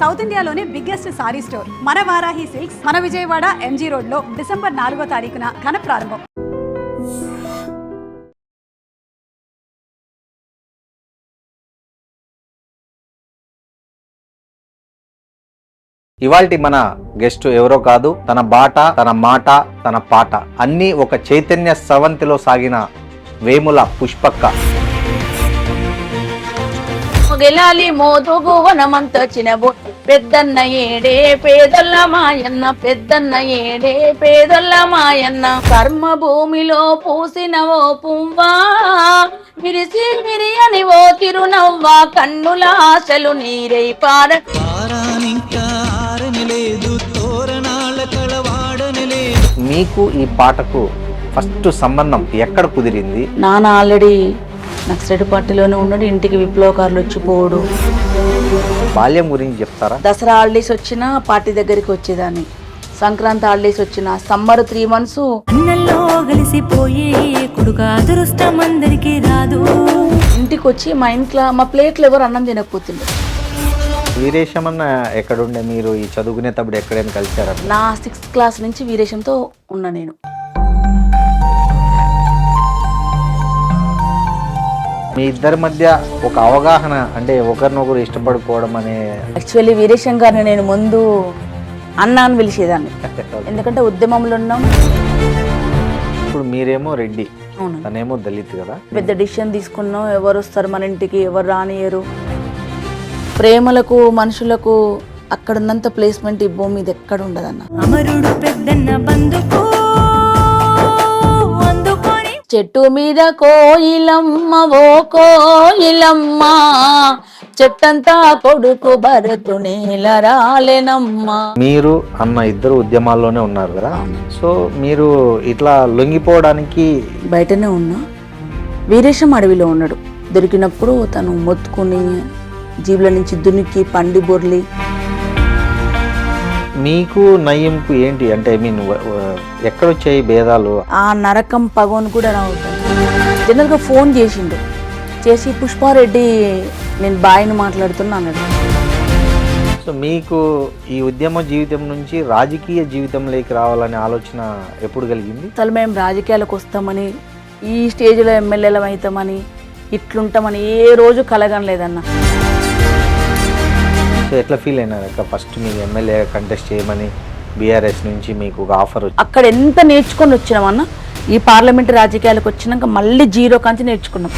South ఇండియాలోనే biggest sorry store మన Varahi silks మన విజయవాడ ఎంజీ రోడ్ లో డిసెంబర్ 4వ తారీఖున ఘన ప్రారంభం. ఇవాల్టి మన గెస్ట్ ఎవరో కాదు, తన బాట, తన మాట, తన పాట అన్నీ ఒక చైతన్య స్రవంతిలో సాగిన వేముల పుష్పక్క. గెలాలి మోదుగు వనమంత చినబో పెద్దన్న ఏడే పేదొల్ల మాయన్న, పెద్దన్న ఏడే పేదొల్ల మాయన్న. కర్మ భూమిలో పూసినవో పువ్వా, విరిసి విరియని ఓ తిరునవ్వా, కన్నుల ఆశలు నీరై పార. మీకు ఈ పాటకు ఫస్ట్ సంబంధం ఎక్కడ కుదిరింది? నాన్న ఆల్రెడీ నక్సలైట్ పార్టీలోనే ఉన్నాడు, ఇంటికి విప్లవకారులు వచ్చిపోడు. బాల్యం గురించి చెప్తారా? దసరా హాలిడేస్ వచ్చినా పార్టీ దగ్గరికి వచ్చేదాన్ని, సంక్రాంతి హాలిడేస్ వచ్చిన సమ్మర్ 3 months అన్నల్లో కలిసిపోయే కొడుక అదృష్టం అందరికి రాదు. ఇంటికి వచ్చి మా ఇంట్లో మా ప్లేట్లు ఎవరు అన్నం తినకపోతుండే. వీరేశమన్న ఎక్కడుండే? మీరు ఈ చదువుకునేటప్పుడు ఎక్కడైనా కలిసారా? నా 6th క్లాస్ నుంచి వీరేశంతో ఉన్నా నేను. మీ ఇద్దరి మధ్య ఒక అవగాహన అంటే ఒకరినొకరు ఇష్టపడుకోవడం అనే. యాక్చువల్లీ వీరేశం గారిని నేను ముందు అన్న అని పిలిచేదాన్ని, ఎందుకంటే ఉద్యమంలో ఉన్నాం. ఇప్పుడు మీరేమో రెడ్డి, అవును, తనేమో దళిత్ కదా. పెద్ద డిసిషన్ తీసుకున్నాం, ఎవరు వస్తారు మన ఇంటికి, ఎవరు రానియరు. ప్రేమలకు మనుషులకు అక్కడ ఉన్నంత ప్లేస్మెంట్ ఈ భూమి మీద ఎక్కడ ఉండదన్న. అమరుడు పెద్దన్న బందుకు అందుకొని చెట్టు మీద కోయిలమ్మ ఓ కోయిలమ్మ, చెట్టంతా కొడుకు భరతునేల రాలేనమ్మా. మీరు అన్న ఇద్దరు ఉద్యమాల్లోనే ఉన్నారు కదా, సో మీరు ఇట్లా లొంగిపోవడానికి బయటనే ఉన్నా. వీరేశం అడవిలో ఉన్నాడు, దొరికినప్పుడు తను మొత్తుకుని జీబుల నుంచి దునికి పండి బొర్లి. మీకు నయ్యంకు ఏంటి అంటే మీన్ ఎక్కడొచ్చాయి భేదాలు? ఆ నరకం పగోని కూడా రావుతాను. జనరల్గా ఫోన్ చేసిండు, చేసి పుష్పారెడ్డి నేను బాయ్ని మాట్లాడుతున్నా అన్నాడు. సో మీకు ఈ ఉద్యమ జీవితం నుంచి రాజకీయ జీవితంలోకి రావాలనే ఆలోచన ఎప్పుడు కలిగింది? అసలు మేము రాజకీయాలకు వస్తామని, ఈ స్టేజ్లో ఎమ్మెల్యేలం అవుతామని, ఇట్లుంటామని ఏ రోజు కలగనలేదన్న. సో ఎట్లా ఫీల్ అయినారు అక్క ఫస్ట్ మీరు ఎమ్మెల్యే కంటెస్ట్ చేయమని బీఆర్ఎస్ నుంచి మీకు ఒక ఆఫర్ వచ్చి? అక్కడ ఎంత నేర్చుకొని వచ్చినామన్న, ఈ పార్లమెంట్ రాజకీయాలకు వచ్చినాక మళ్ళీ జీరో కాంచి నేర్చుకున్నాం.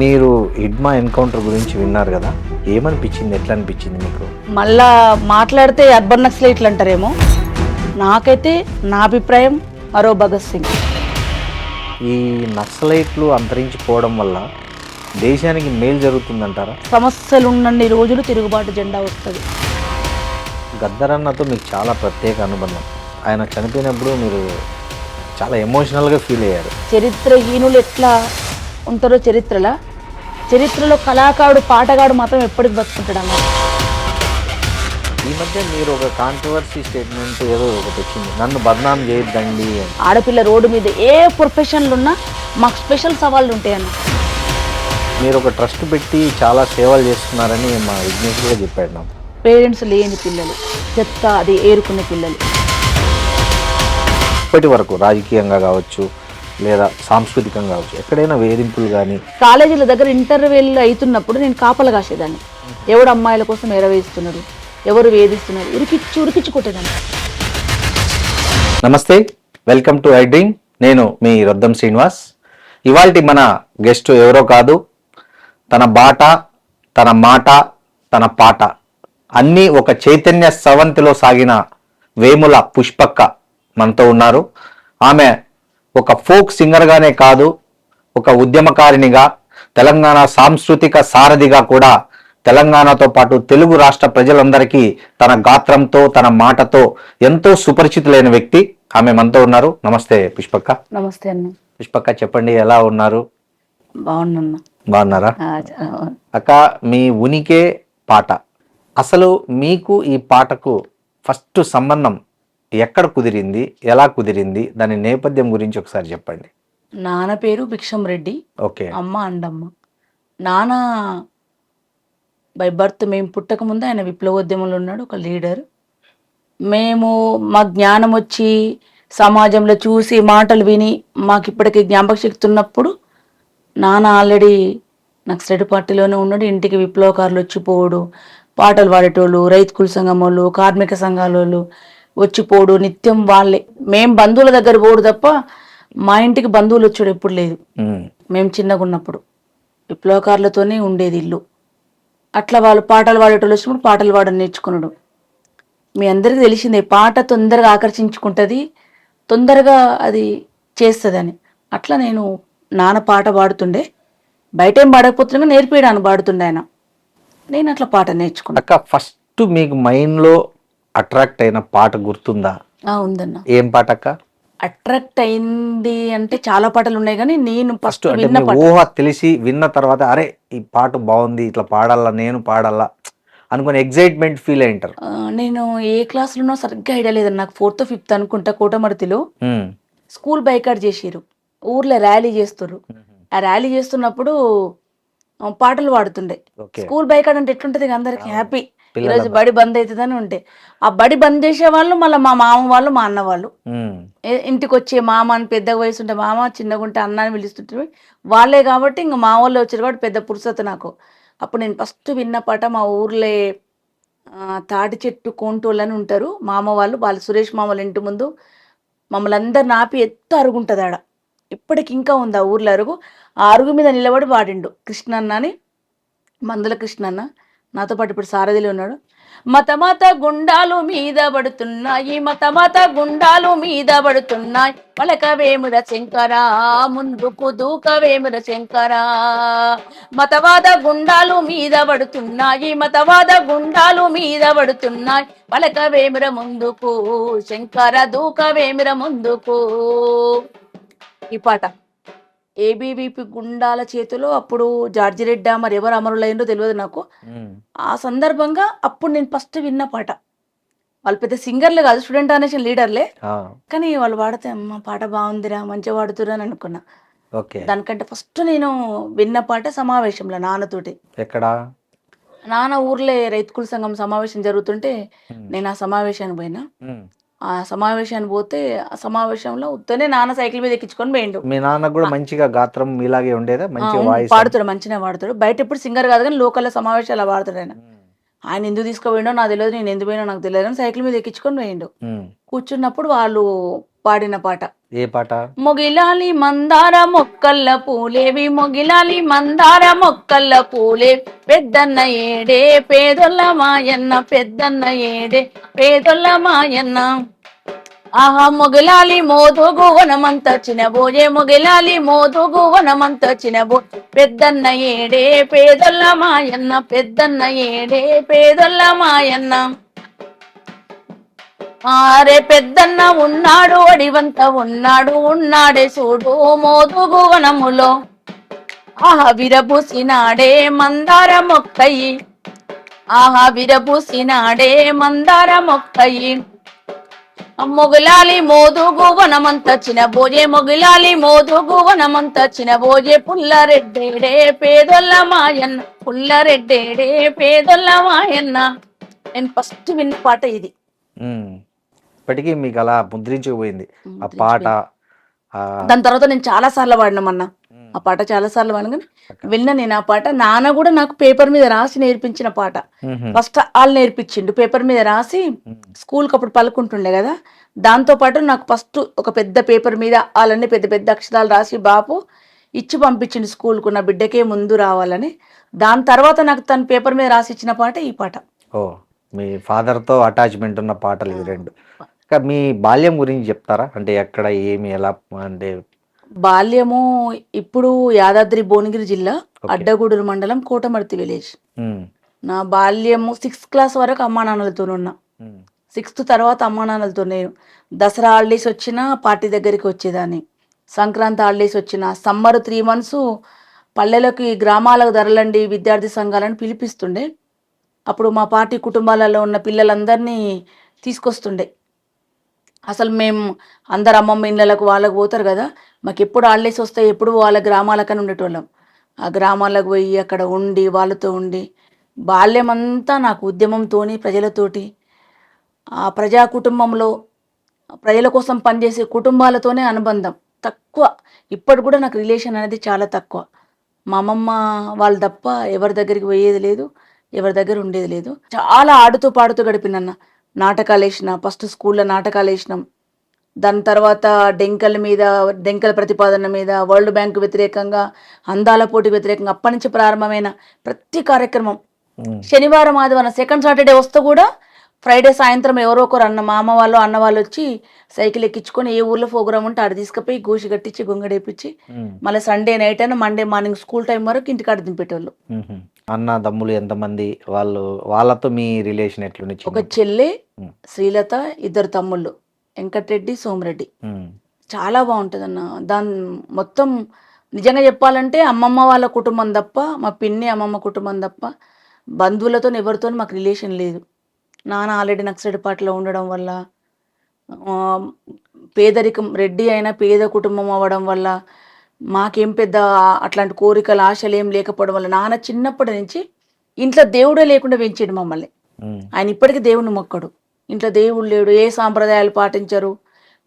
మీరు హిడ్మా ఎన్కౌంటర్ గురించి విన్నారు కదా, ఏమనిపించింది, ఎట్లా అనిపించింది మీకు? మళ్ళా మాట్లాడితే అర్బన్ నక్సలైట్లు అంటారేమో, నాకైతే నా అభిప్రాయం మరో భగత్ సింగ్. ఈ నక్సలైట్లు అంతరించిపోవడం వల్ల దేశానికి మేలు జరుగుతుందంటారా? సమస్యలు ఉన్నన్ని రోజులు తిరుగుబాటు జెండా వస్తుంది. గద్దరన్నతో మీకు చాలా ప్రత్యేక అనుబంధం. ఆయన చనిపోయినప్పుడు మీరు చాలా ఎమోషనల్గా ఫీల్ అయ్యారు. చరిత్రహీనులు ఎట్లా ఉంటారో చరిత్రలో కళాకారుడు పాటగాడు మాత్రం ఎప్పటికి బతుకుంటాడు. ఈ మధ్య మీరు ఒక కాంట్రవర్సీ స్టేట్మెంట్ ఏదో ఒకటి వచ్చింది, నన్ను బద్నాం చేయొద్దండి అని. ఆడపిల్ల రోడ్డు మీద ఏ ప్రొఫెషన్లు ఉన్నా మాకు స్పెషల్ సవాళ్ళు ఉంటాయన్న. మీరు ఒక ట్రస్ట్ పెట్టి చాలా సేవలు చేస్తున్నారని మా విజ్ఞేష్ కూడా చెప్పాడు నాకు. పేరెంట్స్ లేని పిల్లలు, చెత్త అది ఏరుకునే పిల్లలు. ఇప్పటి వరకు రాజకీయంగా కావచ్చు లేదా సాంస్కృతికంగా కావచ్చు ఎక్కడైనా వేధింపులు కానీ? కాలేజీల దగ్గర ఇంటర్వ్యూలు అవుతున్నప్పుడు నేను కాపలు కాసేదాన్ని. ఎవడు అమ్మాయిల కోసం ఎరవేస్తున్నాడు, ఎవరు వేధిస్తున్నారు, ఉరికిచ్చి కొట్టేదాన్ని. నమస్తే, వెల్కమ్ టు ఐ డ్రీమ్. నేను మీ రొద్దం శ్రీనివాస్. ఇవాల్టి మన గెస్ట్ ఎవరో కాదు, తన బాట, తన మాట, తన పాట అన్నీ ఒక చైతన్య స్రవంతిలో సాగిన వేముల పుష్పక్క మనతో ఉన్నారు. ఆమె ఒక ఫోక్ సింగర్గానే కాదు, ఒక ఉద్యమకారినిగా, తెలంగాణ సాంస్కృతిక సారథిగా కూడా తెలంగాణతో పాటు తెలుగు రాష్ట్ర ప్రజలందరికీ తన గాత్రంతో, తన మాటతో ఎంతో సుపరిచితులైన వ్యక్తి. ఆమె మనతో ఉన్నారు. నమస్తే పుష్పక్క. నమస్తే అన్న. పుష్పక్క చెప్పండి, ఎలా ఉన్నారు? బాగున్నా. బాగున్నారా అక్క? మీ ఉనికే పాట. అసలు మీకు ఈ పాటకు ఫస్ట్ సంబంధం ఎక్కడ కుదిరింది, ఎలా కుదిరింది, దాని నేపథ్యం గురించి ఒకసారి చెప్పండి. నాన్న పేరు భిక్షం రెడ్డి, ఓకే. అమ్మ అండమ్మ. నాన్న బై బర్త్ మేము పుట్టక ముందు ఆయన విప్లవోద్యమంలో ఉన్నాడు, ఒక లీడర్. మేము మా జ్ఞానం వచ్చి సమాజంలో చూసి మాటలు విని మాకు ఇప్పటికీ జ్ఞాపక శక్తి ఉన్నప్పుడు నాన్న ఆల్రెడీ నక్సలైట్ పార్టీలోనే ఉన్నాడు. ఇంటికి విప్లవకారులు వచ్చిపోడు, పాటలు పాడేటోళ్ళు, రైతు కుల సంఘం వాళ్ళు, కార్మిక సంఘాల వాళ్ళు వచ్చిపోడు, నిత్యం వాళ్ళే. మేము బంధువుల దగ్గర పోడు తప్ప మా ఇంటికి బంధువులు వచ్చాడు ఎప్పుడు లేదు. మేము చిన్నగా ఉన్నప్పుడు విప్లవకారులతోనే ఉండేది ఇల్లు. అట్లా వాళ్ళు పాటలు పాడేటోళ్ళు వచ్చినప్పుడు పాటలు పాడని నేర్చుకున్నాడు. మీ అందరికీ తెలిసిందే, పాట తొందరగా ఆకర్షించుకుంటుంది, తొందరగా అది చేస్తుందని. అట్లా నేను నాన్న పాట పాడుతుండే, బయట ఏం పాడకపోతున్నా నేర్పించడానికి పాడుతుండే ఆయన. నేను అట్లా పాట నేర్చుకున్నా. అక్క ఫస్ట్ మీకు మైండ్లో అట్రాక్ట్ అయిన పాట గుర్తుందా? ఉందన్న. ఏం పాట అక్క? అట్రాక్ట్ అయింది అంటే చాలా పాటలు ఉన్నాయి, కానీ నేను ఫస్ట్ అంటే విన్న మీ పాట, ఊహ తెలిసి విన్న తర్వాత అరే ఈ పాట బాగుంది, ఇట్లా పాడాలా, నేను పాడాలా అనుకుని ఎగ్జైట్మెంట్ ఫీల్ అయింటారు. నేను ఏ క్లాస్లోనో సరిగ్గా ఐడియా లేదన్న, నాకు 4th 5th అనుకుంటా, కోటమర్తిలో స్కూల్ బైకాట్ చేసిర్రు, ఊర్లో ర్యాలీ చేస్తుర్రు. ఆ ర్యాలీ చేస్తున్నప్పుడు పాటలు పాడుతుండే. స్కూల్ బైకాట్ అంటే ఎట్లుంటది ఇక అందరికి హ్యాపీ, ఈరోజు బడి బంద్ అవుతుందని ఉంటే ఆ బడి బంద్ చేసే వాళ్ళు మళ్ళీ మా మామ వాళ్ళు, మా అన్న వాళ్ళు ఇంటికి వచ్చే మామ అని, పెద్దగా వయసు ఉంటే మామ, చిన్నగా ఉంటే అన్న అని పిలుస్తుంటే వాళ్ళే కాబట్టి ఇంకా మా వాళ్ళు వచ్చారు కాబట్టి పెద్ద పురుసత నాకు. అప్పుడు నేను ఫస్ట్ విన్న పాట మా ఊర్లే తాటి చెట్టు కోంటోళ్ళు అని ఉంటారు మామ వాళ్ళు, వాళ్ళు సురేష్ మామల ఇంటి ముందు మమ్మల్ని అందరిని ఆపి ఎత్తు అరుగుంటుంది ఆడ, ఇప్పటికి ఇంకా ఉంది ఆ ఊర్లో అరుగు. ఆ అరుగు మీద నిలబడి పాడిండు కృష్ణన్న అని, మందుల కృష్ణన్న. నాతో పాటు ఇప్పుడు సారథిలో ఉన్నాడు. మత మత గుండాలు మీద పడుతున్నాయి, మత మత గుండాలు మీద పడుతున్నాయి, పలకవేముర శంకరా ముందుకు దూకవేముర శంకరా. మతవాద గుండాలు మీద పడుతున్నాయి, మతవాద గుండాలు మీద పడుతున్నాయి, పలకవేముర ముందుకు శంకర దూకవేముర ముందుకు. ఈ పాట ఏబీవీపీ గుండాల చేతిలో అప్పుడు జార్జి రెడ్డా మరి ఎవరు అమరులైందో తెలియదు నాకు. ఆ సందర్భంగా అప్పుడు నేను ఫస్ట్ విన్న పాట. వాళ్ళు పెద్ద సింగర్లే కాదు, స్టూడెంట్ అనేషన్ లీడర్లే, కానీ వాళ్ళు పాడితే అమ్మ పాట బాగుందిరా, మంచిగా పాడుతురా అని అనుకున్నా. దానికంటే ఫస్ట్ నేను విన్న పాట సమావేశంలో నాన్నతోటి. ఎక్కడ? నాన్న ఊర్లే రైతు కుల సంఘం సమావేశం జరుగుతుంటే నేను ఆ సమావేశానికి పోయినా. ఆ సమావేశానికి పోతే ఆ సమావేశంలో ఉత్తనే నాన్న సైకిల్ మీద ఎక్కించుకొని పోయిండు. మీ నాన్న కూడా మంచిగా గాత్రం మీలాగే ఉండేదా? మంచిగా వాయిస్ పాడుతాడు, మంచిగా పాడుతాడు. బయట ఎప్పుడు సింగర్ కాదు కానీ లోకల్ సమావేశాలు పాడుతాడు ఆయన. ఆయన ఎందుకు తీసుకుపోయిండో నాకు తెలియదు, నేను ఎందుకు పోయినా నాకు తెలియదు, కానీ సైకిల్ మీద ఎక్కించుకొని పోయిండు. కూర్చున్నప్పుడు వాళ్ళు పాడిన పాట. ఏ పాట? మొగిలాలి మందార మొక్కల్ల పూలేవి, మొగిలాలి మందార మొక్కల్ల పూలే, పెద్దన్న ఏడే పేదొల్ల మాయన్న, పెద్దన్న ఏడే పేదొల్ల మాయన్న. ఆహా మొగిలాలి మోదుగు వనమంత చినబోయే, మొగిలాలి మోదుగు వనమంత చినబో, పెద్దన్న ఏడే పేదొల్ల మాయన్న, పెద్దన్న ఏడే పేదొల్ల మాయన్న. ఆరే పెద్దన్న ఉన్నాడు అడివంత ఉన్నాడు, ఉన్నాడే చూడు మోదుగు వనములో, ఆహా విరబూసినాడే మందార మొక్కయి, ఆహా విరబూసినాడే మందార మొక్కయి. మొగిలాలి మోదుగు వనమంత చినబోయే, మొగిలాలి మోదుగు వనమంత చినబోయే, పుల్లరెడ్డేడే పేదొల్ల మాయన్న, పుల్లరెడ్డేడే పేదొల్ల మాయన్న. నేను ఫస్ట్ విన్న పాట ఇది. ఇప్పటికీ మీకు అలా ముద్రించుకుపోయింది ఆ పాట. దాని తర్వాత నేను చాలా సార్లు పాడినామన్నా ఆ పాట, చాలా సార్లు పాడిన కానీ విన్నా నేను ఆ పాట. నాన్న కూడా నాకు పేపర్ మీద రాసి నేర్పించిన పాట. ఫస్ట్ వాళ్ళు నేర్పించిండు, పేపర్ మీద రాసి స్కూల్కి అప్పుడు పలుకుంటుండే కదా, దాంతో పాటు నాకు ఫస్ట్ ఒక పెద్ద పేపర్ మీద వాళ్ళని పెద్ద పెద్ద అక్షరాలు రాసి బాపు ఇచ్చి పంపించిండు స్కూల్కు, నా బిడ్డకే ముందు రావాలని. దాని తర్వాత నాకు తన పేపర్ మీద రాసి ఇచ్చిన పాట ఈ పాట. ఓ, మీ ఫాదర్తో అటాచ్మెంట్ ఉన్న పాటలు ఇవి రెండు. మీ బాల్యం గురించి చెప్తారా? అంటే ఎక్కడ, ఏమి, ఎలా? అంటే బాల్యము ఇప్పుడు యాదాద్రి భువనగిరి జిల్లా అడ్డగూడూరు మండలం కోటమర్తి విలేజ్. నా బాల్యము 6th క్లాస్ వరకు అమ్మా నాన్నలతో ఉన్నా. 6th తర్వాత అమ్మా నాన్నలతో. నేను దసరా హాలిడేస్ వచ్చినా పార్టీ దగ్గరికి వచ్చేదాన్ని, సంక్రాంతి హాలిడేస్ వచ్చిన, సమ్మర్ 3 months పల్లెలకి గ్రామాలకు ధరలండి విద్యార్థి సంఘాలను పిలిపిస్తుండే. అప్పుడు మా పార్టీ కుటుంబాలలో ఉన్న పిల్లలందరినీ తీసుకొస్తుండే. అసలు మేము అందరు అమ్మమ్మ ఇళ్ళకు వాళ్ళకు పోతారు కదా, మాకు ఎప్పుడు హాలిడేస్ వస్తాయి ఎప్పుడు వాళ్ళ గ్రామాలకని ఉండేటోళ్ళం. ఆ గ్రామాలకు పోయి అక్కడ ఉండి వాళ్ళతో ఉండి బాల్యమంతా నాకు ఉద్యమంతోని ప్రజలతోటి ఆ ప్రజా కుటుంబంలో ప్రజల కోసం పనిచేసే కుటుంబాలతోనే అనుబంధం తక్కువ. ఇప్పటి కూడా నాకు రిలేషన్ అనేది చాలా తక్కువ. మా అమ్మమ్మ వాళ్ళు తప్ప ఎవరి దగ్గరికి పోయేది లేదు, ఎవరి దగ్గర ఉండేది లేదు. చాలా ఆడుతూ పాడుతూ గడిపినన్న. నాటకాలు వేసిన, ఫస్ట్ స్కూల్లో నాటకాలు వేసినాం. దాని తర్వాత డెంకల ప్రతిపాదన మీద, వరల్డ్ బ్యాంక్ వ్యతిరేకంగా, అందాల పోటీ వ్యతిరేకంగా అప్పటి నుంచి ప్రారంభమైన ప్రతి కార్యక్రమం. శనివారం ఆదివారం సెకండ్ సాటర్డే వస్తే కూడా ఫ్రైడే సాయంత్రం ఎవరో ఒకరు మా అమ్మ వాళ్ళు అన్న వాళ్ళు వచ్చి సైకిల్ ఎక్కించుకొని ఏ ఊర్లో ప్రోగ్రామ్ ఉంటే ఆడ తీసుకుపోయి గోషి కట్టించి గొంగడేపించి మళ్ళీ సండే నైట్ అయినా మండే మార్నింగ్ స్కూల్ టైం వరకు ఇంటికాడ దింపేటోళ్ళు. అన్న తమ్ములు ఎంతమంది? వాళ్ళతో మీ రిలేషన్ ఎట్లుంది? ఒక చెల్లి శ్రీలత, 2 తమ్ముళ్ళు వెంకటరెడ్డి, సోమరెడ్డి. చాలా బాగుంటుంది అన్న. దాని మొత్తం నిజంగా చెప్పాలంటే అమ్మమ్మ వాళ్ళ కుటుంబం తప్ప, మా పిన్ని అమ్మమ్మ కుటుంబం తప్ప బంధువులతో ఎవరితో మాకు రిలేషన్ లేదు. నాన్న ఆల్రెడీ నక్సడిపాట్లో ఉండడం వల్ల, పేదరికం, రెడ్డి అయినా పేద కుటుంబం అవ్వడం వల్ల మాకేం పెద్ద అట్లాంటి కోరికలు ఆశలు ఏం లేకపోవడం వల్ల నాన్న చిన్నప్పటి నుంచి ఇంట్లో దేవుడే లేకుండా పెంచాడు మమ్మల్ని. ఆయన ఇప్పటికీ దేవుని మొక్కడు. ఇంట్లో దేవుడు లేడు, ఏ సాంప్రదాయాలు పాటించరు.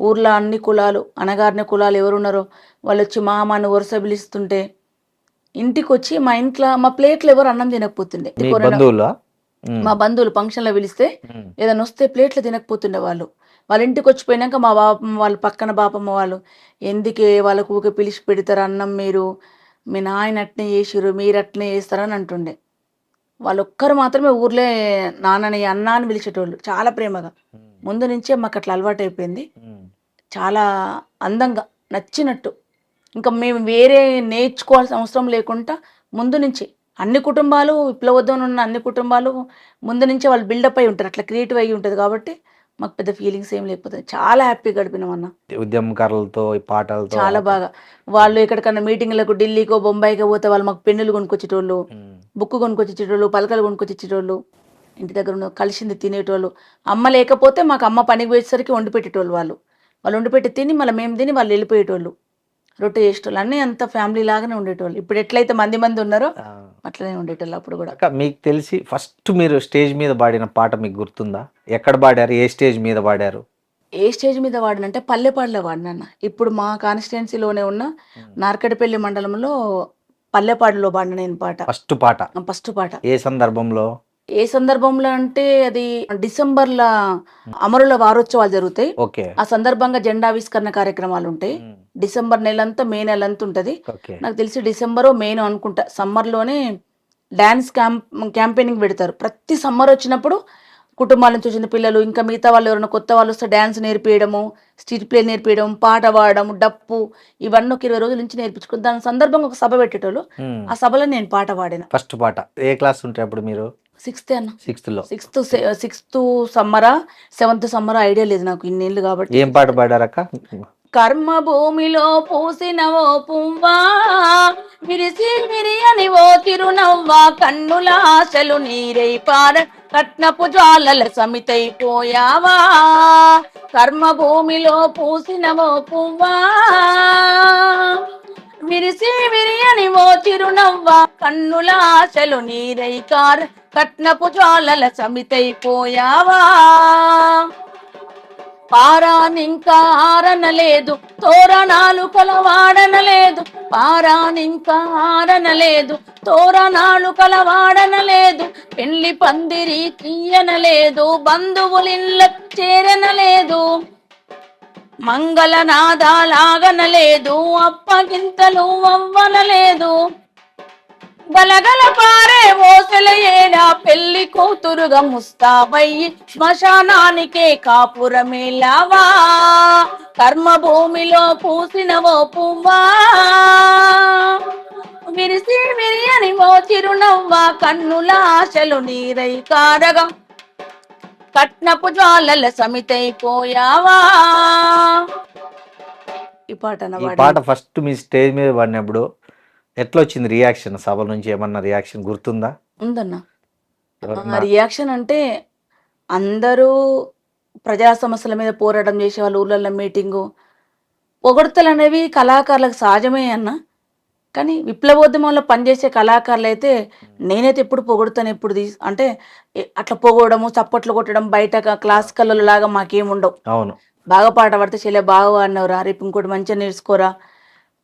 ఊర్లో అన్ని కులాలు, అనగారిన కులాలు ఎవరున్నారో వాళ్ళు వచ్చి మామని వరుస పిలుస్తుంటే ఇంటికి వచ్చి మా ఇంట్లో మా ప్లేట్లు ఎవరు అన్నం తినకపోతుండే. మా బంధువులు ఫంక్షన్లో పిలిస్తే ఏదైనా వస్తే ప్లేట్లు తినకపోతుండే వాళ్ళు. వాళ్ళ ఇంటికి వచ్చిపోయినాక మా బాపమ్మ వాళ్ళు, పక్కన బాపమ్మ వాళ్ళు, ఎందుకే వాళ్ళకు ఊకే పిలిచి పెడతారు అన్నం, మీరు మీ నాయన అట్నే చేసిరు, మీరు అట్నే చేస్తారని అంటుండే. వాళ్ళు ఒక్కరు మాత్రమే ఊర్లే నాన్నని అన్న అని పిలిచేటోళ్ళు, చాలా ప్రేమగా. ముందు నుంచే మాకు అట్లా అలవాటు అయిపోయింది. చాలా అందంగా నచ్చినట్టు. ఇంకా మేము వేరే నేర్చుకోవాల్సిన అవసరం లేకుండా ముందు నుంచి అన్ని కుటుంబాలు, విప్లవోద్యమంలో ఉన్న అన్ని కుటుంబాలు ముందు నుంచే వాళ్ళు బిల్డప్ అయి ఉంటారు, అట్లా క్రియేటివ్ అయ్యి ఉంటుంది. కాబట్టి మాకు పెద్ద ఫీలింగ్స్ ఏం లేకపోతే చాలా హ్యాపీగా గడిపినాం అన్న. ఉద్యమకారులతో, పాటలతో చాలా బాగా. వాళ్ళు ఎక్కడికన్నా మీటింగ్లకు ఢిల్లీకో బొంబాయికో పోతే వాళ్ళు మాకు పెన్నులు కొనుక్కొచ్చేటోళ్ళు, బుక్ కొనుక్కొచ్చేటోళ్ళు, పలకలు కొనుక్కొచ్చేటోళ్ళు, ఇంటి దగ్గర ఉన్న కలిసింది తినేటోళ్ళు. అమ్మ లేకపోతే మాకు అమ్మ పనికి పోయేసరికి వండి పెట్టేటోళ్ళు. వాళ్ళు వండి పెట్టి తిని మళ్ళీ మేము తిని వాళ్ళు వెళ్ళిపోయేటోళ్ళు, రొట్టె చేసేటోళ్ళు. అన్నీ అంత ఫ్యామిలీ లాగానే ఉండేటోళ్ళు. ఇప్పుడు ఎట్లయితే మంది ఉన్నారో అట్లనే ఉండేటోళ్ళు అప్పుడు కూడా. మీకు తెలిసి ఫస్ట్ మీరు స్టేజ్ మీద పాడిన పాట మీకు గుర్తుందా? ఎక్కడ పాడారు? ఏ స్టేజ్ మీద పాడారు? ఏ స్టేజ్ మీద వాడినంటే పల్లెపాడులో వాడినన్న. ఇప్పుడు మా కాన్స్టిట్యున్సీలోనే ఉన్న నార్కడపల్లి మండలంలో పల్లెపాడులో పాడిన నేను పాట. ఫస్ట్ పాట ఏ సందర్భంలో? ఏ సందర్భంలో అంటే అది డిసెంబర్లో అమరుల వారోత్సవాలు జరుగుతాయి. ఆ సందర్భంగా జెండావిష్కరణ కార్యక్రమాలు ఉంటాయి. డిసెంబర్ నెలంతా, మే నెలంతా ఉంటది. నాకు తెలిసి డిసెంబరో మేనో అనుకుంటా. సమ్మర్లోనే డాన్స్ క్యాంపెయినింగ్ పెడతారు. ప్రతి సమ్మర్ వచ్చినప్పుడు కుటుంబాల నుంచి వచ్చిన పిల్లలు, ఇంకా మిగతా వాళ్ళు ఎవరైనా కొత్త వాళ్ళు వస్తే డాన్స్ నేర్పియడము, స్ట్రీట్ ప్లే నేర్పియడం, పాట పాడడం, డప్పు, ఇవన్నీ ఒక 20 రోజుల నుంచి నేర్పించుకుని దాని సందర్భంగా ఒక సభ పెట్టేటోళ్ళు. ఆ సభలో నేను పాట పాడిన. ఫస్ట్ పాట ఏ క్లాస్ ఉంటే అప్పుడు మీరు? 6th అన్న. సిక్స్త్ సమ్మరా 7th సమ్మరా ఐడియా లేదు నాకు, ఇన్నేళ్ళు కాబట్టి. ఏం పాట పాడారక్క? కర్మ భూమిలో పూసిన ఓ పువ్వా, విరిసి విరియని ఓ తిరునవ్వా, కన్నుల ఆశలు నీరై పార, కట్నపు జ్వాలల సమితైపోయావా. కర్మ భూమిలో పూసిన ఓ పువ్వా, విరిసి విరియని ఓ చిరునవ్వా, కన్నుల ఆశలు నీరై కార, కట్నపు జ్వాలల సమితైపోయావా. పారానింకా ఆరనలేదు, తోరణాలు కలవాడనలేదు, పారానింకా ఆరనలేదు, తోరణాలు కలవాడనలేదు, పెళ్లి పందిరి తీయనలేదు, బంధువులిళ్ళ చేరనలేదు, మంగళనాదాలాగనలేదు, అప్పగింతలు అవ్వనలేదు, గలగల పారే ఓసెల ఏడా పెళ్లి కూతురుగా ముస్తాబయ్యి శ్మశానానికే కాపురమేలావా. కర్మ భూమిలో పూసిన ఓ పువ్వా, విరిసి విరియని ఓ చిరునవ్వా, కన్నుల ఆశలు నీరై కారగం, కట్నపు జ్వాలల సమితైపోయావా. ఈ పాట ఫస్ట్ మీ స్టేజ్ మీద పాడినప్పుడు ఎట్లా వచ్చింది రియాక్షన్? సభ నుంచి ఏమన్నా రియాక్షన్ గుర్తుందా? ఉందన్న. రియాక్షన్ అంటే అందరూ ప్రజా సమస్యల మీద పోరాటం చేసే వాళ్ళు, ఊళ్ళల్లో మీటింగు, పొగడ్తలు అనేవి కళాకారులకు సహజమే అన్న. కానీ విప్లవోద్యమంలో పనిచేసే కళాకారులు అయితే నేనైతే ఎప్పుడు పొగుడుతాను, ఎప్పుడు అంటే అట్లా పొగడము, చప్పట్లు కొట్టడం, బయట క్లాసికల్ లాగా మాకేం ఉండవు. అవును. బాగా పాట పడితే చెల్లె బాగా పాడినవరా, రేపు ఇంకోటి మంచిగా నేర్చుకోరా,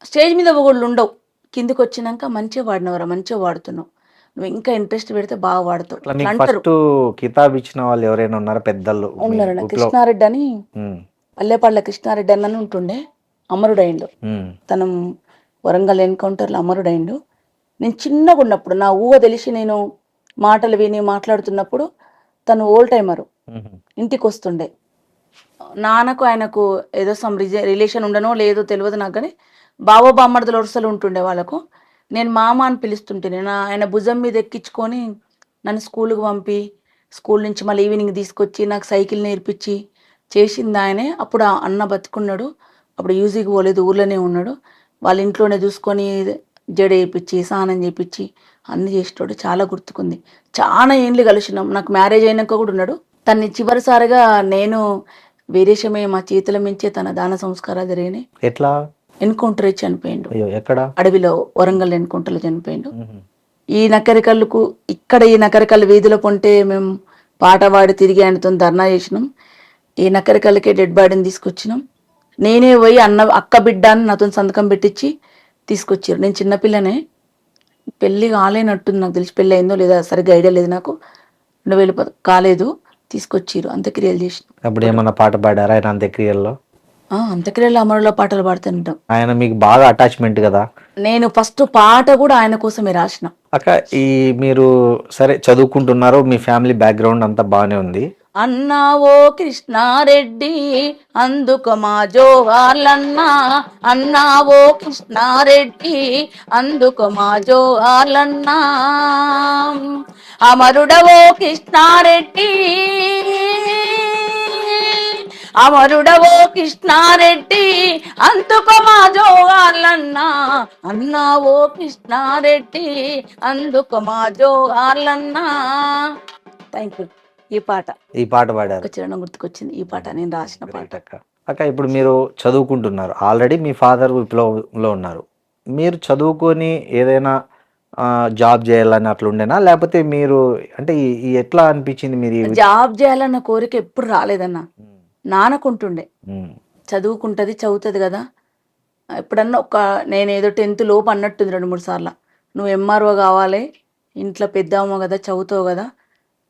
స్టేజ్ మీద పొగళ్ళు ఉండవు. కిందికి వచ్చినాక మంచిగా పాడినవరా, మంచిగా పాడుతున్నావు, నువ్వు ఇంకా ఇంట్రెస్ట్ పెడితే బాగా పాడుతావు అట్లా అట్లా మీకు అంటారు. ఫస్ట్ కితాబ్ ఇచ్చిన వాళ్ళు ఎవరైనా ఉన్నారా పెద్దలు? మీ ఉన్నారన్న ఊర్లో? కృష్ణారెడ్డి అని, ఉమ్, పల్లెపాళ్ళ కృష్ణారెడ్డి అని ఉంటుండే, అమరుడైండు. ఉమ్, తను వరంగల్ ఎన్కౌంటర్లో అమరుడైండు. నేను చిన్నగా ఉన్నప్పుడు, నా ఊహ తెలిసి నేను మాటలు విని మాట్లాడుతున్నప్పుడు తను ఓల్డ్ టైమరు, ఉమ్, ఇంటికి వస్తుండే. నాన్నకు ఆయనకు ఏదో సమ్ రిలేషన్ ఉండనో లేదో తెలియదు నాకు, కానీ బావో బామ్మర్దుల వరుసలు ఉంటుండే వాళ్ళకు. నేను మామ అని పిలుస్తుంటే నేను ఆయన భుజం మీద ఎక్కించుకొని నన్ను స్కూల్కి పంపి, స్కూల్ నుంచి మళ్ళీ ఈవినింగ్ తీసుకొచ్చి నాకు సైకిల్ నేర్పించి చేసింది ఆయనే. అప్పుడు ఆ అన్న బతుకున్నాడు, అప్పుడు యూజీకి పోలేదు, ఊర్లోనే ఉన్నాడు. వాళ్ళ ఇంట్లోనే చూసుకొని జడ వేయించి స్నానం చేయించి అన్ని చేసేటోడు. చాలా గుర్తుకుంది. చాలా ఏండ్లు కలిసినాం. నాకు మ్యారేజ్ అయినాక కూడా ఉన్నాడు. తన్ని చివరిసారిగా నేను వీరేశమే మా చేతుల మించే తన దాన సంస్కారాలు జరిగినాయి. ఎట్లా? ఎన్కౌంటర్ ఇచ్చి చనిపోయిండు. అయ్యో, ఎక్కడ? అడవిలో, వరంగల్ ఎన్కౌంటర్లో చనిపోయిండు. ఉహు, ఈ నకరికల్లుకు ఇక్కడ ఈ నకరికల్లు వీధిలో పొంటే మేము పాట పాడి తిరిగి ఆయనతో ధర్నా చేసినాం. ఈ నకరికల్లుకే డెడ్ బాడీని తీసుకొచ్చినాం. నేనే పోయి అక్క బిడ్డ అని నాతో సంతకం పెట్టించి తీసుకొచ్చారు. నేను చిన్నపిల్లనే, పెళ్ళి కాలేనట్టుంది నాకు తెలిసి, పెళ్ళి అయిందో లేదా సరిగ్గా ఐడియా లేదు నాకు. 2010 కాలేదు, తీసుకొచ్చిరు, అంత్యక్రియలు చేసినాం. అప్పుడు ఏమన్నా పాట పాడారా ఆయన అంత్యక్రియల్లో? అంత్యక్రియలు అమరులో పాటలు పాడుతుంటాం. ఆయన మీకు బాగా అటాచ్మెంట్ కదా? నేను ఫస్ట్ పాట కూడా ఆయన కోసమే రాసిన. అక్క, ఈ మీరు సరే చదువుకుంటున్నారు, మీ ఫ్యామిలీ బ్యాక్గ్రౌండ్ అంతా బాగానే ఉంది. అన్నా ఓ కృష్ణారెడ్డి అందుకు మా జోహార్లన్నా, అన్నా ఓ కృష్ణారెడ్డి అందుకు మా జోహార్లన్నా, అమరుడవో కృష్ణారెడ్డి, అమరుడవో కృష్ణారెడ్డి అందుకు మా జోహార్లన్నా, అన్నా ఓ కృష్ణారెడ్డి అందుకు మా జోహార్లన్నా. Thank you. ఈ పాట పాడారు. ఒక చరణం గుర్తుకొచ్చింది. ఈ పాట నేను రాసిన పాట. Great అక్క. అక్క, ఇప్పుడు మీరు చదువుకుంటున్నారు, ఆల్రెడీ మీ ఫాదర్ విప్లవంలో ఉన్నారు. మీరు చదువుకొని ఏదైనా జాబ్ చేయాలని అట్లా ఉండేనా, లేకపోతే మీరు అంటే ఈ ఎట్లా అనిపించింది మీరు జాబ్ చేయాలన్న కోరిక ఎప్పుడు రాలేదన్న. నాన్నకుంటుండే ఉమ్, చదువుకుంటది, చదువుతుంది కదా. ఎప్పుడన్నా నేను ఏదో 10th లోపు అన్నట్టుంది 2-3 సార్లు, నువ్వు ఎంఆర్ఓ కావాలి, ఇంట్లో పెద్దమ్మ కదా, చదువుతావు కదా,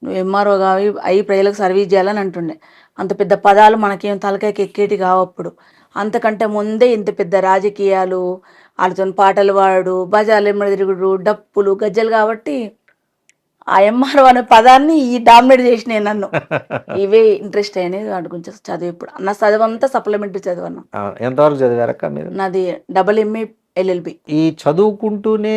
నువ్వు ఎంఆర్ఓ కావి అయి ప్రజలకు సర్వీస్ చేయాలని అంటుండే. అంత పెద్ద పదాలు మనకేం తలకాయకి ఎక్కేటి కావప్పుడు. అంతకంటే ముందే ఇంత పెద్ద రాజకీయాలు, వాళ్ళతో పాటలు పాడు, బజార్లు ఎమ్మడి తిరుగుడు, డప్పులు, గజ్జలు, కాబట్టి ఆ ఎంఆర్ఓ అనే పదాన్ని ఈ డామినేట్ చేసినాయి నన్ను. ఇవే ఇంట్రెస్ట్ అయినాయి వాటి గురించి చదువు. ఇప్పుడు నా చదువు అంతా సప్లిమెంటరీ చదువు అన్న. ఎంతవరకు చదివారక్క మీరు? నాది AA LLB. ఈ చదువుకుంటూనే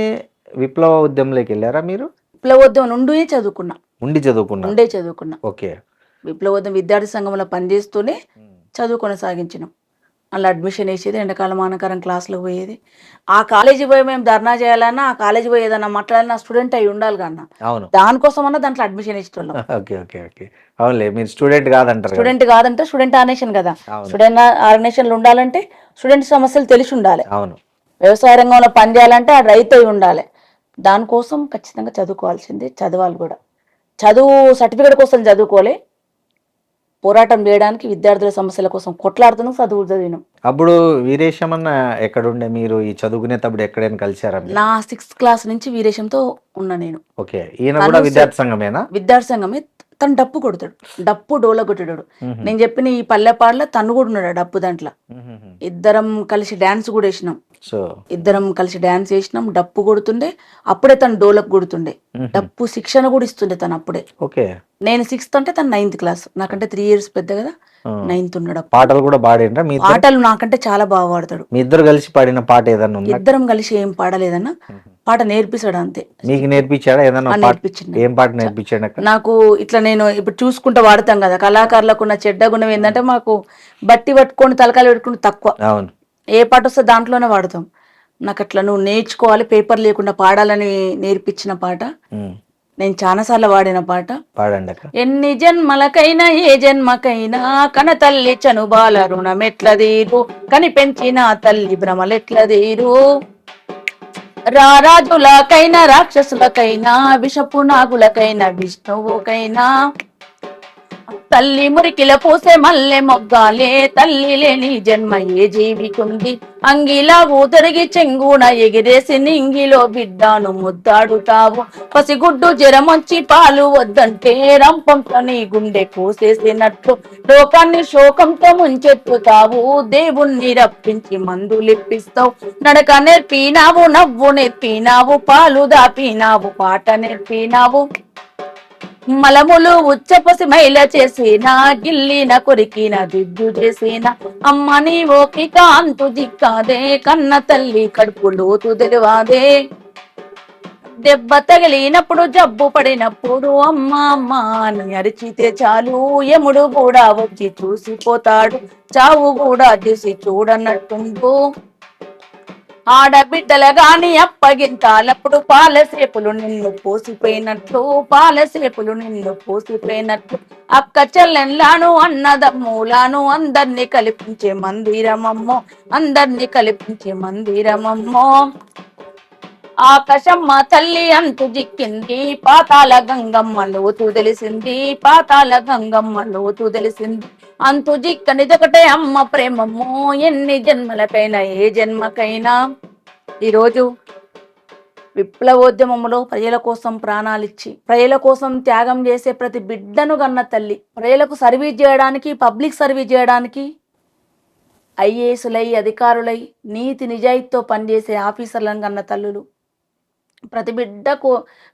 విప్లవ ఉద్యమంలోకి వెళ్ళారా మీరు? విప్లవోద్యమం నుండి చదువుకున్నా. ఉండే చదువుకున్నా. ఓకే. విప్లవోద్యమ విద్యార్థి సంఘంలో పనిచేస్తూనే చదువు కొనసాగించినాం. అలా అడ్మిషన్ వేసేది, ఎండాకాలం ఆనకాలం క్లాసులకు పోయేది. ఆ కాలేజీ పోయి మేము ధర్నా చేయాలన్నా, ఆ కాలేజీ పోయి ఏదన్నా మాట్లాడాలన్నా స్టూడెంట్ అయి ఉండాలి కన్నా. అవును. దానికోసం అన్నా దాంట్లో అడ్మిషన్ ఇచ్చేవాళ్ళం. Okay okay okay. అవునులే, మీరు స్టూడెంట్ కాదంటారు. స్టూడెంట్ కాదంటే స్టూడెంట్ ఆర్గనైజేషన్ కదా. అవును. స్టూడెంట్ ఆర్గనైజేషన్లు ఉండాలంటే స్టూడెంట్ సమస్యలు తెలిసి ఉండాలి. అవును. వ్యవసాయ రంగంలో పనిచేయాలంటే ఆ రైతు అయి ఉండాలి. దానికోసం ఖచ్చితంగా చదువుకోవాల్సిందే, చదవాలి కూడా. చదువు సర్టిఫికేట్ కోసం చదువుకోలే, పోరాటం చేయడానికి, విద్యార్థుల సమస్యల కోసం కొట్లాడుతున్నాం, చదువు చదివినాం. అప్పుడు వీరేశమన్న ఎక్కడుండే? మీరు ఈ చదువుకునేటప్పుడు ఎక్కడైనా కలిసారా? నా 6th క్లాస్ నుంచి వీరేశంతో ఉన్నా నేను. ఓకే. ఈయన కూడా విద్యార్థి సంఘమేనా? విద్యార్థి సంఘమే. తను డప్పు కొడతాడు, డప్పు డోల కొట్టాడు. నేను చెప్పిన ఈ పల్లెపాడులో తను కూడా ఉన్నాడు ఆ డప్పు దాంట్లో. ఇద్దరం కలిసి డాన్స్ కూడా వేసినాం. ఇద్దరం కలిసి డాన్స్ వేసినాం, డప్పు కొడుతుండే. అప్పుడే తను డోలకు కొడుతుండే, డప్పు శిక్షణ కూడా ఇస్తుండే తను అప్పుడే. ఓకే. నేను 6th అంటే తను 9th క్లాస్, నాకంటే 3 years పెద్ద కదా. 9th ఉన్నాడు. పాటలు కూడా పాడిండ్రా? మీ పాటలు నాకంటే చాలా బాగా పాడతాడు. మీ ఇద్దరు కలిసి పాడిన పాట ఏదన్నా ఉందా? ఇద్దరం కలిసి ఏం పాడలేదన్న, పాట నేర్పిస్తాడు అంతే. మీకు నేర్పించాడా ఏదన్నా? నేర్పించింది. ఏం పాట నేర్పించాడు అక్క? నాకు ఇట్లా నేను ఇప్పుడు చూసుకుంటూ వాడతాం కదా, కళాకారులకు ఉన్న చెడ్డ గుణం ఏంటంటే మాకు బట్టి పట్టుకొని తలకాయలు పెట్టుకుని తక్కువ. అవును. ఏ పాట వస్తే దాంట్లోనే వాడతాం. నాకు అట్లా నువ్వు నేర్చుకోవాలి, పేపర్ లేకుండా పాడాలని నేర్పించిన పాట. నేను చాలాసార్లు వాడిన పాట. పాడండి అక్క. ఎన్ని జన్మలకైనా ఏ జన్మకైనా కన తల్లి చనుబాల రుణమెట్ల తీరు, కని పెంచిన తల్లి భ్రమలెట్ల తీరు, రారాజులకైనా రాక్షసులకైనా విషపు నాగులకైనా విష్ణువుకైనా తల్లి మురికిల పూసే మల్లె మొగ్గాలే తల్లి లేని జన్మ ఏ జీవికుంది అంగిలా ఊదరిగి చెంగున ఎగిరేసి నింగిలో బిడ్డాను ముద్దాడుతావు పసిగుడ్డు జ్వరమొచ్చి పాలు వద్దంటే రంపంతో నీ గుండె కోసేసినట్లు లోకాన్ని శోకంతో ముంచెత్తుతావు దేవుణ్ణి రప్పించి మందులిప్పిస్తావు నడక నేర్పినావు నవ్వు నేర్పినావు పాలు దాపినావు పాట నేర్పినావు మలములు ఉచ్చపసి మైల చేసిన గిల్లిన కొరికిన దిద్దు చేసిన అమ్మ నీ ఓపిక అంతు దిక్కాదే కన్న తల్లి కడుపు లోతు తెలివాదే దెబ్బ తగిలినప్పుడు జబ్బు పడినప్పుడు అమ్మ అమ్మ అని అరిచితే చాలు యముడు కూడా వచ్చి చూసిపోతాడు చావు కూడా చూసి చూడనట్టుండు ఆడబిడ్డల గాని అప్పగింతాలప్పుడు పాలసేపులు నిన్ను పోసిపోయినట్లు పాలసేపులు నిన్ను పోసిపోయినట్లు అక్క చెల్లెన్లాను అన్నదమ్ములాను అందరినీ కల్పించే మందిరమమ్మో అందరినీ కల్పించే మందిరమమ్మో ఆకాశమ్మ తల్లి అంతు జిక్కింది పాతాల గంగమ్మ లోతు తెలిసింది పాతాల గంగమ్మ లోతు తెలిసింది అంతు జిక్కనిదొకటే అమ్మ ప్రేమమ్మో ఎన్ని జన్మలకైనా ఏ జన్మకైనా. ఈరోజు విప్లవోద్యమంలో ప్రజల కోసం ప్రాణాలిచ్చి ప్రజల కోసం త్యాగం చేసే ప్రతి బిడ్డను గన్న తల్లి, ప్రజలకు సర్వీస్ చేయడానికి పబ్లిక్ సర్వీస్ చేయడానికి ఐఏఎస్లై అధికారులై నీతి నిజాయితీతో పనిచేసే ఆఫీసర్లను కన్న తల్లులు, ప్రతి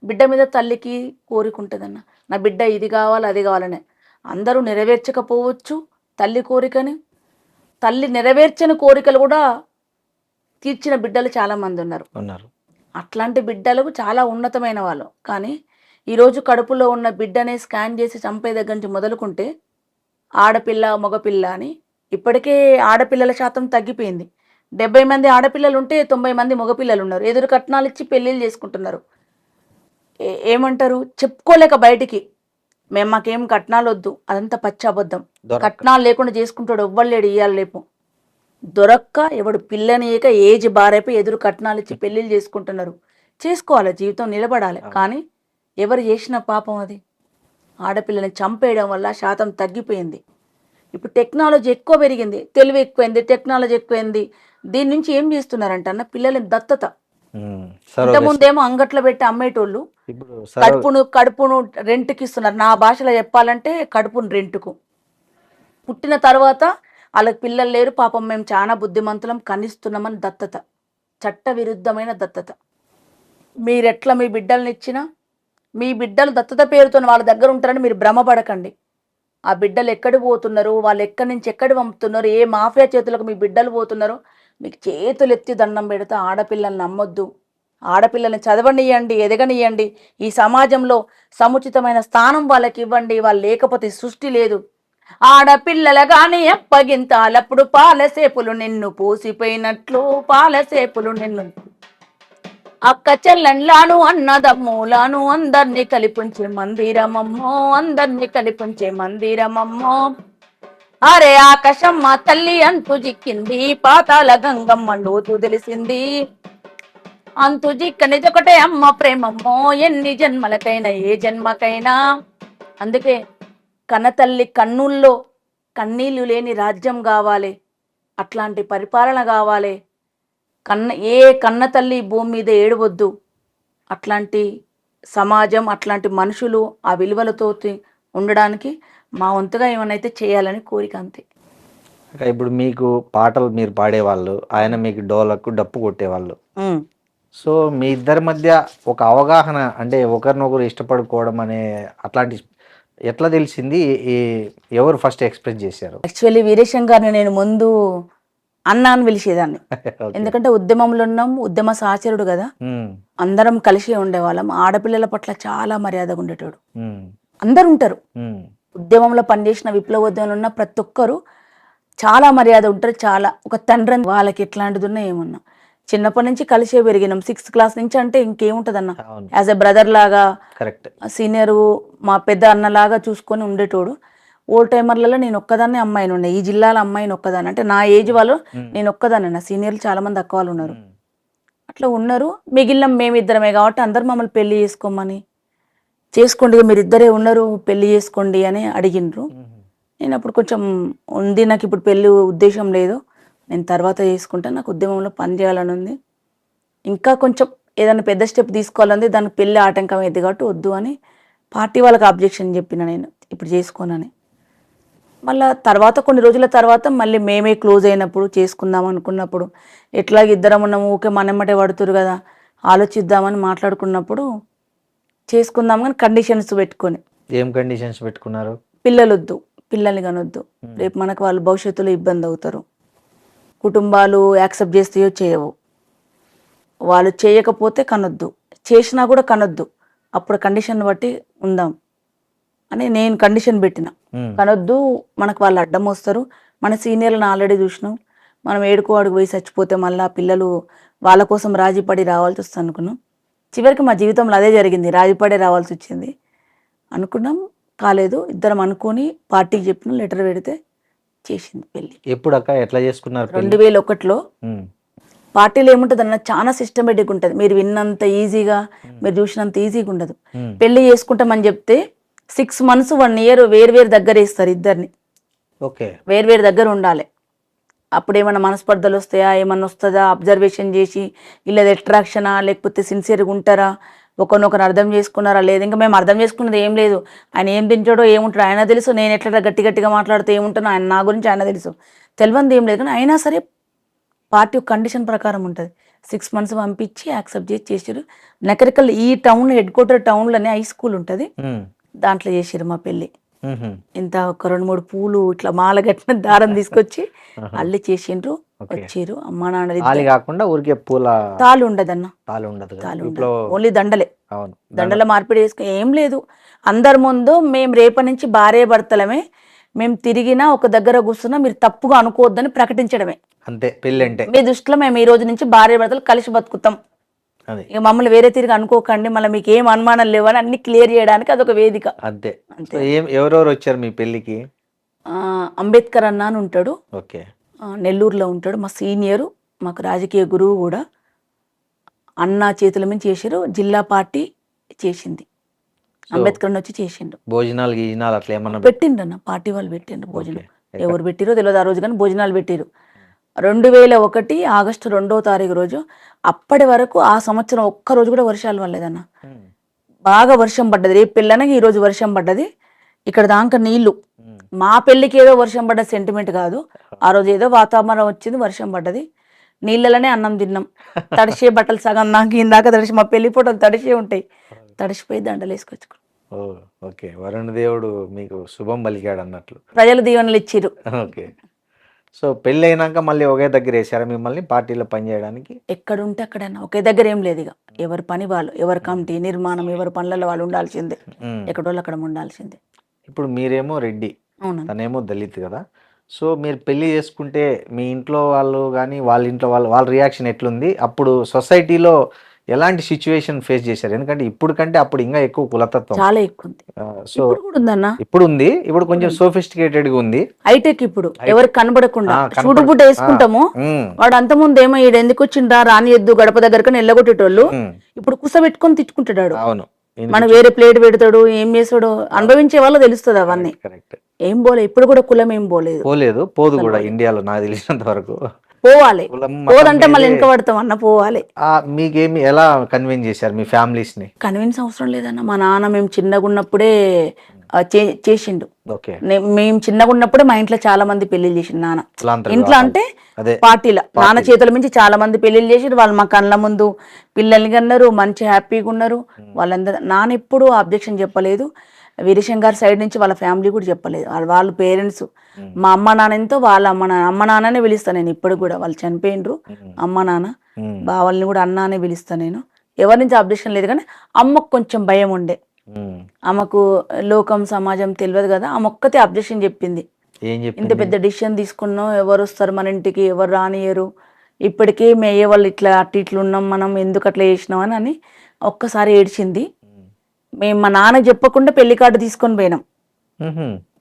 బిడ్డ మీద తల్లికి కోరికుంటుందన్న, నా బిడ్డ ఇది కావాలి అది కావాలనే. అందరూ నెరవేర్చకపోవచ్చు తల్లి కోరికని, తల్లి నెరవేర్చని కోరికలు కూడా తీర్చిన బిడ్డలు చాలా మంది ఉన్నారు. అట్లాంటి బిడ్డలకు చాలా ఉన్నతమైన వాళ్ళు. కానీ ఈరోజు కడుపులో ఉన్న బిడ్డనే స్కాన్ చేసి చంపే దగ్గర నుంచి మొదలుకుంటే ఆడపిల్ల మగపిల్ల అని ఇప్పటికే ఆడపిల్లల శాతం తగ్గిపోయింది. 70 మంది ఆడపిల్లలు ఉంటే 90 మంది మగపిల్లలు ఉన్నారు. ఎదురు కట్నాలు ఇచ్చి పెళ్ళిళ్ళు చేసుకుంటున్నారు. ఏమంటారు, చెప్పుకోలేక బయటికి మాకేం కట్నాలు వద్దు, అదంతా పచ్చి అబద్ధం. కట్నాలు లేకుండా చేసుకుంటాడు ఎవ్వలేడు ఇయ్యాలి లేపు. దొరక్క ఎవడు పిల్లనియక ఏజ్ బారైపోయి ఎదురు కట్నాలు ఇచ్చి పెళ్ళిళ్ళు చేసుకుంటున్నారు. చేసుకోవాలి, జీవితం నిలబడాలి. కానీ ఎవరు చేసిన పాపం అది. ఆడపిల్లని చంపేయడం వల్ల శాతం తగ్గిపోయింది. ఇప్పుడు టెక్నాలజీ ఎక్కువ పెరిగింది, తెలివి ఎక్కువైంది, టెక్నాలజీ ఎక్కువైంది. దీని నుంచి ఏం చేస్తున్నారంట అన్న, పిల్లలని దత్తత. ఇంతకుముందేమో అంగట్లో పెట్టి అమ్మేటోళ్ళు కడుపును రెంట్కి ఇస్తున్నారు. నా భాషలో చెప్పాలంటే కడుపును రెంట్కు. పుట్టిన తర్వాత వాళ్ళకి పిల్లలు లేరు, పాపం మేము చాలా బుద్ధిమంతులం కనిస్తున్నామని దత్తత, చట్ట విరుద్ధమైన దత్తత. మీరెట్లా మీ బిడ్డల్ని ఇచ్చినా మీ బిడ్డలు దత్తత పేరుతో వాళ్ళ దగ్గర ఉంటారని మీరు భ్రమపడకండి. ఆ బిడ్డలు ఎక్కడికి పోతున్నారు, వాళ్ళు ఎక్కడి నుంచి ఎక్కడి పంపుతున్నారు, ఏ మాఫియా చేతులకు మీ బిడ్డలు పోతున్నారు, మీకు చేతులు ఎత్తి దండం పెడితే ఆడపిల్లల్ని నమ్మొద్దు. ఆడపిల్లల్ని చదవనియండి, ఎదగనియండి. ఈ సమాజంలో సముచితమైన స్థానం వాళ్ళకి ఇవ్వండి. వాళ్ళు లేకపోతే సృష్టి లేదు. ఆడపిల్లల గాని అప్పగింతాలప్పుడు పాలసేపులు నిన్ను పోసిపోయినట్లు పాలసేపులు నిన్ను అక్క చెల్లెన్లాను అన్నదమ్ములాను అందరినీ కల్పించే మందిరమమ్మో అందరినీ కల్పించే మందిరమమ్మో. అరే ఆకాశమ్మ తల్లి అంతు జిక్కింది పాతాల గంగమ్మ లోతు తెలిసింది అంతు జిక్కనిదొకటే అమ్మ ప్రేమమ్మో ఎన్ని జన్మలకైనా ఏ జన్మకైనా. అందుకే కన్నతల్లి కన్నుల్లో కన్నీళ్లు లేని రాజ్యం కావాలి, అట్లాంటి పరిపాలన కావాలి. ఏ కన్న తల్లి భూమి మీద ఏడవద్దు. అట్లాంటి సమాజం, అట్లాంటి మనుషులు ఆ విలువలతో ఉండడానికి మా వంతుగా ఏమనైతే చేయాలని కోరిక, అంతే. ఇప్పుడు మీకు పాటలు మీరు పాడేవాళ్ళు, ఆయన మీకు డోలకు డప్పు కొట్టేవాళ్ళు. సో మీ ఇద్దరి మధ్య ఒక అవగాహన, అంటే ఒకరినొకరు ఇష్టపడుకోవడం అనే అట్లాంటి ఎట్లా తెలిసింది? ఎవరు ఫస్ట్ ఎక్స్ప్రెస్ చేశారు? యాక్చువల్లీ వీరేశం గారిని నేను ముందు అన్న అని పిలిచేదాన్ని. ఎందుకంటే ఉద్యమంలో ఉన్నాం, ఉద్యమ సహచరుడు కదా, అందరం కలిసి ఉండేవాళ్ళం. ఆడపిల్లల పట్ల చాలా మర్యాదగా ఉండేటోడు. అందరు ఉంటారు ఉద్యమంలో పనిచేసిన, విప్లవోద్యమంలో ఉన్న ప్రతి ఒక్కరు చాలా మర్యాద ఉంటారు. చాలా ఒక తండ్రి వాళ్ళకి ఎట్లాంటిది ఉన్నా ఏమున్నా చిన్నప్పటి నుంచి కలిసే పెరిగినాం. 6th క్లాస్ నుంచి అంటే ఇంకేముంటది అన్న, యాజ్ ఎ బ్రదర్ లాగా, సీనియర్ మా పెద్ద అన్నలాగా చూసుకొని ఉండేటోడు. ఓల్డ్ టైమర్లలో నేను ఒక్కదాన్ని అమ్మాయిని ఉండే, ఈ జిల్లాలో అమ్మాయిని ఒక్కదాన్ని, అంటే నా ఏజ్ వాళ్ళు నేను ఒక్కదాన్ని. నా సీనియర్లు చాలా మంది అక్క వాళ్ళు ఉన్నారు. అట్లా ఉన్నారు. మిగిలిన మేమిద్దరమే కాబట్టి అందరు మమ్మల్ని పెళ్లి చేసుకోమని, చేసుకోండి మీరు ఇద్దరే ఉన్నారు పెళ్లి చేసుకోండి అని అడిగిండ్రు. నేను అప్పుడు కొంచెం ఉంది, నాకు ఇప్పుడు పెళ్లి ఉద్దేశం లేదు, నేను తర్వాత చేసుకుంటా, నాకు ఉద్యమంలో పని చేయాలని ఉంది, ఇంకా కొంచెం ఏదైనా పెద్ద స్టెప్ తీసుకోవాలంది, దానికి పెళ్లి ఆటంకం అయింది కాబట్టి వద్దు అని పార్టీ వాళ్ళకి అబ్జెక్షన్ చెప్పిన నేను ఇప్పుడు చేసుకోనని. మళ్ళీ తర్వాత కొన్ని రోజుల తర్వాత మళ్ళీ మేమే క్లోజ్ అయినప్పుడు చేసుకుందాం అనుకున్నప్పుడు, ఎట్లాగ ఇద్దరం ఉన్నాము ఊకే మనమ్మటే పడుతురు కదా ఆలోచిద్దామని మాట్లాడుకున్నప్పుడు చేసుకుందాం కానీ కండిషన్స్ పెట్టుకొని. ఏం కండిషన్స్ పెట్టుకున్నారు? పిల్లలు వద్దు, పిల్లల్ని కనొద్దు, రేపు మనకు వాళ్ళు భవిష్యత్తులో ఇబ్బంది అవుతారు, కుటుంబాలు యాక్సెప్ట్ చేస్తాయో చేయవు, వాళ్ళు చేయకపోతే కనొద్దు, చేసినా కూడా కనొద్దు, అప్పుడు కండిషన్ బట్టి ఉందాం అని నేను కండిషన్ పెట్టిన. కనొద్దు, మనకు వాళ్ళు అడ్డం వస్తారు, మన సీనియర్లను ఆల్రెడీ చూసినాం, మనం ఏడుకో అడుగు పోయి చచ్చిపోతే మళ్ళీ పిల్లలు వాళ్ళ కోసం రాజీపడి రావాల్సి వస్తుంది అనుకున్నాం. చివరికి మా జీవితంలో అదే జరిగింది, రాజీపడే రావాల్సి వచ్చింది అనుకున్నాం. కాలేదు, ఇద్దరం అనుకొని పార్టీకి చెప్పిన, లెటర్ పెడితే చేసింది పెళ్ళి. ఎప్పుడు అక్క ఎట్లా చేసుకున్నారు? 2001లో. పార్టీలో ఏముంటుంది అన్న, చాలా సిస్టమేటిక్ ఉంటుంది, మీరు విన్నంత ఈజీగా మీరు చూసినంత ఈజీగా ఉండదు. పెళ్లి చేసుకుంటామని చెప్తే 6 months 1 year వేరు దగ్గర ఇస్తారు ఇద్దరిని. ఓకే, వేరు దగ్గర ఉండాలి. అప్పుడు ఏమన్నా మనస్పర్ధలు వస్తాయా, ఏమన్నా వస్తుందా అబ్జర్వేషన్ చేసి, ఇల్లది అట్రాక్షనా లేకపోతే సిన్సియర్గా ఉంటారా, ఒకరినొకరు అర్థం చేసుకున్నారా లేదు. ఇంకా మేము అర్థం చేసుకున్నది ఏం లేదు, ఆయన ఏం తింటాడో ఏముంటాడో ఆయన తెలుసు, నేను ఎట్లా గట్టిగా మాట్లాడితే ఏముంటానో ఆయన నా గురించి ఆయన తెలుసు, తెలియంది ఏం లేదు. కానీ అయినా సరే పార్టీ కండిషన్ ప్రకారం ఉంటుంది. 6 months పంపించి యాక్సెప్ట్ చేసి చేసారు. నకరికల్ ఈ టౌన్ హెడ్ క్వార్టర్ టౌన్లోనే హై స్కూల్ ఉంటుంది, దాంట్లో చేసారు మా పెళ్ళి. ఇంత ఒక 2-3 పూలు ఇట్లా మాల కట్టిన దారం తీసుకొచ్చి అల్లి చేసిండ్రు, వచ్చిర్రు. అమ్మా నాన్న కాకుండా ఊరికే పూల తాళ్ళు ఉండదన్న, తాళు ఉండదు, ఓన్లీ దండలే. దండల మార్పిడి చేసుకుని ఏం లేదు. అందరి ముందు మేము రేపటి నుంచి భార్య భర్తలమే, మేము తిరిగినా ఒక దగ్గర కూర్చున్నా మీరు తప్పుగా అనుకోవద్దని ప్రకటించడమే అంతే పెళ్ళి అంటే. మీ దృష్టిలో మేము ఈ రోజు నుంచి భార్య భర్తలు కలిసి బతుకుతాం, ఇక మమ్మల్ని వేరే తిరిగి అనుకోకండి, మళ్ళీ మీకు ఏం అనుమానం లేవని అన్ని క్లియర్ చేయడానికి అదొక వేదిక. అంతే. ఎవరెవరు వచ్చారు మీ పెళ్ళికి? అంబేద్కర్ అన్న అని ఉంటాడు, ఓకే, నెల్లూరులో ఉంటాడు, మా సీనియరు, మాకు రాజకీయ గురువు కూడా. అన్న చేతుల మీద చేసారు, జిల్లా పార్టీ చేసింది, అంబేద్కర్ వచ్చి చేసిండు. భోజనాలు గీజనాలు అట్లా ఏమన్నా పెట్టిండ్రు అన్న, పార్టీ వాళ్ళు పెట్టిండ్రు భోజనం. ఎవరు పెట్టిరో తెలియదు, ఆ రోజు కానీ భోజనాలు పెట్టిరు. 2001 ఆగస్టు 2వ తారీఖు రోజు. అప్పటి వరకు ఆ సంవత్సరం ఒక్క రోజు కూడా వర్షాలు పడలేదన్న, బాగా వర్షం పడ్డది. రేపు పెళ్ళనగా ఈ రోజు వర్షం పడ్డది, ఇక్కడ దాకా నీళ్లు. మా పెళ్ళికి ఏదో వర్షం పడ్డ సెంటిమెంట్ కాదు, ఆ రోజు ఏదో వాతావరణం వచ్చింది, వర్షం పడ్డది, నీళ్ళలోనే అన్నం తిన్నాం. తడిసే బట్టలు సగం దాకా ఇందాక తడిసి, మా పెళ్లి ఫోటోలు తడిసే ఉంటాయి, తడిసిపోయి దండలు వేసుకొచ్చుకున్నాం. ఓకే, వరుణ దేవుడు మీకు శుభం పలికాడు అన్నట్లు, ప్రజలు దీవెనలు ఇచ్చిరు. ఓకే. సో పెళ్ళి అయినాక మళ్ళీ ఒకే దగ్గర వేసారా మిమ్మల్ని పార్టీలో పనిచేయడానికి? ఎక్కడుంటే అక్కడైనా ఒకే దగ్గర ఏం లేదు, ఇక ఎవరి పని వాళ్ళు, ఎవరి కమిటీ నిర్మాణం, ఎవరి పనులలో వాళ్ళు ఉండాల్సిందే, ఎక్కడోళ్ళు అక్కడ ఉండాల్సిందే. ఇప్పుడు మీరేమో రెడ్డి, అవును, తనేమో దళిత్ కదా. సో మీరు పెళ్లి చేసుకుంటే మీ ఇంట్లో వాళ్ళు కానీ వాళ్ళ ఇంట్లో వాళ్ళ రియాక్షన్ ఎట్లుంది? అప్పుడు సొసైటీలో ఎలాంటి సిచ్యువేషన్ ఫేస్ చేశారు? ఎందుకంటే ఇప్పుడు కంటే అప్పుడు ఇంకా ఎక్కువ కులతత్వం చాలా ఎక్కువ ఉంది. సో ఇప్పుడు ఉంది, ఇప్పుడు కొంచెం సోఫిస్టికేటెడ్ గా ఉంది, హైటెక్. ఇప్పుడు ఎవరికి కనబడకుండా చూడుబుట్ట వేసుకుంటాము, వాడు అంత ముందు ఏమో ఈడు ఎందుకు వచ్చిందా రాని ఎద్దు గడప దగ్గరకని ఎల్లగొట్టేటోళ్ళు, ఇప్పుడు కుసబెట్టుకొని తిట్టుకుంటాడు. అవును, మన వేరే ప్లేట్ పెడతాడు, ఏం చేస్తాడు, అనుభవించే వాళ్ళు తెలుస్తుంది అవన్నీ. ఏం పోలే, ఇప్పుడు కూడా కులం ఏం పోలేదు, పోదు కూడా ఇండియాలో నాకు తెలిసినంత వరకు. పోవాలి, పోదంటే మళ్ళీ వెనక పడతాం అన్న, పోవాలి. మీకేమి ఎలా కన్విన్స్ చేశారు మీ ఫ్యామిలీస్ ని? కన్విన్స్ అవసరం లేదన్న, మా నాన్న మేము చిన్నగా ఉన్నప్పుడే చేసిండు. మేము చిన్నగా ఉన్నప్పుడే మా ఇంట్లో చాలా మంది పెళ్లిళ్ళు చేసిండు నాన్న. ఇంట్లో అంటే పార్టీలో నాన్న చేతుల నుంచి చాలా మంది పెళ్లిళ్ళు చేసి వాళ్ళు మా కళ్ళ ముందు పిల్లల్ని కన్నారు, మంచి హ్యాపీగా ఉన్నారు వాళ్ళందరూ. నాన్న ఎప్పుడు అబ్జెక్షన్ చెప్పలేదు, వీరేశం గారి సైడ్ నుంచి వాళ్ళ ఫ్యామిలీ కూడా చెప్పలేదు. వాళ్ళ పేరెంట్స్, మా అమ్మ నాన్న ఎంతో వాళ్ళ అమ్మ నాన్ననే పిలుస్తాను నేను ఇప్పుడు కూడా, వాళ్ళు చనిపోయినరు అమ్మ నాన్న, బావల్ని కూడా అన్న అనే పిలుస్తాను నేను. ఎవరి నుంచి అబ్జెక్షన్ లేదు, కానీ అమ్మకు కొంచెం భయం ఉండే, ఆమెకు లోకం సమాజం తెలియదు కదా, ఆమె ఒక్కతే అబ్జెక్షన్ చెప్పింది. ఇంత పెద్ద డిసిషన్ తీసుకున్నాం, ఎవరు వస్తారు మన ఇంటికి, ఎవరు రానియరు, ఇప్పటికీ మేయ వాళ్ళు ఇట్లా ఇట్లు ఉన్నాం, మనం ఎందుకు అట్లా చేసినాం అని ఒక్కసారి ఏడ్చింది. మేము మా నాన్న చెప్పకుండా పెళ్లి కార్డు తీసుకొని పోయినాం,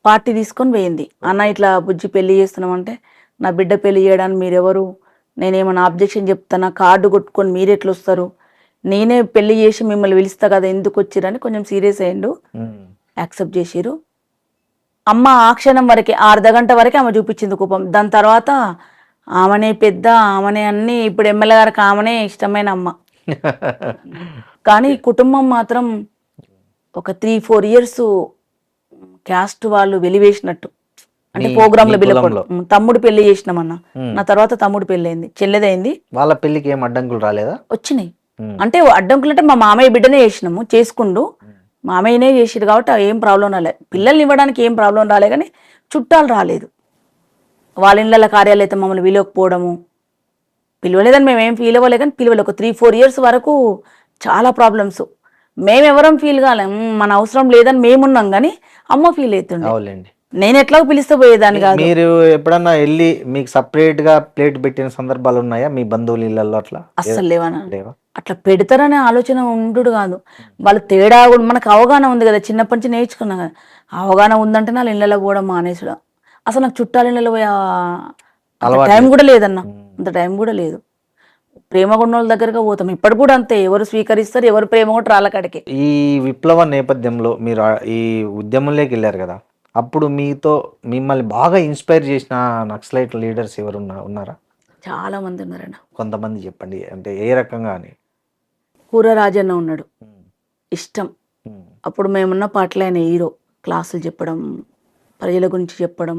పార్టీ తీసుకొని పోయింది. అన్న ఇట్లా బుజ్జి పెళ్లి చేస్తున్నాం అంటే, నా బిడ్డ పెళ్లి చేయడానికి మీరెవరు, నేనేమన్నా అబ్జెక్షన్ చెప్తానా, కార్డు కొట్టుకొని మీరు ఎట్లా వస్తారు, నేనే పెళ్లి చేసి మిమ్మల్ని పిలుస్తా కదా ఎందుకు వచ్చిరని కొంచెం సీరియస్ అయ్యిండు. యాక్సెప్ట్ చేసిరు. అమ్మ ఆ క్షణం వరకే, అర్ధగంట వరకే ఆమె చూపించింది కోపం. దాని తర్వాత ఆమెనే పెద్ద, ఆమెనే అన్ని, ఇప్పుడు ఎమ్మెల్యే గారికి ఆమెనే ఇష్టమైన అమ్మ. కానీ కుటుంబం మాత్రం ఒక 3-4 ఇయర్స్ క్యాస్ట్ వాళ్ళు వెలివేసినట్టు, అంటే ప్రోగ్రామ్ లో తమ్ముడు పెళ్లి చేసినామన్న. నా తర్వాత తమ్ముడు పెళ్లి అయింది, చెల్లెదైంది. వాళ్ళ పెళ్లికి ఏం అడ్డంకులు రాలేదా? వచ్చినాయి. అంటే అడ్డంకులు అంటే మా మామయ్య బిడ్డనే చేసినాము, చేసుకుండు మామయ్యనే చేసిరు కాబట్టి ఏం ప్రాబ్లం రాలేదు. పిల్లల్ని ఇవ్వడానికి ఏం ప్రాబ్లం రాలే, కానీ చుట్టాలు రాలేదు. వాళ్ళ ఇళ్ళ కార్యాలు అయితే మమ్మల్ని పిలవకపోవడము, పిలవలేదని మేము ఏం ఫీల్ అవ్వలే, కానీ పిలవలేదు. ఒక 3-4 ఇయర్స్ వరకు చాలా ప్రాబ్లమ్స్. మేమెవరం ఫీల్ కాలేం, మన అవసరం లేదని మేమున్నాం, కానీ అమ్మ ఫీల్ అవుతుండే. అవునండి. నేను ఎట్లా పిలిస్తే పోయేదాన్ని కాదు. మీరు ఎప్పుడన్నా వెళ్ళి మీకు సపరేట్ గా ప్లేట్ పెట్టిన సందర్భాలు ఉన్నాయా మీ బంధువుల ఇళ్ళల్లో? అట్లా అస్సలు లేవనా, లేవా? అట్లా పెడతారనే ఆలోచన ఉండు కాదు. వాళ్ళు తేడా కూడా మనకు అవగాహన ఉంది కదా, చిన్నప్పటి నుంచి నేర్చుకున్నాం కదా. అవగాహన ఉందంటే నా ఇళ్ళలో పోవడం మానేసుడు. అసలు నాకు చుట్టాల ఇళ్ళలో పోయే టైం కూడా లేదన్న, అంత టైం కూడా లేదు. ప్రేమ ఉన్న వాళ్ళ దగ్గరగా పోతాం, ఇప్పటి కూడా అంతే. ఎవరు స్వీకరిస్తారు, ఎవరు ప్రేమ కూడా రాళ్ళకాడికి. ఈ విప్లవ నేపథ్యంలో మీరు ఈ ఉద్యమంలోకి వెళ్ళారు కదా, అప్పుడు మిమ్మల్ని బాగా ఇన్స్పైర్ చేసిన నక్సలైట్ లీడర్స్ ఎవరు ఉన్నారా? చాలా మంది ఉన్నారన్న. కొంతమంది చెప్పండి, అంటే ఏ రకంగా అని. కూర రాజన్న ఉన్నాడు, ఇష్టం. అప్పుడు మేమున్న పాటలు ఆయన హీరో. క్లాసులు చెప్పడం, ప్రజల గురించి చెప్పడం,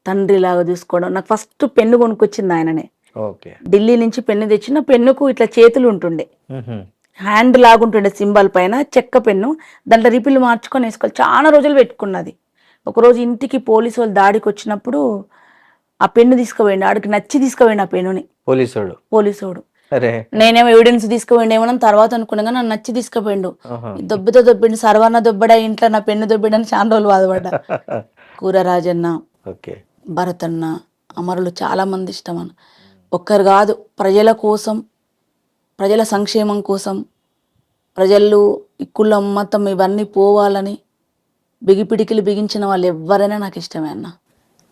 తండ్రిలాగా చూసుకోవడం. నాకు ఫస్ట్ పెన్ను కొనుక్కొచ్చింది ఆయననే. ఓకే. ఢిల్లీ నుంచి పెన్ను తెచ్చిన, పెన్నుకు ఇట్లా చేతులు ఉంటుండే, హ్యాండ్ లాగుంటుండే సింబల్ పైన చెక్క పెన్ను. దాంట్లో రిపిల్ మార్చుకొని వేసుకోవాలి. చాలా రోజులు పెట్టుకున్నది. ఒకరోజు ఇంటికి పోలీసు వాళ్ళు దాడికి వచ్చినప్పుడు ఆ పెన్ను తీసుకుపోయిండు. ఆడికి నచ్చి తీసుకుపోయిండు ఆ పెన్నుని పోలీసోడు. నేనేమో ఎవిడెన్స్ తీసుకుపోయిండు ఏమన్నా తర్వాత అనుకున్నా, కానీ నన్ను నచ్చి తీసుకుపోయిండు. దొబ్బితో దొబ్బిండు, సర్వన్న దొబ్బడా ఇంట్లో నా పెన్ను దొబ్బిడని చాలా రోజులు బాధపడ్డా. కూర రాజన్న, భరతన్న, అమరులు చాలా మంది ఇష్టం అన్న. ఒక్కరు కాదు, ప్రజల కోసం, ప్రజల సంక్షేమం కోసం, ప్రజలు ఇక్కుళ్ళ మతం ఇవన్నీ పోవాలని బిగిపిడికిలు బిగించిన వాళ్ళు ఎవరైనా నాకు ఇష్టమే అన్న.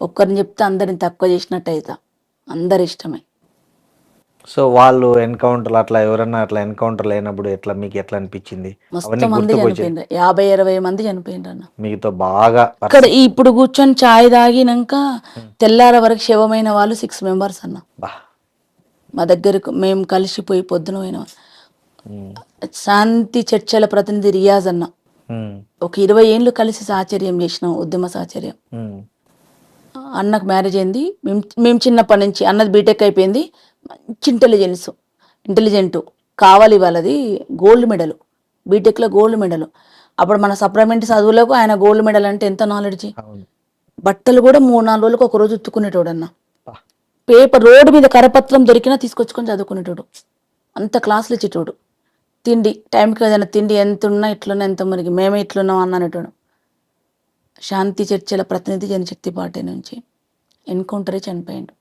ఒక్కరిని చెప్తే అందరిని తక్కువ చేసినట్టు అవుతా, అందరు ఇష్టమే. సో వాళ్ళు ఎన్కౌంటర్ అట్లా ఎవరన్నా అట్లా ఎన్కౌంటర్లు అయినప్పుడు ఎట్లా మీకు ఎట్లా అనిపించింది? మస్తు మంది చనిపోయిండ్రు, 50-60 మంది చనిపోయిండ్రు అన్న. మీతో బాగా ఇక్కడ ఇప్పుడు కూర్చొని ఛాయ్ తాగినాక తెల్లార వరకు శవమైన వాళ్ళు 6 మెంబర్స్ అన్న. మా దగ్గరకు మేము కలిసిపోయి పొద్దున పోయిన శాంతి చర్చల ప్రతినిధి రియాజ్ అన్న. ఒక 20 ఏళ్ళు కలిసి సాహచర్యం చేసినాం, ఉద్యమ సాహచర్యం. అన్నకు మ్యారేజ్ అయింది. మేము చిన్నప్పటి నుంచి, అన్నది బీటెక్ అయిపోయింది. మంచి ఇంటెలిజెంట్ కావాలి. వాళ్ళది గోల్డ్ మెడల్, బీటెక్లో గోల్డ్ మెడల్. అప్పుడు మన సప్లిమెంటరీ చదువులకు ఆయన గోల్డ్ మెడల్ అంటే ఎంత నాలెడ్జి. బట్టలు కూడా 3-4 రోజులకు ఒక రోజు ఉత్తుకునేటోడు అన్న. పేపర్ రోడ్డు మీద కరపత్రం దొరికినా తీసుకొచ్చుకొని చదువుకునేటోడు, అంత క్లాసులు ఇచ్చేటోడు. తిండి టైంకి ఏదైనా తిండి ఎంత ఉన్నా ఇట్లున్నా, ఎంత మురిగి మేమే ఇట్లున్నాం అన్నటోడు. శాంతి చర్చల ప్రతినిధి జనశక్తి పార్టీ నుంచి ఎన్కౌంటరే చనిపోయిండు.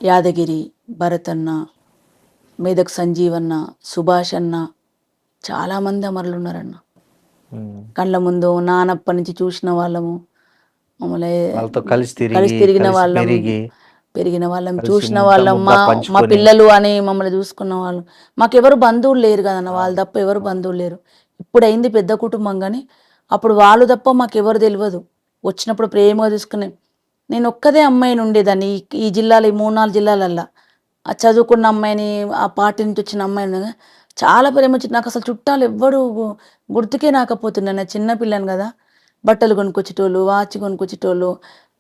యాదగిరి, భరతన్న, మేదక్ సంజీవన్న, సుభాష్ అన్న, చాలామంది అమరులు ఉన్నారన్న. కళ్ళ ముందు నానప్ప నుంచి చూసిన వాళ్ళము, మమ్మల్ని కలిసి తిరిగిన వాళ్ళం, పెరిగిన వాళ్ళం, చూసిన వాళ్ళం, మా పిల్లలు అని మమ్మల్ని చూసుకున్న వాళ్ళు. మాకెవరు బంధువులు లేరు కదన్న, వాళ్ళు తప్ప ఎవరు బంధువులు లేరు. ఇప్పుడు అయింది పెద్ద కుటుంబం, కానీ అప్పుడు వాళ్ళు తప్ప మాకెవరు తెలియదు. వచ్చినప్పుడు ప్రేమగా చూసుకునే, నేను ఒక్కదే అమ్మాయిని ఉండేదాన్ని ఈ జిల్లాలో, ఈ 3-4 జిల్లాలల్లో. ఆ చదువుకున్న అమ్మాయిని, ఆ పార్టీ నుంచి వచ్చిన అమ్మాయిని చాలా ప్రేమ వచ్చింది నాకు. అసలు చుట్టాలు ఎవ్వరు గుర్తుకే రాకపోతున్నాను. నేను చిన్నపిల్లని కదా, బట్టలు కొనుక్కొచ్చేటోళ్ళు, వాచ్ కొనుక్కొచ్చేటోళ్ళు,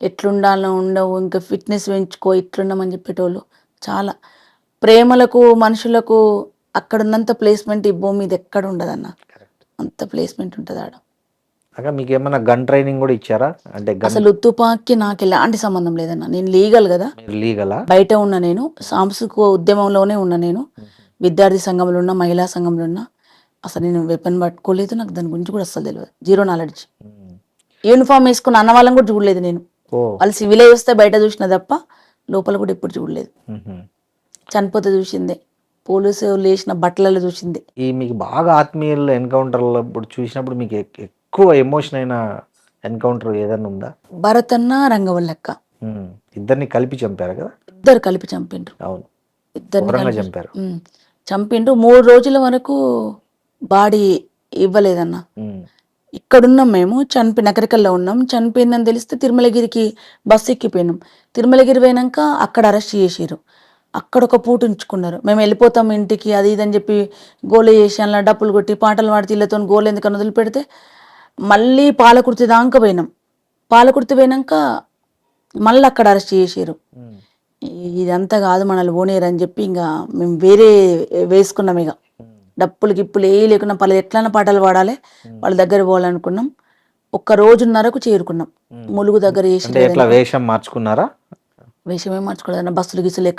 ఎట్లుండాలో ఉండవు, ఇంకా ఫిట్నెస్ పెంచుకో, ఇట్లుండమని చెప్పేటోళ్ళు. చాలా ప్రేమలకు, మనుషులకు అక్కడ ఉన్నంత ప్లేస్మెంట్ ఈ భూమి మీద ఎక్కడ ఉండదన్న, అంత ప్లేస్మెంట్ ఉంటుంది ఆడ. మీకు ఏమైనా గన్ ట్రైనింగ్ కూడా ఇచ్చారా? అంటే అసలు తుపాకీ నాకు ఎలాంటి సంబంధం లేదన్న. నేను లీగల్ కదా, బయట ఉన్నా, నేను సాంస్కృతిక ఉద్యమంలోనే ఉన్నా, నేను విద్యార్థి సంఘంలో ఉన్నా, మహిళా సంఘంలో ఉన్నా. అసలు నేను వెపన్ పట్టుకోలేదు, నాకు దాని గురించి కూడా అసలు తెలియదు, జీరో నాలెడ్జ్. యూనిఫామ్ వేసుకున్న అన్న వాళ్ళని కూడా చూడలేదు నేను. వాళ్ళు సివిలే వస్తే బయట చూసిన తప్ప లోపల కూడా ఎప్పుడు చూడలేదు. చనిపోతే చూసిందే, పోలీసు వేసిన బట్టలలో చూసింది. ఈ మీకు బాగా ఆత్మీయులు ఎన్కౌంటర్లో చూసినప్పుడు మీకు ఎక్కువ ఎమోషన్ అయిన ఎన్కౌంటర్ ఏదైనా ఉందా? భరత్ అన్న, రంగవల్లక్క ఇద్దరిని కలిపి చంపారు కదా. ఇద్దరు కలిపి చంపిండ్రు. అవును, ఇద్దరిని ఘోరంగా కలిపి చంపారు. చంపిండ్రు. 3 రోజుల వరకు బాడీ ఇవ్వలేదన్న. ఉమ్, ఇక్కడున్నాం మేము, నకరికల్లో ఉన్నాం. చనిపోయిందని తెలిస్తే తిరుమలగిరికి బస్సు ఎక్కిపోయినాం. తిరుమలగిరి పోయినాక అక్కడ అరెస్ట్ చేసిర్రు. అక్కడ ఒక పూట ఉంచుకున్నారు. మేము వెళ్ళిపోతాం ఇంటికి అది ఇది అని చెప్పి గోల చేసి అలా డప్పులు కొట్టి పాటలు పాడితే ఇళ్ళతో గోలు ఎందుకని వదిలిపెడితే మళ్ళీ పాలకుర్తి దాకా పోయినాం. పాలకుర్తి పోయినాక మళ్ళీ అక్కడ అరెస్ట్ చేసిర్రు. ఉమ్, ఇదంతా కాదు మనల్ని ఓనేరు అని చెప్పి ఇంకా మేము వేరే వేసుకున్నాం. ఇక డప్పులు గిప్పులు ఏ లేకున్నా పలు ఎట్లన్నా పాటలు పాడాలి, వాళ్ళ దగ్గర పోవాలనుకున్నాం. 1 రోజున్నరకు చేరుకున్నాం. ములుగు దగ్గర అంటే ఎట్లా వేషం మార్చుకున్నారా? వేషమే మార్చుకోలేదన్న. బస్సులు గిసులు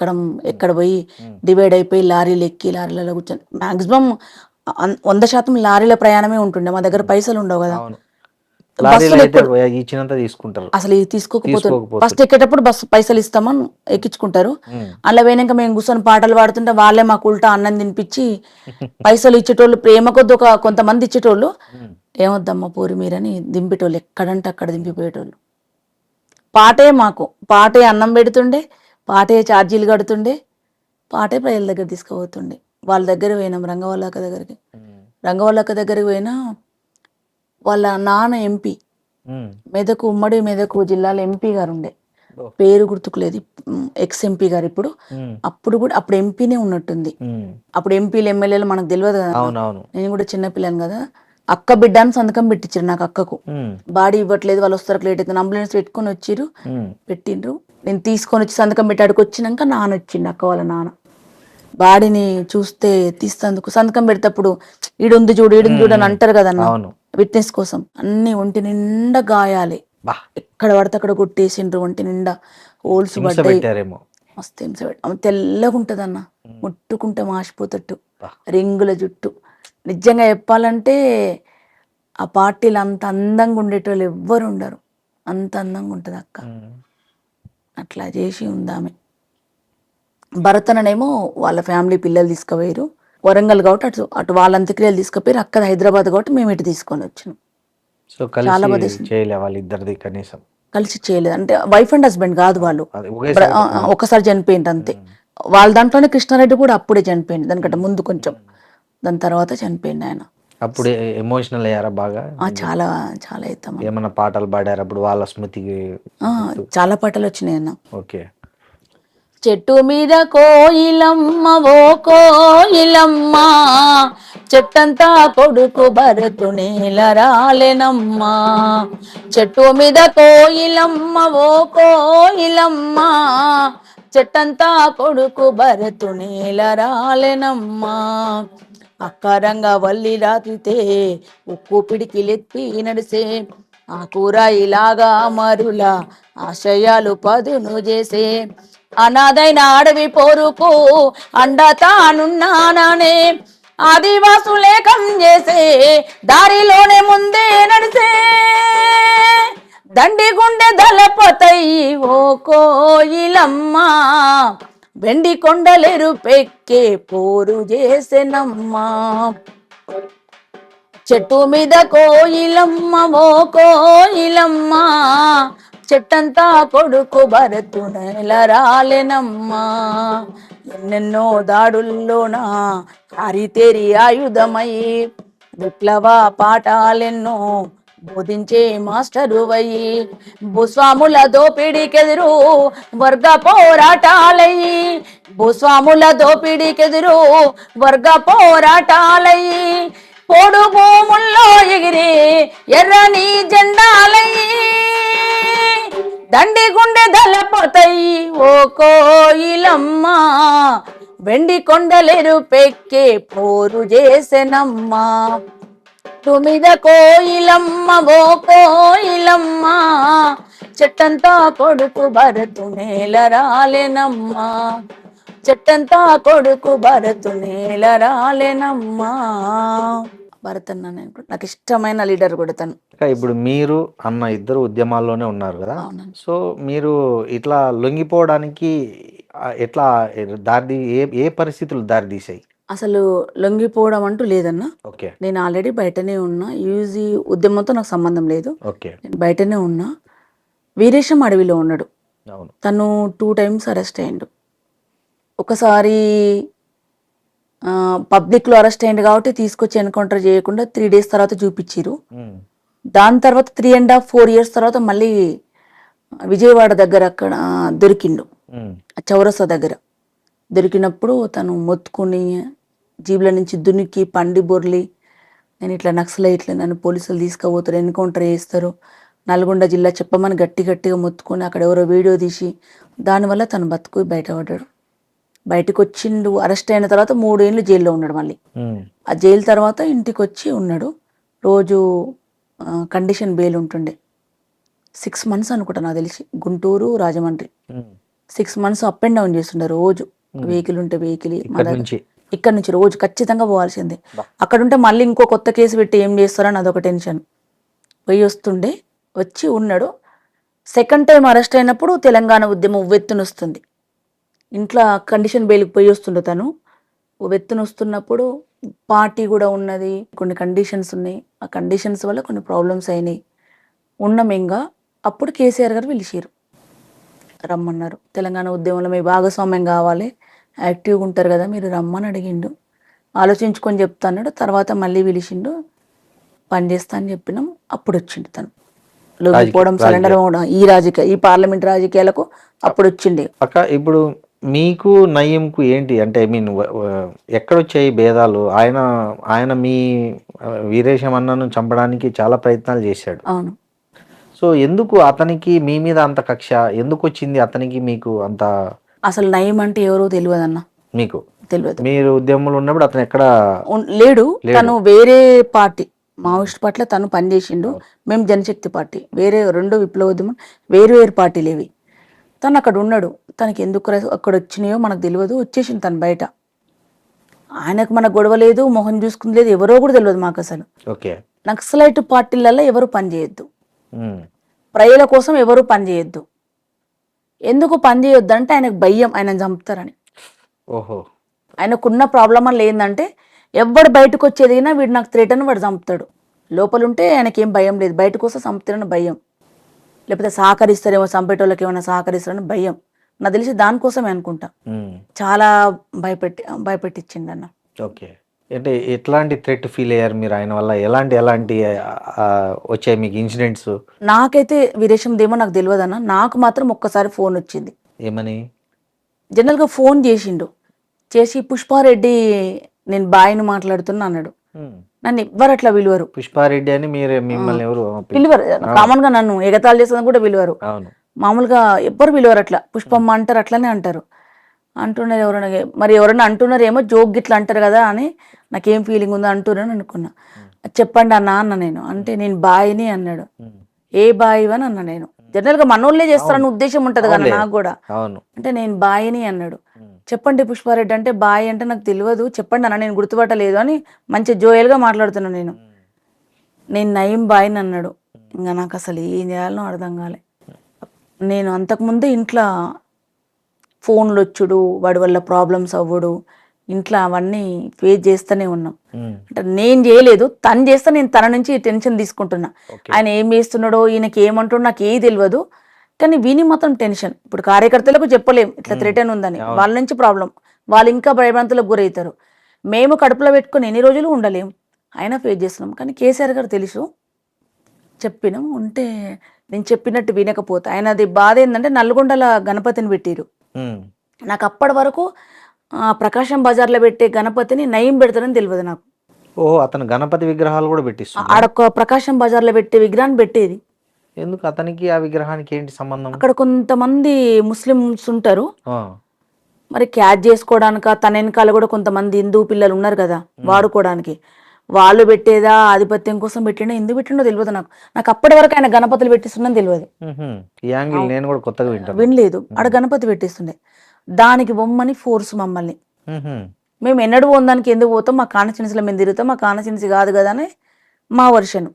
ఎక్కడ పోయి డివైడ్ అయిపోయి లారీలు ఎక్కి లారీలలో కూర్చొని మాక్సిమం 100% లారీల ప్రయాణమే ఉంటుండే. మా దగ్గర పైసలు ఉండవు కదా. అవును, లారీలో అయితే ఇచ్చినంత తీసుకుంటారు. అసలు ఇది తీసుకోకపోతే ఫస్ట్ ఎక్కేటప్పుడు బస్సు పైసలు ఇస్తామని ఎక్కించుకుంటారు. అలా పోయినాక మేము కూర్చొని పాటలు పాడుతుంటే వాళ్ళే మాకు ఉల్టా అన్నం తినిపించి పైసలు ఇచ్చేటోళ్ళు, ప్రేమ కొద్ది కొంతమంది ఇచ్చేటోళ్ళు, ఏమొద్దమ్మా పూరి మీరని దింపేటోళ్ళు, ఎక్కడంటే అక్కడ దింపిపోయేటోళ్ళు. పాటే మాకు, పాటే అన్నం పెడుతుండే, పాటే ఛార్జీలు కడుతుండే, పాటే ప్రజల దగ్గర తీసుకుపోతుండే. వాళ్ళ దగ్గర పోయినాం రంగవల్లక్క దగ్గరికి. రంగవల్లక్క దగ్గరికి పోయినా వాళ్ళ నాన్న ఎంపీ, మెదకు ఉమ్మడి మెదకు జిల్లాలో ఎంపీ గారు ఉండే, పేరు గుర్తుకులేదు, ఎక్స్ ఎంపీ గారు ఇప్పుడు. అప్పుడు ఎంపీనే ఉన్నట్టుంది. అప్పుడు ఎంపీలు ఎమ్మెల్యేలు మనకు తెలియదు కదా. నేను కూడా చిన్నపిల్లని కదా. అక్క బిడ్డ అని సంతకం పెట్టించారు నాకు. అక్కకు బాడీ ఇవ్వట్లేదు, వాళ్ళు వస్తారు లేట్ అయితే అంబులెన్స్ పెట్టుకొని వచ్చిర్రు, పెట్టిండ్రు. నేను తీసుకొని వచ్చి సంతకం పెట్టాడికి వచ్చినాక నాన్న వచ్చిండు, అక్క వాళ్ళ నాన్న. బాడీని చూస్తే తీస్తేందుకు సంతకం పెడతప్పుడు ఈడుంది చూడు అని అంటారు కదన్న, విట్నెస్ కోసం. అన్ని ఒంటి నిండా గాయాలి, ఎక్కడ పడితే అక్కడ కొట్టేసిండ్రు, ఒంటి నిండా హోల్స్ పడ్డాయి. మస్తు హింస ఆమె తెల్లగా ఉంటదన్న, ముట్టుకుంటే మాసిపోతట్టు, రింగుల జుట్టు. నిజంగా చెప్పాలంటే ఆ పార్టీలు అంత అందంగా ఉండేటోళ్ళు ఎవ్వరు ఉండరు, అంత అందంగా ఉంటుంది అక్క. అట్లా చేసి ఉందామె. భరతననేమో వాళ్ళ ఫ్యామిలీ పిల్లలు తీసుకుపోయారు వరంగల్ కాబట్టి అటు వాళ్ళ అంత్యక్రియలు తీసుకుపోయారు. అక్కడ హైదరాబాద్ కాబట్టి మేము ఇటు తీసుకొని వచ్చినాం. చాలా కలిసి చేయలేదు అంటే వైఫ్ అండ్ హస్బెండ్ కాదు వాళ్ళు, ఒకసారి చనిపోయింది అంతే. వాళ్ళ దాంట్లోనే కృష్ణారెడ్డి కూడా అప్పుడే చనిపోయింది, దానికంటే ముందు కొంచెం, దాని తర్వాత చనిపోయింది ఆయన. అప్పుడు ఎమోషనల్ అయ్యారా బాగా? చాలా చాలా అవుతాం. ఏమన్నా పాటలు పాడారు అప్పుడు వాళ్ళ స్మృతికి? చాలా పాటలు వచ్చినాయి అన్న. ఓకే. చెట్టు మీద కోయిలమ్మ ఓ కోయిలమ్మ, చెట్టంతా కొడుకు భరతు నేల రాలెనమ్మా. చెట్టు మీద కోయిలమ్మ ఓ కోయిలమ్మ, చెట్టంతా కొడుకు భరతు నేల రాలెనమ్మా. అక్కరంగా వల్లి రాతితే ఉక్కు పిడికిలెత్తి నడిసే, ఆ కూర ఇలాగా మరుల ఆశయాలు పదును చేసే. అనాథైన అడవి పోరుకు అండతానున్నాననే, ఆదివాసులేకం చేసే దారిలోనే ముందే నడిసే. దండి గుండె దళపతయి ఓ కోయిలమ్మ, వెండి కొండలేరు పెక్కే పోరు చేసెనమ్మా. చెట్టు మీద కోయిలమ్మ ఓ కోయిలమ్మ, చెట్టంతా కొడుకు భరతు నేల రాలెనమ్మా. ఎన్నెన్నో దాడుల్లోనా హరితేరి ఆయుధమై, విప్లవ పాఠాలెన్నో బోధించే మాస్టరు వయ్యి, భూస్వాముల దోపిడీకెదురు వర్గ పోరాటాలయ్యి, భూస్వాముల దోపిడీకెదురు వర్గ పోరాటాలయ్యి, పోడు భూముల్లో ఎగిరి ఎర్రని జెండాలయ్యి. దండి గుండె దళపతయి ఓ కోయిలమ్మ, వెండి కొండలేరు పెక్కే పోరు చేసెనమ్మా. మీద కోయిలమ్మ ఓ కోయిలమ్మ, చెట్టంతా కొడుకు భరతు నేల రాలెనమ్మా. చెట్టంతా కొడుకు భరతు నేల రాలెనమ్మా. భరత్ అన్న నాకు ఇష్టమైన లీడర్ కూడా తను. ఇప్పుడు మీరు అన్న ఇద్దరు ఉద్యమాల్లోనే ఉన్నారు కదా, సో మీరు ఇట్లా లొంగిపోవడానికి ఎట్లా దారి ఏ పరిస్థితులు దారి తీసాయి? అసలు లొంగిపోవడం అంటూ లేదన్నా. ఓకే. నేను ఆల్రెడీ బయటనే ఉన్నా, యూజీ ఉద్యమంతో నాకు సంబంధం లేదు. ఓకే. నేను బయటనే ఉన్నా. వీరేశం అడవిలో ఉన్నాడు, తను 2 times అరెస్ట్ అయ్యిండు. ఒకసారి పబ్లిక్లో అరెస్ట్ అయింది కాబట్టి తీసుకొచ్చి ఎన్కౌంటర్ చేయకుండా 3 days తర్వాత చూపించారు. దాని తర్వాత 3.5-4 years తర్వాత మళ్ళీ విజయవాడ దగ్గర అక్కడ దొరికిండు, చౌరస్తా దగ్గర దొరికినప్పుడు తను మొత్తుకుని జీబుల నుంచి దునికి పండి బొర్లి, నేను ఇట్లా నక్సలైట్లు నన్ను పోలీసులు తీసుకుపోతారు, ఎన్కౌంటర్ చేస్తారు, నల్గొండ జిల్లా చెప్పమని గట్టిగా మొత్తుకొని అక్కడ ఎవరో వీడియో తీసి దానివల్ల తను బతుకు బయటపడ్డాడు. బయటకు వచ్చిండు. అరెస్ట్ అయిన తర్వాత 3 ఏళ్ళు జైల్లో ఉన్నాడు. మళ్ళీ ఆ జైలు తర్వాత ఇంటికి వచ్చి ఉన్నాడు. రోజు కండిషన్ బెయిల్ ఉంటుండే. 6 months అనుకుంటా నాకు తెలిసి, Guntur Rajahmundry 6 months up and down చేస్తుండే. రోజు వెహికల్ ఉంటే వెహికల్, ఇక్కడ నుంచి రోజు ఖచ్చితంగా పోవాల్సిందే. అక్కడ ఉంటే మళ్ళీ ఇంకో కొత్త కేసు పెట్టి ఏం చేస్తారని అదొక టెన్షన్. పోయి వస్తుండే, వచ్చి ఉన్నాడు. సెకండ్ టైం అరెస్ట్ అయినప్పుడు తెలంగాణ ఉద్యమం ఉవ్వెత్తున వస్తుంది. ఇంట్లో కండిషన్ బెయిల్కి పోయి వస్తుండే తను. ఉవ్వెత్తున వస్తున్నప్పుడు పార్టీ కూడా ఉన్నది, కొన్ని కండిషన్స్ ఉన్నాయి. ఆ కండిషన్స్ వల్ల కొన్ని ప్రాబ్లమ్స్ అయినాయి. ఉన్నమేంగా అప్పుడు కేసీఆర్ గారు పిలిచారు, రమ్మన్నారు. తెలంగాణ ఉద్యమంలో మీ భాగస్వామ్యం కావాలి, యాక్టివ్గా ఉంటారు కదా మీరు, రమ్మని అడిగిండు. ఆలోచించుకొని చెప్తా అన్నాడు. తర్వాత మళ్ళీ పిలిచిండు, పని చేస్తా అని చెప్పినాం. అప్పుడు వచ్చిండు తను. లొంగిపోవడం, సరెండర్ అవ్వడం, ఈ పార్లమెంట్ రాజకీయాలకు అప్పుడు వచ్చిండే. అక్క ఇప్పుడు మీకు నయీంకు ఏంటి అంటే, ఐ మీన్ ఎక్కడొచ్చాయి భేదాలు? ఆయన మీ వీరేశం అన్నను చంపడానికి చాలా ప్రయత్నాలు చేశాడు. అవును. సో ఎందుకు అతనికి మీ మీద అంత కక్ష ఎందుకు వచ్చింది? అతనికి మీకు అంత అసలు నయం అంటే ఎవరో తెలియదు అన్న. మీకు తెలియదు. మీరు ఉద్యమంలో ఉన్నప్పుడు అతను ఎక్కడ లేడు. తను వేరే పార్టీ, మావోయిస్ట్ పార్టీలో తను పనిచేసిండు. మేము జనశక్తి పార్టీ, వేరే 2 విప్లవోద్యమం వేరు పార్టీలు ఇవి. తను అక్కడ ఉన్నాడు. తనకి ఎందుకు అక్కడ వచ్చినాయో మనకు తెలియదు. వచ్చేసింది తను బయట. ఆయనకు మన గొడవ లేదు, మొహం చూసుకుంది లేదు, ఎవరో కూడా తెలియదు మాకు అసలు. నక్సలైట్ పార్టీలలో ఎవరు పనిచేయొద్దు, ప్రజల కోసం ఎవరు పనిచేయొద్దు. ఎందుకు పనిచేయొద్దు అంటే ఆయనకు భయం, ఆయన చంపుతారని. ఓహో. ఆయనకున్న ప్రాబ్లం వల్ల ఏంటంటే ఎవడు బయటకు వచ్చేదిగినా వీడు నాకు థ్రెట్ అని వాడు చంపుతాడు. లోపలుంటే ఆయనకేం భయం లేదు, బయటకు వస్తే చంపుతారని భయం, లేకపోతే సహకరిస్తారేమో, చంపేటోళ్ళకి ఏమైనా సహకరిస్తారని భయం. నాకు తెలిసి దానికోసమే అనుకుంటా. చాలా భయపెట్టించిండు అన్న. ఓకే. అంటే ఎట్లాంటి థ్రెట్ ఫీల్ అయ్యారు మీరు ఆయన వల్ల? ఎలాంటి వచ్చాయి మీకు ఇన్సిడెంట్స్? నాకైతే వీరేశందేమో నాకు తెలియదు అన్న. నాకు మాత్రం ఒక్కసారి ఫోన్ వచ్చింది. ఏమని? జనరల్గా ఫోన్ చేసి పుష్పారెడ్డి నేను బాయ్ని మాట్లాడుతున్నా అన్నాడు. నన్ను ఎవ్వరు అట్లా పిలువరు. పుష్పారెడ్డి అని మీరు మిమ్మల్ని ఎవరు పిలువరు? కామన్ గా నన్ను ఎగతాళి చేసేది కూడా పిలువరు. మామూలుగా ఎవ్వరు పిలువరు. అట్లా పుష్పమ్మ అంటారు, అట్లనే అంటారు. అంటున్నారు ఎవరైనా, మరి ఎవరైనా అంటున్నారు ఏమో జోక్ గిట్లా అంటారు కదా అని నాకేం ఫీలింగ్ ఉందో అంటున్నాను అనుకున్నా. చెప్పండి అన్న అన్న నేను. అంటే నేను బాయ్ని అన్నాడు. ఏ బాయ్ అని అన్నా నేను. జనరల్ గా మనోళ్ళే చేస్తారని ఉద్దేశం ఉంటది కదా నాకు కూడా. అంటే నేను బాయ్ని అన్నాడు. చెప్పండి పుష్పారెడ్డి అంటే, బాయ్ అంటే నాకు తెలియదు, చెప్పండి అన్న, నేను గుర్తుపట్టలేదు అని మంచి జోయల్గా మాట్లాడుతున్నాను నేను. నయీం బాయ్ని అన్నాడు. ఇంకా నాకు అసలు ఏం చేయాలనో అర్థం కాలే. నేను అంతకుముందే ఇంట్లో ఫోన్లు వచ్చుడు, వాడి వల్ల ప్రాబ్లమ్స్ అవ్వడు, ఇంట్లో అవన్నీ ఫేస్ చేస్తూనే ఉన్నాం. అంటే నేను చేయలేదు, తను చేస్తే నేను తన నుంచి టెన్షన్ తీసుకుంటున్నా. ఆయన ఏం చేస్తున్నాడో, ఈయనకి ఏమంటాడో నాకు ఏది తెలియదు, కానీ విని మాత్రం టెన్షన్. ఇప్పుడు కార్యకర్తలకు చెప్పలేం ఇట్లా థ్రెటన్ ఉందని, వాళ్ళ నుంచి ప్రాబ్లం, వాళ్ళు ఇంకా భయభ్రాంతులకు గురవుతారు. మేము కడుపులో పెట్టుకుని ఎన్ని రోజులు ఉండలేం, అయినా ఫేస్ చేస్తున్నాం. కానీ కేసీఆర్ గారు తెలుసు, చెప్పినాం. ఉంటే నేను చెప్పినట్టు వినకపోతే ఆయనది బాధ ఏంటంటే నల్గొండల గణపతిని పెట్టిరు. నాకు అప్పటి వరకు ప్రకాశం బజార్లో పెట్టే గణపతిని నయీం పెడతారని తెలియదు నాకు. ఓహో, అతను గణపతి విగ్రహాలు కూడా పెట్టిస్తాడు. ఆడొక్క ప్రకాశం బజార్లో పెట్టే విగ్రహాన్ని పెట్టేది. ఎందుకు అతనికి ఆ విగ్రహానికి ఏంటి సంబంధం? అక్కడ కొంతమంది ముస్లిమ్స్ ఉంటారు, మరి క్యాచ్ చేసుకోవడానిక, తన వెనకాల కూడా కొంతమంది హిందూ పిల్లలు ఉన్నారు కదా వాడుకోవడానికి, వాళ్ళు పెట్టేదా ఆధిపత్యం కోసం పెట్టిండో ఎందుకు పెట్టిండో తెలియదు నాకు. నాకు అప్పటి వరకు ఆయన గణపతులు పెట్టిస్తుందని తెలియదు. వినలేదు. ఆడ గణపతి పెట్టిస్తుండే, దానికి బొమ్మని ఫోర్స్ మమ్మల్ని. మేము ఎన్నడూ పోదానికి ఎందుకు పోతాం, మా కాన్స్టిట్యున్సీలో మేము తిరుగుతాం, మా కాన్స్టిట్యున్సీ కాదు కదా అని మా వర్షన్.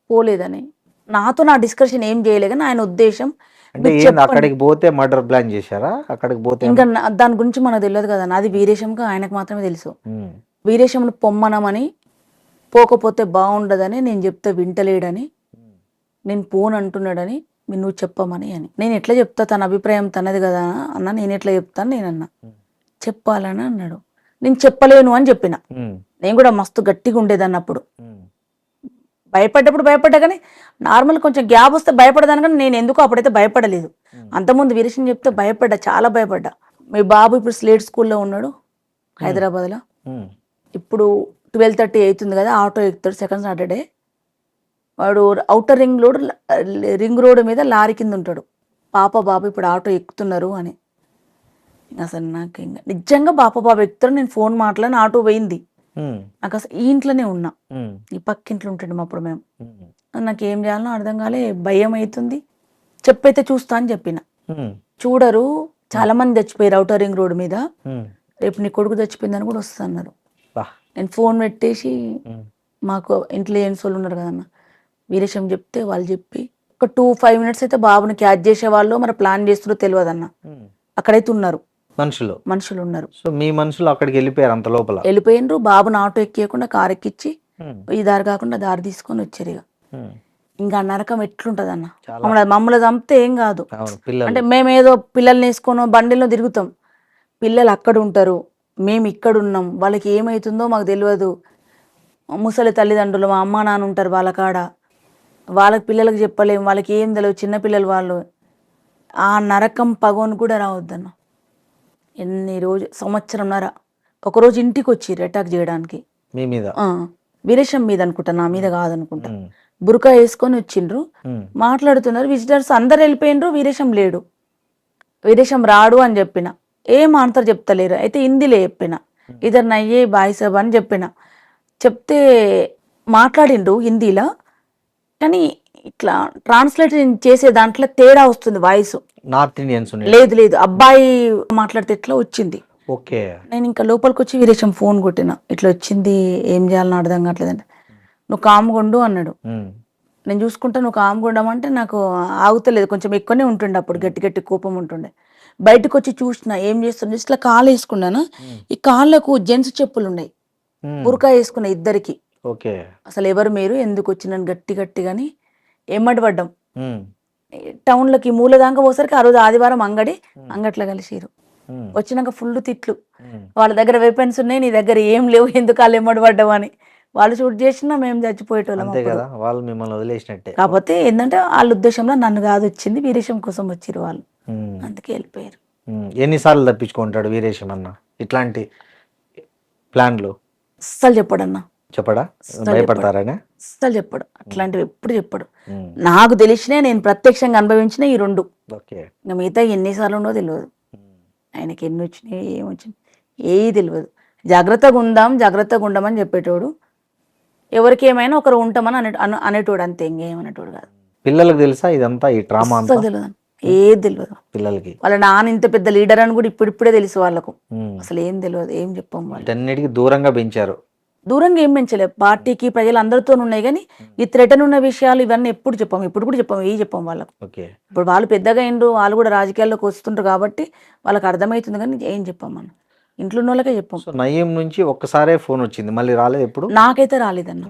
పోలేదని నాతో నా డిస్కషన్ ఏం చేయలే, కానీ ఆయన ఉద్దేశం అక్కడికి పోతే మర్డర్ ప్లాన్ చేశారా? అక్కడికి పోతే ఇంకా దాని గురించి మనకు తెలియదు కదా. నాది వీరేశంగా ఆయనకు మాత్రమే తెలుసు. వీరేశంను పొమ్మనమని, పోకపోతే బాగుండదని నేను చెప్తే వింటలేడని, నేను పోను అంటున్నాడని, నువ్వు చెప్పమని అని. నేను ఎట్లా చెప్తా, తన అభిప్రాయం తనది కదా అన్న, నేను ఎట్లా చెప్తాను నేనన్నా. చెప్పాలని అన్నాడు. నేను చెప్పలేను అని చెప్పిన. నేను కూడా మస్తు గట్టిగా ఉండేదాన్ని అప్పుడు. భయపడ్డా కానీ నార్మల్ కొంచెం గ్యాప్ వస్తే భయపడదాను, కానీ నేను ఎందుకో అప్పుడైతే భయపడలేదు. అంతకుముందు వీరేశం చెప్తే భయపడ్డా, చాలా భయపడ్డా. మీ బాబు ఇప్పుడు స్లేట్ స్కూల్లో ఉన్నాడు హైదరాబాద్లో. ఇప్పుడు 12:30 అవుతుంది కదా, ఆటో ఎక్కుతాడు సెకండ్ సాటర్డే. వాడు ఔటర్ రింగ్ రోడ్ మీద లారీ కింద ఉంటాడు. బాబు ఇప్పుడు ఆటో ఎక్కుతున్నారు అని. అసలు నాకు ఇంకా నిజంగా బాబు ఎక్కుతారు. నేను ఫోన్ మాట్లాడిన ఆటో పోయింది. నాకు అసలు ఈ ఇంట్లోనే ఉన్నా, ఈ పక్కింట్లో ఉంటాడు అప్పుడు మేము. నాకు ఏం చేయాలో అర్థం కాలే, భయం అవుతుంది. చెప్పైతే చూస్తా అని చెప్పిన. చూడరు, చాలా మంది చచ్చిపోయారు ఔటర్ రింగ్ రోడ్ మీద. రేపు నీ కొడుకు చచ్చిపోయిందని కూడా వస్తున్నారు. నేను ఫోన్ పెట్టేసి మాకు ఇంటెలిజెన్స్ వాళ్ళు ఉన్నారు కదన్న, వీరేశం చెప్తే వాళ్ళు చెప్పి ఒక 2-5 minutes అయితే బాబుని క్యాచ్ చేసే వాళ్ళు మరి ప్లాన్ చేస్తారో తెలియదు అన్న. అక్కడైతే ఉన్నారు మనుషులు ఉన్నారు. సో మీ మనుషులు అక్కడికి వెళ్ళిపోయారు, అంత లోపల వెళ్ళిపోయినరు. బాబుని ఆటో ఎక్కియకుండా కారు ఎక్కిచ్చి ఈ దారి కాకుండా దారి తీసుకొని వచ్చారు. ఇక ఇంకా నరకం ఎట్లుంటది అన్న. మమ్మల్ని చంపితే ఏం కాదు, అంటే మేము ఏదో పిల్లల్ని వేసుకొని బండిలో తిరుగుతాం. పిల్లలు అక్కడ ఉంటారు, మేము ఇక్కడ ఉన్నాం. వాళ్ళకి ఏమవుతుందో మాకు తెలియదు. ముసలి తల్లిదండ్రులు, మా అమ్మ నాన్న ఉంటారు వాళ్ళ కాడ. వాళ్ళకి పిల్లలకు చెప్పలేము, వాళ్ళకి ఏం తెలియదు, చిన్నపిల్లలు వాళ్ళు. ఆ నరకం పగోని కూడా రావద్దన్న. ఎన్ని రోజు 1.5 సంవత్సరంన్నర ఒకరోజు ఇంటికి వచ్చిర్రు అటాక్ చేయడానికి. మీ మీద? వీరేశం మీద అనుకుంటా, నా మీద కాదనుకుంటా. బురకా వేసుకొని వచ్చిండ్రు, మాట్లాడుతున్నారు. విజిటర్స్ అందరు వెళ్ళిపోయినరు, వీరేశం లేడు. వీరేశం రాడు అని చెప్పిన. ఏం ఆన్సర్ చెప్తలేరు. అయితే హిందీలో చెప్పిన, ఇద్దరు నయ్యే బాయ్ సాబ్ అని చెప్పిన. చెప్తే మాట్లాడిండ్రు హిందీలో, కానీ ఇట్లా ట్రాన్స్లేట్ చేసే దాంట్లో తేడా వస్తుంది వాయిస్. నార్త్ ఇండియన్స్ లేదు అబ్బాయి మాట్లాడితే ఎట్లా వచ్చింది. ఓకే. నేను ఇంకా లోపలికి వచ్చి వీరేశం ఫోన్ కొట్టిన, ఇట్లా వచ్చింది ఏం చేయాలని అర్థం కావట్లేదంటే, నువ్వు కామ్గుండు అన్నాడు. నేను చూసుకుంటా, నువ్వు కామ్గుండమంటే నాకు ఆగుతలేదు, కొంచెం ఎక్కువనే ఉంటుండే అప్పుడు, గట్టి కోపం ఉంటుండే. బయటకు వచ్చి చూసిన ఏం చేస్తుండే, ఇట్లా కాలు వేసుకున్నాను. ఈ కాళ్ళకు జెంట్స్ చెప్పులు ఉన్నాయి, బురకా వేసుకున్నా ఇద్దరికి. అసలు ఎవరు మీరు, ఎందుకు వచ్చినాను గట్టిగాని ఎమ్మడి పడ్డాం. టౌన్లకి మూల దాకా పోసరికి ఆ రోజు ఆదివారం అంగట్లో కలిసిరు. వచ్చినాక ఫుల్ తిట్లు. వాళ్ళ దగ్గర వెపన్స్ ఉన్నాయి, నీ దగ్గర ఏం లేవు, ఎందుకు వాళ్ళు ఎమ్మడి పడ్డావు అని. వాళ్ళు షూట్ చేసినా మేము చచ్చిపోయేటోళ్ళం. కాకపోతే ఏంటంటే వాళ్ళ ఉద్దేశంలో నన్ను కాదు వచ్చింది, వీరేశం కోసం వచ్చిరు వాళ్ళు, అందుకే వెళ్ళిపోయారు. ఎన్నిసార్లు తప్పించుకుంటాడు వీరేశం అన్న ఇట్లాంటి ప్లాన్లు? అస్సలు చెప్పడన్నా. చెప్పడా? భయపడతారనే అస్సలు చెప్పడు, అట్లాంటివి ఎప్పుడు చెప్పడు. నాకు తెలిసినా, నేను ప్రత్యక్షంగా అనుభవించిన ఈ 2. ఇంకా మిగతా ఎన్నిసార్లు ఉండో తెలియదు. ఆయనకి ఎన్ని వచ్చినాయి, ఏమొచ్చినాయి ఏది తెలియదు. జాగ్రత్తగా ఉండమని చెప్పేటోడు. ఎవరికి ఏమైనా ఒకరు ఉంటామని అనేటోడు, అంతే, ఇంకేమనేటోడు కాదు. పిల్లలకు తెలుసా ఇదంతా, ఈ ట్రామా అంతా? తెలియదు, ఏది తెలియదు పిల్లలకి. వాళ్ళ నాన్న ఇంత పెద్ద లీడర్ అని కూడా ఇప్పుడిప్పుడే తెలుసు వాళ్ళకు. అసలు ఏం తెలియదు, ఏం చెప్పాం. అన్నిటికీ దూరంగా పెంచారు. దూరంగా ఏం పెంచలేదు, పార్టీకి ప్రజలందరితో ఉన్నాయి. కానీ ఈ థ్రెటన్ ఉన్న విషయాలు ఇవన్నీ ఎప్పుడు చెప్పాము, ఇప్పుడు కూడా చెప్పాము వాళ్ళకు. ఇప్పుడు వాళ్ళు పెద్దగా అయిండ్రు, వాళ్ళు కూడా రాజకీయాల్లోకి వస్తుంటారు కాబట్టి వాళ్ళకి అర్థమవుతుంది, కానీ ఏం చెప్పాం మనం, ఇంట్లో ఉన్న వాళ్ళకే చెప్పాం. నయీం నుంచి ఒక్కసారే ఫోన్ వచ్చింది, మళ్ళీ రాలేదు ఎప్పుడు? నాకైతే రాలేదన్న,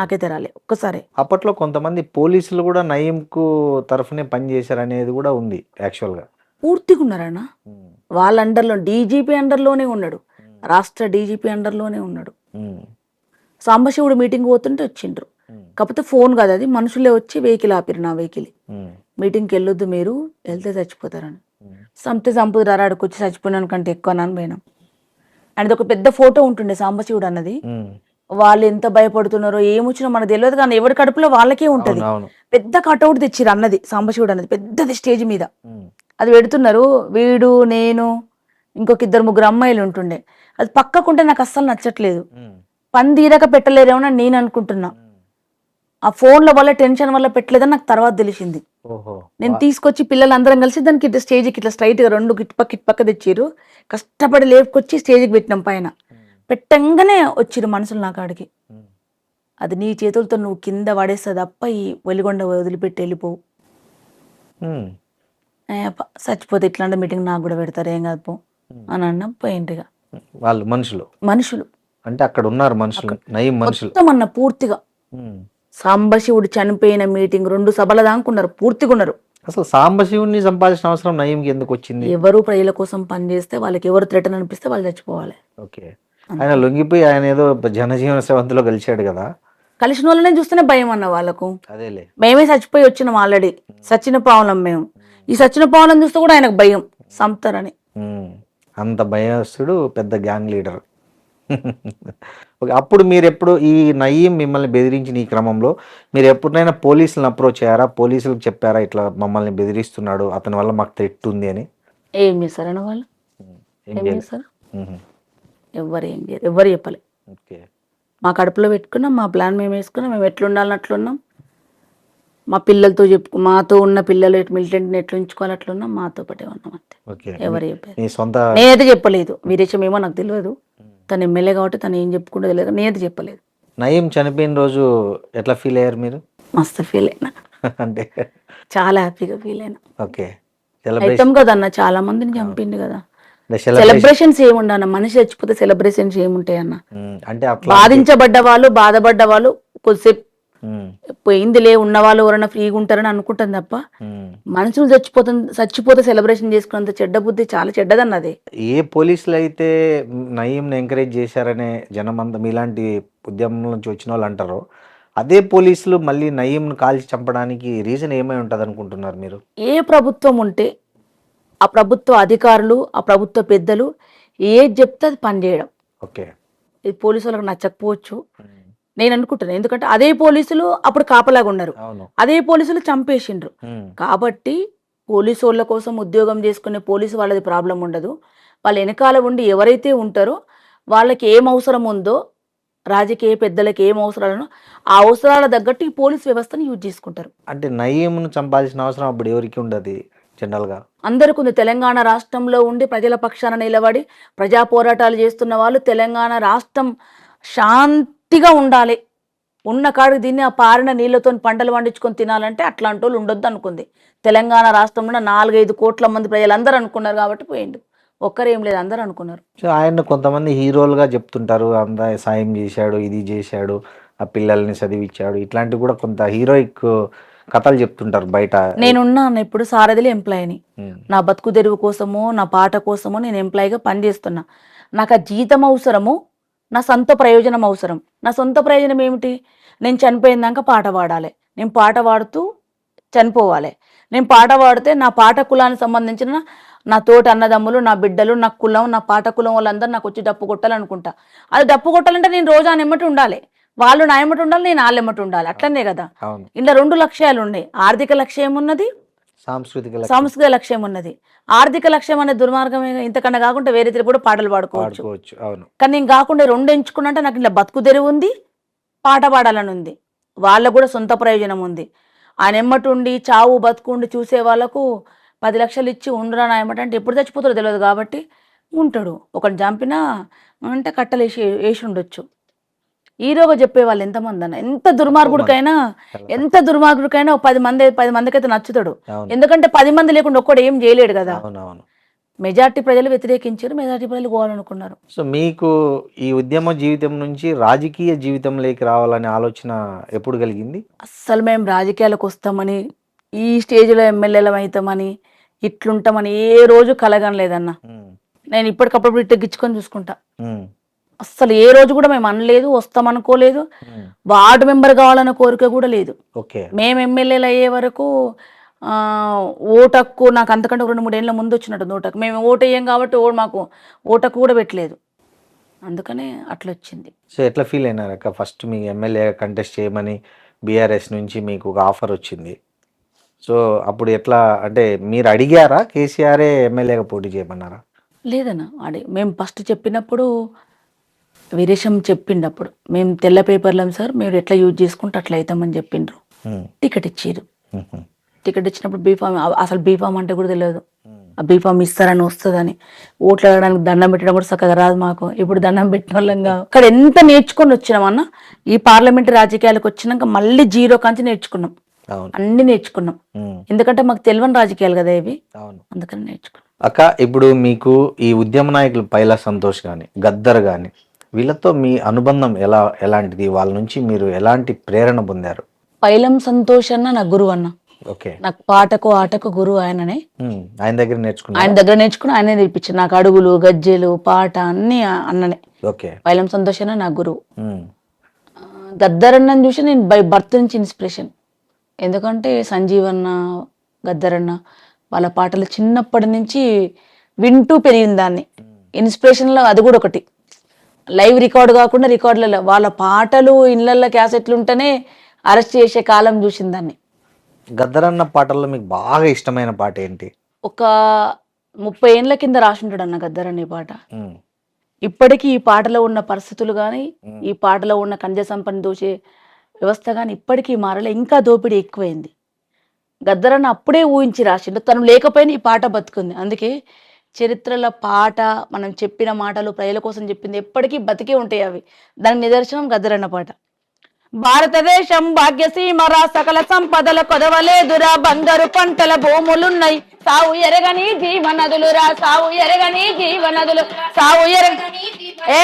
నాకైతే రాలేదు ఒక్కసారి. అప్పట్లో కొంతమంది పోలీసులు కూడా నయీంకు తరఫునే పనిచేశారు అనేది కూడా ఉంది. యాక్చువల్ గా పూర్తిగా ఉన్నారన్న. వాళ్ళ అండర్లో డీజీపీ అండర్లోనే ఉన్నాడు, రాష్ట్ర డీజీపీ అండర్లోనే ఉన్నాడు. సాంబశివుడు మీటింగ్ పోతుంటే వచ్చిండ్రు, కాకపోతే ఫోన్ కాదు అది, మనుషులే వచ్చి వెహికల్ ఆపిరు. నా వెహికల్, మీటింగ్కి వెళ్ళొద్దు మీరు, వెళ్తే చచ్చిపోతారని. చంపుతారు, ఆడికి వచ్చి చచ్చిపోయినాను కంటే ఎక్కువ అని పోయినాం. అండ్ ఒక పెద్ద ఫోటో ఉంటుండే సాంబశివుడు అన్నది. వాళ్ళు ఎంత భయపడుతున్నారో ఏమొచ్చినా మనకు తెలియదు, కానీ ఎవరి కడుపులో వాళ్ళకే ఉంటది. పెద్ద కటౌట్ తెచ్చిరు అన్నది, సాంబశివుడు అన్నది పెద్దది, స్టేజ్ మీద అది పెడుతున్నారు. వీడు, నేను, ఇంకొక 2-3 అమ్మాయిలు ఉంటుండే. అది పక్కకుంటే నాకు అస్సలు నచ్చట్లేదు. పని తీరక పెట్టలేరేమో నేను అనుకుంటున్నా. ఆ ఫోన్ల వల్ల, టెన్షన్ వల్ల పెట్టలేదని నాకు తర్వాత తెలిసింది. నేను తీసుకొచ్చి పిల్లలందరం కలిసి దానికి ఇట్లా స్టేజ్కి ఇట్లా స్ట్రైట్ గా 2 ఇటుపక్క తెచ్చిర్రు. కష్టపడి లేపుకొచ్చి స్టేజ్కి పెట్టినాం. పైన పెట్టంగానే వచ్చిర్రు మనుషులు నా కాడికి. అది నీ చేతులతో నువ్వు కింద పడేస్తా తప్ప ఈ వెలిగొండ వదిలిపెట్టి వెళ్ళిపోవు, చచ్చిపోతే ఇట్లాంటి మీటింగ్ నాకు కూడా పెడతారు, ఏం కాదు పో అని అన్నా. పోయింటిగా వాళ్ళు మనుషులు అంటే అక్కడ ఉన్నారు మనుషులు, నయీం మనుషులు మొత్తం అన్న పూర్తిగా. సాంబశివుడు చనిపోయిన మీటింగ్ 2 సభల దాకా ఉన్నారు, పూర్తిగా ఉన్నారు. అసలు సాంబశివుణ్ణి చంపాల్సిన అవసరం నయీంకి ఎందుకు వచ్చింది? ఎవరు ప్రజల కోసం పనిచేస్తే వాళ్ళకి ఎవరు థ్రెట్ అనిపిస్తే వాళ్ళు చచ్చిపోవాలి. ఓకే, ఆయన లొంగిపోయి ఆయన ఏదో జనజీవన స్రవంతిలో కలిశాడు కదా. కలిసిన వాళ్ళనే చూస్తేనే భయం అన్న వాళ్ళకు. అదేలే, మేమే చచ్చిపోయి వచ్చినాం ఆల్రెడీ, సచిన పావులం మేము. ఈ సచిన పావులం చూస్తే కూడా ఆయనకు భయం సంపుతారని. అంత భయస్తుడు, పెద్ద గ్యాంగ్ లీడర్. ఓకే, అప్పుడు మీరు ఎప్పుడు ఈ నయీం మిమ్మల్ని బెదిరించిన ఈ క్రమంలో మీరు ఎప్పుడైనా పోలీసులను అప్రోచ్ అయ్యారా? పోలీసులకు చెప్పారా ఇట్లా మమ్మల్ని బెదిరిస్తున్నాడు, అతని వల్ల మాకు థ్రెట్ ఉంది అని? ఏం చేశారన్న వాళ్ళు? ఏం ఏం చేయలేదు. చేశారు? మ్మ్. ఎవ్వరు ఏం చేయరు, ఎవ్వరు చెప్పలే. ఓకే, మా కడుపులో పెట్టుకున్నాం, మా ప్లాన్ మేము వేసుకున్నాం, మేము ఎట్లుండాలని అట్లున్నాం. మా పిల్లలతో మాతో ఉన్న పిల్లలు మిలిటెంట్ని ఎట్లు ఉంచుకోవాలి అట్లున్నాం, మాతో పాటే ఉన్నాం అంతే. ఓకే, ఎవరు చెప్పారు? మీ సొంత నేనైతే చెప్పలేదు. వీరేశం ఏమో నాకు తెలియదు, తను ఎమ్మెల్యే కాబట్టి తను ఏం చెప్పుకుంటూ తెలియదు, నేనైతే చెప్పలేదు. నయీం చనిపోయిన రోజు ఎట్లా ఫీల్ అయ్యారు మీరు? మస్తు ఫీల్ అయినా, అంటే చాలా హ్యాపీగా ఫీల్ అయినా. ఓకే, అవుతాం కదన్న, చాలా మందిని చంపిండు కదా. సెలబ్రేషన్ సెలబ్రేషన్స్ ఏముండన్న, మనిషి చచ్చిపోతే సెలబ్రేషన్స్ ఏముంటాయి అన్న? అంటే అట్లా బాధించబడ్డ వాళ్ళు, బాధపడ్డ వాళ్ళు కొద్దిసేపు మ్మ్. పోయిందిలే, ఉన్న వాళ్ళు ఎవరైనా ఫ్రీగా ఉంటారని అనుకుంటాం తప్ప మ్మ్. మనుషులు చచ్చిపోతే సెలబ్రేషన్ చేసుకున్నంత చెడ్డ బుద్ధి చాలా చెడ్డదన్నది. ఏ పోలీసులు అయితే నయీంని ఎంకరేజ్ చేశారనే జనం అంతా మీలాంటి ఉద్యమం నుంచి వచ్చిన వాళ్ళు అంటారు, అదే పోలీసులు మళ్ళీ నయీంను కాల్చి చంపడానికి రీజన్ ఏమై ఉంటుంది అనుకుంటున్నారు మీరు? ఏ ప్రభుత్వం ఉంటే ఆ ప్రభుత్వ అధికారులు, ఆ ప్రభుత్వ పెద్దలు ఏది చెప్తే అది పనిచేయడం. ఓకే, ఇది పోలీసు వాళ్ళకి నచ్చకపోవచ్చు నేను అనుకుంటున్నాను, ఎందుకంటే అదే పోలీసులు అప్పుడు కాపలాగా ఉన్నారు, అవును. అదే పోలీసులు చంపేసిండ్రు. మ్మ్. కాబట్టి పోలీసు వాళ్ళ కోసం ఉద్యోగం చేసుకునే పోలీసు వాళ్ళది ప్రాబ్లం ఉండదు. వాళ్ళ వెనకాల ఉండి ఎవరైతే ఉంటారో వాళ్ళకి ఏం అవసరం ఉందో, రాజకీయ పెద్దలకి ఏం అవసరాలనో ఆ అవసరాల తగ్గట్టు ఈ పోలీస్ వ్యవస్థను యూజ్ చేసుకుంటారు. అంటే నయీంను చంపాల్సిన అవసరం అప్పుడు ఎవరికి ఉండదు జనరల్గా? అందరికీ ఉంది. తెలంగాణ రాష్ట్రంలో ఉండి ప్రజల పక్షాన నిలబడి ప్రజా పోరాటాలు చేస్తున్న వాళ్ళు, తెలంగాణ రాష్ట్రం శాంతిగా ఉండాలి, ఉన్న కాడికి దీన్ని ఆ పారిన నీళ్ళతో పంటలు పండించుకొని తినాలంటే అట్లాంటి వాళ్ళు ఉండొద్దు అనుకుంది. తెలంగాణ రాష్ట్రంలో 4-5 కోట్ల మంది ప్రజలందరూ అనుకున్నారు కాబట్టి పోయిండు. ఒక్కరేం లేదు, అందరూ అనుకున్నారు. సో ఆయన కొంతమంది హీరోలుగా చెప్తుంటారు, అంత సాయం చేశాడు, ఇది చేశాడు, ఆ పిల్లల్ని చదివించాడు, ఇట్లాంటివి కూడా కొంత హీరోయిక్ కథలు చెప్తుంటారు బయట. నేనున్నాను ఇప్పుడు సారథిలో ఎంప్లాయీని. మ్మ్. నా బతుకు తెరువు కోసమో నా పాట కోసమో నేను ఎంప్లాయీగా పనిచేస్తున్నా. నాకు ఆ జీతం అవసరము, నా సొంత ప్రయోజనం అవసరం. నా సొంత ప్రయోజనం ఏమిటి? నేను చనిపోయిందాక పాట పాడాలి, నేను పాట పాడుతూ చనిపోవాలి. నేను పాట పాడితే నా పాట కులానికి సంబంధించిన నా తోటి అన్నదమ్ములు, నా బిడ్డలు, నా కులం, నా పాట కులం వాళ్ళందరూ నాకు వచ్చి డప్పు కొట్టాలనుకుంటా. అది డప్పు కొట్టాలంటే నేను రోజు ఆయన ఎమ్మటి ఉండాలి, వాళ్ళు నా ఎమ్మటి ఉండాలి, నేను వాళ్ళ ఎమ్మటి ఉండాలి. అట్లనే కదా. అవును, ఇలా 2 లక్ష్యాలు ఉన్నాయి. ఆర్థిక లక్ష్యం ఉన్నది, సాంస్కృతిక లక్ష్యం ఉన్నది. ఆర్థిక లక్ష్యం అనే దుర్మార్గమే, ఇంతకన్నా కాకుండా వేరే తిరిగి కూడా పాటలు పాడుకోవచ్చు. అవును. కానీ నేను కాకుండా 2 ఎంచుకున్నట్టే నాకు ఇలా బతుకు తెరువు ఉంది, పాట పాడాలని ఉంది. వాళ్ళకు కూడా సొంత ప్రయోజనం ఉంది. ఆయన ఎమ్మటి ఉండి చావు బతుకుండి చూసే వాళ్ళకు 10 లక్షలు ఇచ్చి ఉండరా నా ఎమ్మట అంటే ఎప్పుడు చచ్చిపోతారో తెలియదు కాబట్టి ఉంటాడు. ఒకటి చంపినా అంటే కట్టలేసి వేసి ఉండొచ్చు. హీరోగా చెప్పేవాళ్ళు ఎంతమంది అన్న, ఎంత దుర్మార్గుడికైనా ఒక 10 మందికి అయితే నచ్చుతాడు. అవును. ఎందుకంటే 10 మంది లేకుండా ఒక్కడు ఏం చేయలేడు కదా. అవునవును. మెజార్టీ ప్రజలు వ్యతిరేకించారు, మెజార్టీ ప్రజలు పోవాలనుకున్నారు. సో మీకు ఈ ఉద్యమ జీవితం నుంచి రాజకీయ జీవితంలోకి రావాలనే ఆలోచన ఎప్పుడు కలిగింది? అస్సలు మేము రాజకీయాలకు వస్తామని, ఈ స్టేజ్లో ఎమ్మెల్యేలం అవుతామని, ఇట్లుంటామని ఏ రోజు కలగనలేదన్న. మ్మ్. నేను ఇప్పటికప్పుడు ఇట్టగిచ్చుకొని చూసుకుంటా. మ్మ్. అస్సలు ఏ రోజు కూడా మేము అనలేదు, వస్తామనుకోలేదు. మ్మ్. వార్డు మెంబర్ కావాలన్న కోరిక కూడా లేదు. ఓకే, మేము ఎమ్మెల్యేలు అయ్యే వరకు ఓటక్కు నాకు అంతకంటే 2-3 ఏళ్ళ ముందు వచ్చినట్టు ఓటకు. మేము ఓటు వేయం కాబట్టి మాకు ఓటకు కూడా పెట్టలేదు. అందుకనే అట్లా వచ్చింది. సో ఎట్లా ఫీల్ అయినారు అక్క? ఫస్ట్ మీ ఎమ్మెల్యే కంటెస్ట్ చేయమని బీఆర్ఎస్ నుంచి మీకు ఒక ఆఫర్ వచ్చింది. సో అప్పుడు ఎట్లా, అంటే మీరు అడిగారా కేసీఆరే ఎమ్మెల్యేగా పోటీ చేయమన్నారా? లేదన్న, మేము ఫస్ట్ చెప్పినప్పుడు వీరేశం చెప్పిండప్పుడు మేము తెల్ల పేపర్లం సార్, మీరు ఎట్లా యూజ్ చేసుకుంటే అట్లా అవుతామని చెప్పిండ్రు. టికెట్ ఇచ్చిర్రు. టికెట్ ఇచ్చినప్పుడు బీఫామ్, అసలు బీఫామ్ అంటే కూడా తెలియదు. ఆ బీఫామ్ ఇస్తారని వస్తుందని, ఓట్లు అడగడానికి దండం పెట్టడం కూడా చక్కగా రాదు మాకు. ఇప్పుడు దండం పెట్టిన వాళ్ళంగా అక్కడ ఎంత నేర్చుకొని వచ్చినామన్న. ఈ పార్లమెంట్ రాజకీయాలకు వచ్చినాక మళ్ళీ 0 కాంచి నేర్చుకున్నాం, అన్ని నేర్చుకున్నాం. ఎందుకంటే మాకు తెలియని రాజకీయాలు కదా ఇవి, అందుకని నేర్చుకున్నాం. అక్క, ఇప్పుడు మీకు ఈ ఉద్యమ నాయకులు పైలా సంతోష్ కానీ గద్దర్ కానీ వీళ్ళతో మీ అనుబంధం ఎలాంటిది? వాళ్ళ నుంచి మీరు ఎలాంటి ప్రేరణ పొందారు? పైలం సంతోష్ అన్న నా గురువు అన్న. ఓకే. నాకు పాటకు ఆటకు గురువు ఆయననే. ఆయన దగ్గర నేర్చుకున్నా. ఆయన దగ్గర నేర్చుకుని ఆయనే నేర్పించారు నాకు. అడుగులు, గజ్జెలు, పాట అన్ని అన్ననే. ఓకే. వైలం సంతోషన నా గురువు. గద్దరన్నని చూసి నేను బై బర్త్ నుంచి ఇన్స్పిరేషన్. ఎందుకంటే సంజీవన్న, గద్దరన్న వాళ్ళ పాటలు చిన్నప్పటి నుంచి వింటూ పెరిగిన దాన్ని. ఇన్స్పిరేషన్లో అది కూడా ఒకటి. లైవ్ రికార్డు కాకుండా రికార్డులలో వాళ్ళ పాటలు ఇళ్ళల్లో క్యాసెట్లు ఉంటేనే అరెస్ట్ చేసే కాలం చూసిన దాన్ని. గద్దరన్న పాటల్లో మీకు బాగా ఇష్టమైన పాట ఏంటి? ఒక 30 ఏళ్ళ కింద రాసింటాడు అన్న గద్దరన్న ఈ పాట. ఇప్పటికీ ఈ పాటలో ఉన్న పరిస్థితులు కానీ, ఈ పాటలో ఉన్న ఖనిజ సంపన్న దోచే వ్యవస్థ కానీ ఇప్పటికీ మారలే. ఇంకా దోపిడీ ఎక్కువైంది. గద్దరన్న అప్పుడే ఊహించి రాసిండు. తను లేకపోయినా ఈ పాట బతుకుంది. అందుకే చరిత్రల పాట, మనం చెప్పిన మాటలు, ప్రజల కోసం చెప్పింది ఎప్పటికీ బతికే ఉంటాయి అవి. దానికి నిదర్శనం గద్దరన్న పాట. భారతదేశం భాగ్యసీమరా, సకల సంపదల కొదవలేదురా, బంగారు పంటల భూములున్నాయి, సావు ఎరగని జీవనదులురా, సావు ఎరగని జీవనదులు, సావు ఎరగని ఏ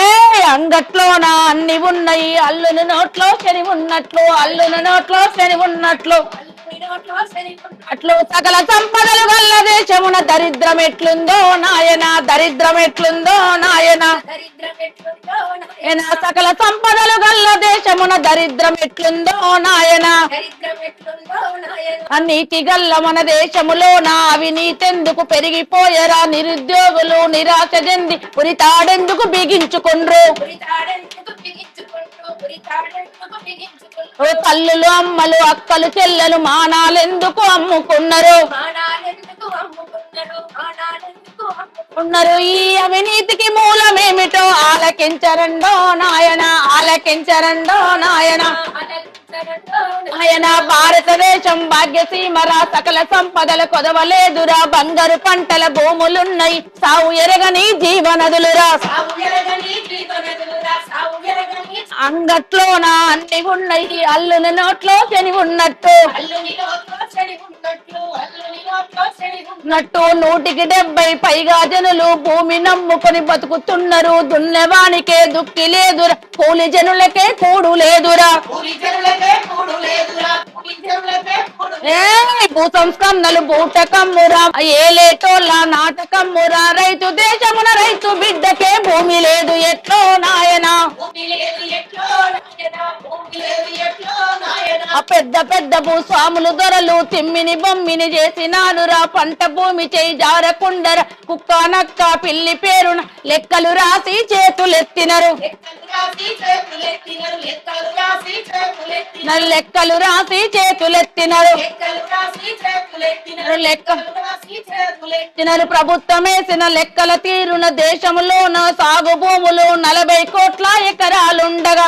అంగట్లోన అన్ని ఉన్నాయి, అల్లుని నోట్లో శని ఉన్నట్లు, అల్లుని నోట్లో శని ఉన్నట్లు, అట్లు సకల సంపదలు గల్ల దేశమున దరిద్రం ఎట్లుందో నాయన, దరిద్రం ఎట్లుందో నాయన, సకల సంపదలు గల్ల దేశమున దరిద్రం ఎట్లుందో నాయన, అన్నిటి గల్ల మన దేశములోన అవినీతెందుకు పెరిగిపోయరా, నిరుద్యోగులు నిరాశ చెంది ఉరితాడెందుకు బిగించుకుండ్రు, తల్లులు అమ్మలు అక్కలు చెల్లెలు మానాలెందుకు అమ్ముకున్నారు, ఈ అవినీతికి మూలమేమిటో ఆలకించరండో నాయన, ఆలకించరండో నాయన, ఆయన భారతదేశం భాగ్యసీమరా, సకల సంపదల కొదవలేదురా, బంగారు పంటల భూములున్నాయి, సావు ఎరగని జీవనదులురా, అంగట్లోన అన్ని ఉన్నాయి, అల్లుని నోట్లో శని ఉన్నట్టు, నట్టు 170 పైగా జనులు భూమి నమ్ముకొని బతుకుతున్నారు, దున్నెవానికే దుక్కి లేదురా, కూలి జనులకే కూడు లేదురా, భూ సంస్కరణలు బూటకమ్మురా, ఏలేటోళ్ళ నాటకమ్మురా, రైతు దేశమున రైతు బిడ్డకే భూమి లేదు ఎట్లో నాయన, ఆ పెద్ద పెద్ద భూస్వాములు దొరలు తిమ్మిని బొమ్మిని చేసినానురా, పంట భూమి చేయి జారకుండర, కుక్క నక్క పిల్లి పేరున లెక్కలు రాసి చేతులెత్తినరు, లెక్కలు రాసి చేతులెత్తినరు, లెక్కలు ప్రభుత్వం వేసిన లెక్కల తీరున దేశంలోన సాగు భూములు 40 కోట్ల ఎకరాలుండగా,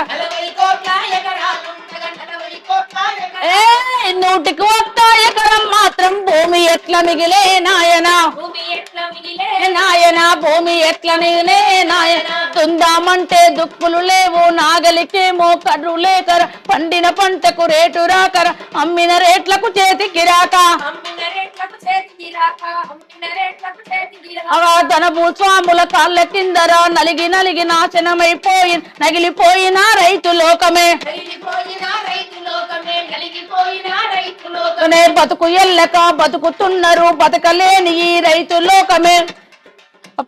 100 ఎకరం మాత్రం భూమి ఎట్లా మిగిలే నాయన, నాయన భూమి ఎట్లా మిగిలే నాయన, తుందామంటే దుక్కులు లేవు, నాగలికేమో కర్రు లేకర, పండిన పంటకు రేటు రాకర, అమ్మిన రేట్లకు చేతికి రాక, ధన భూస్వాముల కాళ్ళ కిందరా నలిగి నలిగి నాశనమైపోయి నగిలిపోయిన రైతు లోకమే, బతుకు ఎల్లక బతుకుతున్నారు, బతకలేని ఈ రైతు లోకమే,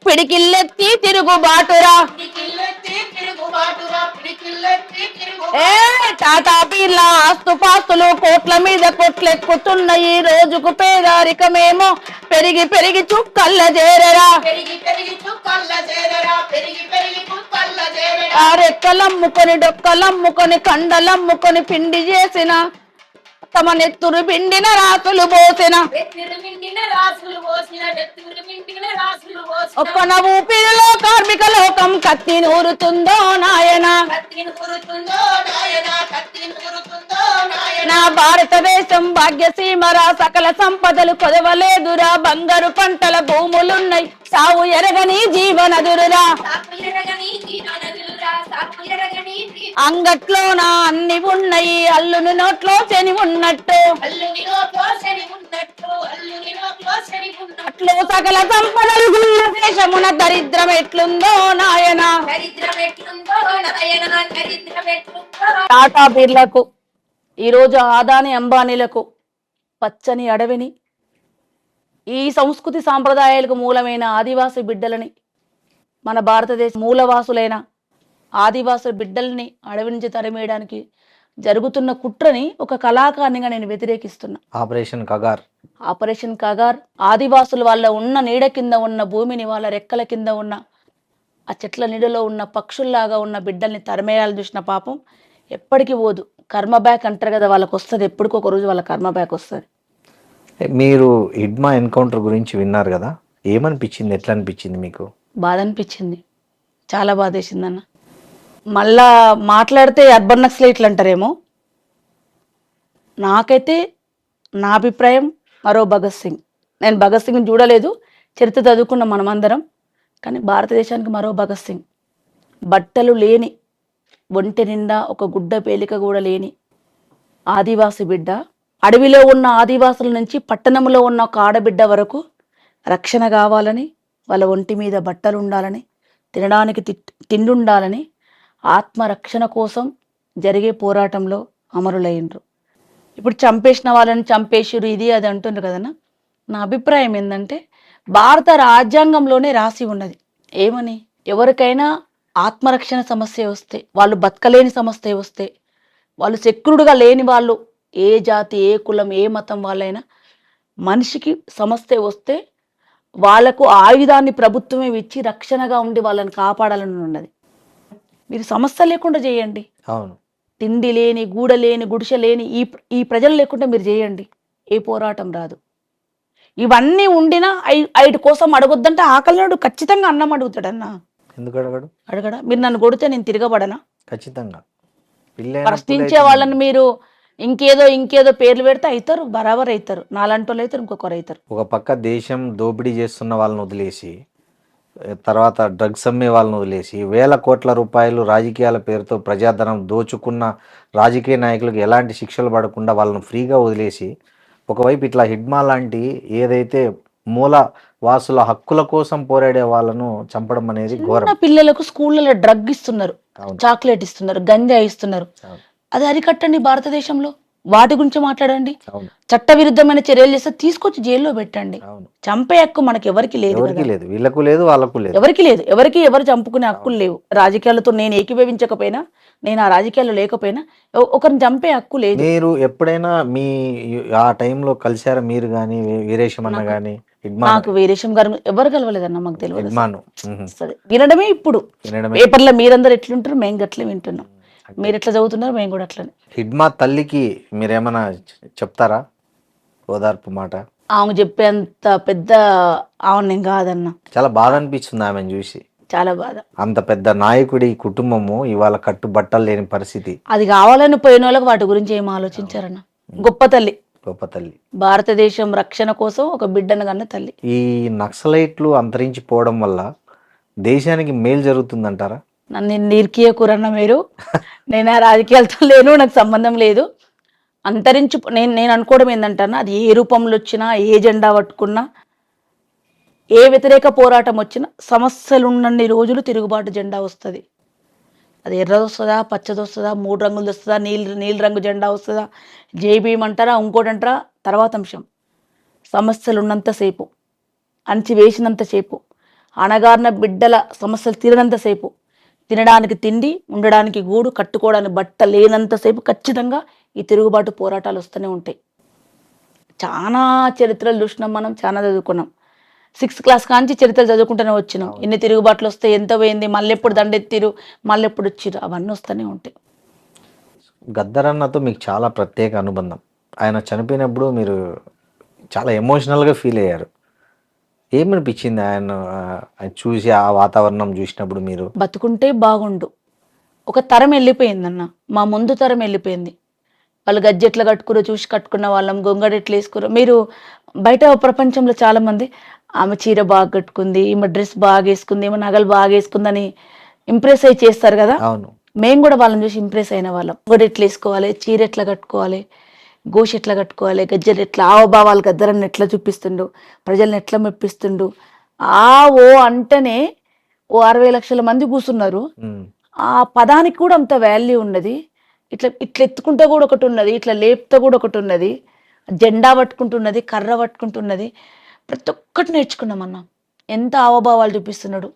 పిడికిల్లెత్తి తిరుగుబాటురా, టాటా బిర్లా ఆస్తుపాస్తులు కోట్ల మీద కొట్లెక్కుతున్నాయి, రోజుకు పేదరికమేమో పెరిగి పెరిగి చుక్కల్ల చేరరా, రెక్కలమ్ముకొని డొక్కలమ్ముకొని కండలమ్ముకొని పిండి చేసిన, తమ నెత్తురు పిండిన రాసులు పోసిన, ఒక్కన ఊపిరిలో కార్మిక లోకం కత్తి నూరుతుందో నాయన, నా భారతదేశం భాగ్యసీమరా, సకల సంపదలు కొదవలేదురా, బంగారు పంటల భూములున్నాయి, సావు ఎరగని జీవనదురురా, అంగట్లోన అన్ని ఉన్నాయి, అల్లుని నోట్లో శని ఉన్నట్టు, అట్లు సకల సంపదలు దేశమున దరిద్రం ఎట్లుందో నాయన, టాటా బిర్లకు, ఈరోజు ఆదాని అంబానీలకు పచ్చని అడవిని, ఈ సంస్కృతి సాంప్రదాయాలకు మూలమైన ఆదివాసి బిడ్డలని, మన భారతదేశ మూలవాసులైన ఆదివాసుల బిడ్డల్ని అడవి నుంచి తరిమేయడానికి జరుగుతున్న కుట్రని ఒక కళాకారునిగా నేను వ్యతిరేకిస్తున్నా. ఆపరేషన్ కగార్. ఆపరేషన్ కగార్ ఆదివాసుల వాళ్ళ ఉన్న నీడ కింద ఉన్న భూమిని, వాళ్ళ రెక్కల కింద ఉన్న ఆ చెట్ల నీడలో ఉన్న పక్షుల్లాగా ఉన్న బిడ్డల్ని తరిమేయాలని చూసిన పాపం ఎప్పటికీ పోదు. కర్మ బ్యాక్ అంటారు కదా, వాళ్ళకి వస్తుంది, ఎప్పటికో ఒక రోజు వాళ్ళ కర్మ బ్యాక్ వస్తుంది. మీరు హిడ్మా ఎన్కౌంటర్ గురించి విన్నారు కదా, ఏమనిపించింది, ఎట్లా అనిపించింది మీకు? బాధ అనిపించింది, చాలా బాధ వేసింది అన్న. మళ్ళా మాట్లాడితే అర్బన్ నక్సలైట్లు అంటారేమో, నాకైతే నా అభిప్రాయం మరో భగత్ సింగ్. నేను భగత్ సింగ్ని చూడలేదు, చరిత్ర చదువుకున్న మనమందరం, కానీ భారతదేశానికి మరో భగత్ సింగ్. బట్టలు లేని, ఒంటి నిండా ఒక గుడ్డ పేలిక కూడా లేని ఆదివాసి బిడ్డ, అడవిలో ఉన్న ఆదివాసుల నుంచి పట్టణంలో ఉన్న ఒక ఆడబిడ్డ వరకు రక్షణ కావాలని, వాళ్ళ ఒంటి మీద బట్టలు ఉండాలని, తినడానికి తిండి ఉండాలని, ఆత్మరక్షణ కోసం జరిగే పోరాటంలో అమరులైనరు. ఇప్పుడు చంపేసిన వాళ్ళని చంపేసిరు ఇది అది అంటున్నారు కదన్నా. నా అభిప్రాయం ఏంటంటే, భారత రాజ్యాంగంలోనే రాసి ఉన్నది ఏమని, ఎవరికైనా ఆత్మరక్షణ సమస్య వస్తే, వాళ్ళు బతకలేని సమస్య వస్తే, వాళ్ళు సెక్యూర్డ్గా లేని వాళ్ళు, ఏ జాతి, ఏ కులం, ఏ మతం వాళ్ళైనా, మనిషికి సమస్య వస్తే వాళ్లకు ఆయుధాన్ని ప్రభుత్వమే ఇచ్చి రక్షణగా ఉండి వాళ్ళని కాపాడాలని ఉన్నది. మీరు సమస్య లేకుండా చేయండి. అవును, తిండి లేని, గూడ లేని, గుడిసె లేని ఈ ప్రజలు లేకుండా మీరు చేయండి, ఏ పోరాటం రాదు. ఇవన్నీ ఉండినా ఐదు కోసం అడగొద్దంటే ఆకలినాడు ఖచ్చితంగా అన్నం అడుగుతాడన్నా. ఎందుకు అడగడు? అడగడా? మీరు నన్ను కొడితే నేను తిరగబడనా? ఖచ్చితంగా. ప్రశ్నించే వాళ్ళని మీరు ఇంకేదో పేర్లు పెడితే అవుతారు, బరాబర్ అవుతారు. నాలంటి వాళ్ళు అవుతారు, ఇంకొకరు అవుతారు. ఒక పక్క దేశం దోపిడీ చేస్తున్న వాళ్ళని వదిలేసి, తర్వాత డ్రగ్స్ అమ్మే వాళ్ళని వదిలేసి, వేల కోట్ల రూపాయలు రాజకీయాల పేరుతో ప్రజాధనం దోచుకున్న రాజకీయ నాయకులకు ఎలాంటి శిక్షలు పడకుండా వాళ్ళని ఫ్రీగా వదిలేసి, ఒకవైపు ఇట్లా హిడ్మా లాంటి ఏదైతే మూల వాసుల హక్కుల కోసం పోరాడే వాళ్ళను చంపడం అనేది ఘోరం. పిల్లలకు స్కూళ్ళలో డ్రగ్ ఇస్తున్నారు, చాక్లెట్ ఇస్తున్నారు, గంజా ఇస్తున్నారు. అది అరికట్టండి భారతదేశంలో. వాటి గురించి మాట్లాడండి. చట్టవిరుద్ధమైన చర్యలు చేస్తే తీసుకొచ్చి జైల్లో పెట్టండి. చంపే హక్కు మనకి ఎవరికి లేదు, వీళ్ళకు లేదు, వాళ్ళకు లేదు, ఎవరికి లేదు. ఎవరు చంపుకునే హక్కులు లేవు. రాజకీయాలతో నేను ఏకీభవించకపోయినా, నేను ఆ రాజకీయాల్లో లేకపోయినా ఒకరిని చంపే హక్కు లేదు. మీరు ఎప్పుడైనా మీ ఆ టైంలో కలిసారా మీరు కానీ, వీరేశం అన్న కానీ? నాకు వీరేశం గారు ఎవరు కలవలేదన్న, మాకు తెలియదు. వినడమే. ఇప్పుడు పేపర్లో మీరందరూ ఎట్లుంటారు, మేము గట్లే వింటున్నాం. మీరు ఎట్లా చదువుతున్నారు, మేము కూడా అట్లనే. హిడ్మా తల్లికి మీరేమన్నా చెప్తారా ఓదార్పు మాట? ఆమె చెప్పేంత పెద్ద ఆమె నేను కాదన్న. చాలా బాధ అనిపిస్తుంది ఆమెను చూసి, చాలా బాధ. అంత పెద్ద నాయకుడి కుటుంబము ఇవాళ కట్టుబట్టలు లేని పరిస్థితి. అది కావాలని పోయిన వాళ్ళకి వాటి గురించి ఏం ఆలోచించారన్న. గొప్ప తల్లి, గొప్ప తల్లి. భారతదేశం రక్షణ కోసం ఒక బిడ్డను కన్న తల్లి. ఈ నక్సలైట్లు అంతరించిపోవడం వల్ల దేశానికి మేలు జరుగుతుందంటారా? నన్ను నిరికియకూరన్న మీరు. నేను ఆ రాజకీయాలతో లేను, నాకు సంబంధం లేదు. నేను అనుకోవడం ఏంటంటన్నా, అది ఏ రూపంలో వచ్చినా, ఏ జెండా పట్టుకున్నా, ఏ వ్యతిరేక పోరాటం వచ్చినా, సమస్యలు ఉన్నన్ని రోజులు తిరుగుబాటు జెండా వస్తుంది. అది ఎర్రది వస్తుందా, పచ్చది వస్తుందా, 3 రంగులు వస్తుందా, నీలి రంగు జెండా వస్తుందా, జేబీఎం అంటారా, ఇంకోటి అంటారా, తర్వాత అంశం. సమస్యలు ఉన్నంతసేపు, అణచివేసినంతసేపు, అణగారిన బిడ్డల సమస్యలు తీరినంతసేపు, తినడానికి తిండి, ఉండడానికి గూడు, కట్టుకోవడానికి బట్ట లేనంతసేపు ఖచ్చితంగా ఈ తిరుగుబాటు పోరాటాలు వస్తూనే ఉంటాయి. చాలా చరిత్రలు చూసినాం మనం, చాలా చదువుకున్నాం. 6th క్లాస్ కాంచి చరిత్రలు చదువుకుంటూనే వచ్చినాం. ఎన్ని తిరుగుబాట్లు వస్తే, ఎంత పోయింది, మళ్ళీ ఎప్పుడు దండెత్తిరు, మళ్ళీ ఎప్పుడు వచ్చిరు, అవన్నీ వస్తూనే ఉంటాయి. గద్దరన్నతో మీకు చాలా ప్రత్యేక అనుబంధం. ఆయన చనిపోయినప్పుడు మీరు చాలా ఎమోషనల్గా ఫీల్ అయ్యారు. ఏమనిపించింది ఆయన చూసి, ఆ వాతావరణం చూసినప్పుడు? మీరు బతుకుంటే బాగుండు. ఒక తరం వెళ్ళిపోయిందన్న, మా ముందు తరం వెళ్ళిపోయింది. వాళ్ళు గజ్జెట్లు కట్టుకురో చూసి కట్టుకున్న వాళ్ళం, గొంగడెట్లు వేసుకురో. మీరు బయట ప్రపంచంలో చాలా మంది ఆమె చీర బాగా కట్టుకుంది, ఈమె డ్రెస్ బాగా వేసుకుంది, ఈమె నగలు బాగా వేసుకుందని ఇంప్రెస్ అయ్యి చేస్తారు కదా. అవును, మేము కూడా వాళ్ళని చూసి ఇంప్రెస్ అయిన వాళ్ళం. గొడెట్లు వేసుకోవాలి, చీర ఎట్లా కట్టుకోవాలి, గోష్ ఎట్లా కట్టుకోవాలి, గజ్జలు ఎట్లా, ఆవభావాలు గద్దరని ఎట్లా చూపిస్తుండు, ప్రజల్ని ఎట్లా మెప్పిస్తుండు. ఓ అంటేనే ఓ 60 లక్షల మంది కూర్చున్నారు. ఆ పదానికి కూడా అంత వాల్యూ ఉన్నది. ఇట్లా ఎత్తుకుంటే కూడా ఒకటి ఉన్నది, ఇట్లా లేపుతా కూడా ఒకటి ఉన్నది. జెండా పట్టుకుంటున్నది, కర్ర పట్టుకుంటున్నది, ప్రతి ఒక్కటి నేర్చుకున్నామన్నా. ఎంత హావభావాలు చూపిస్తున్నాడు,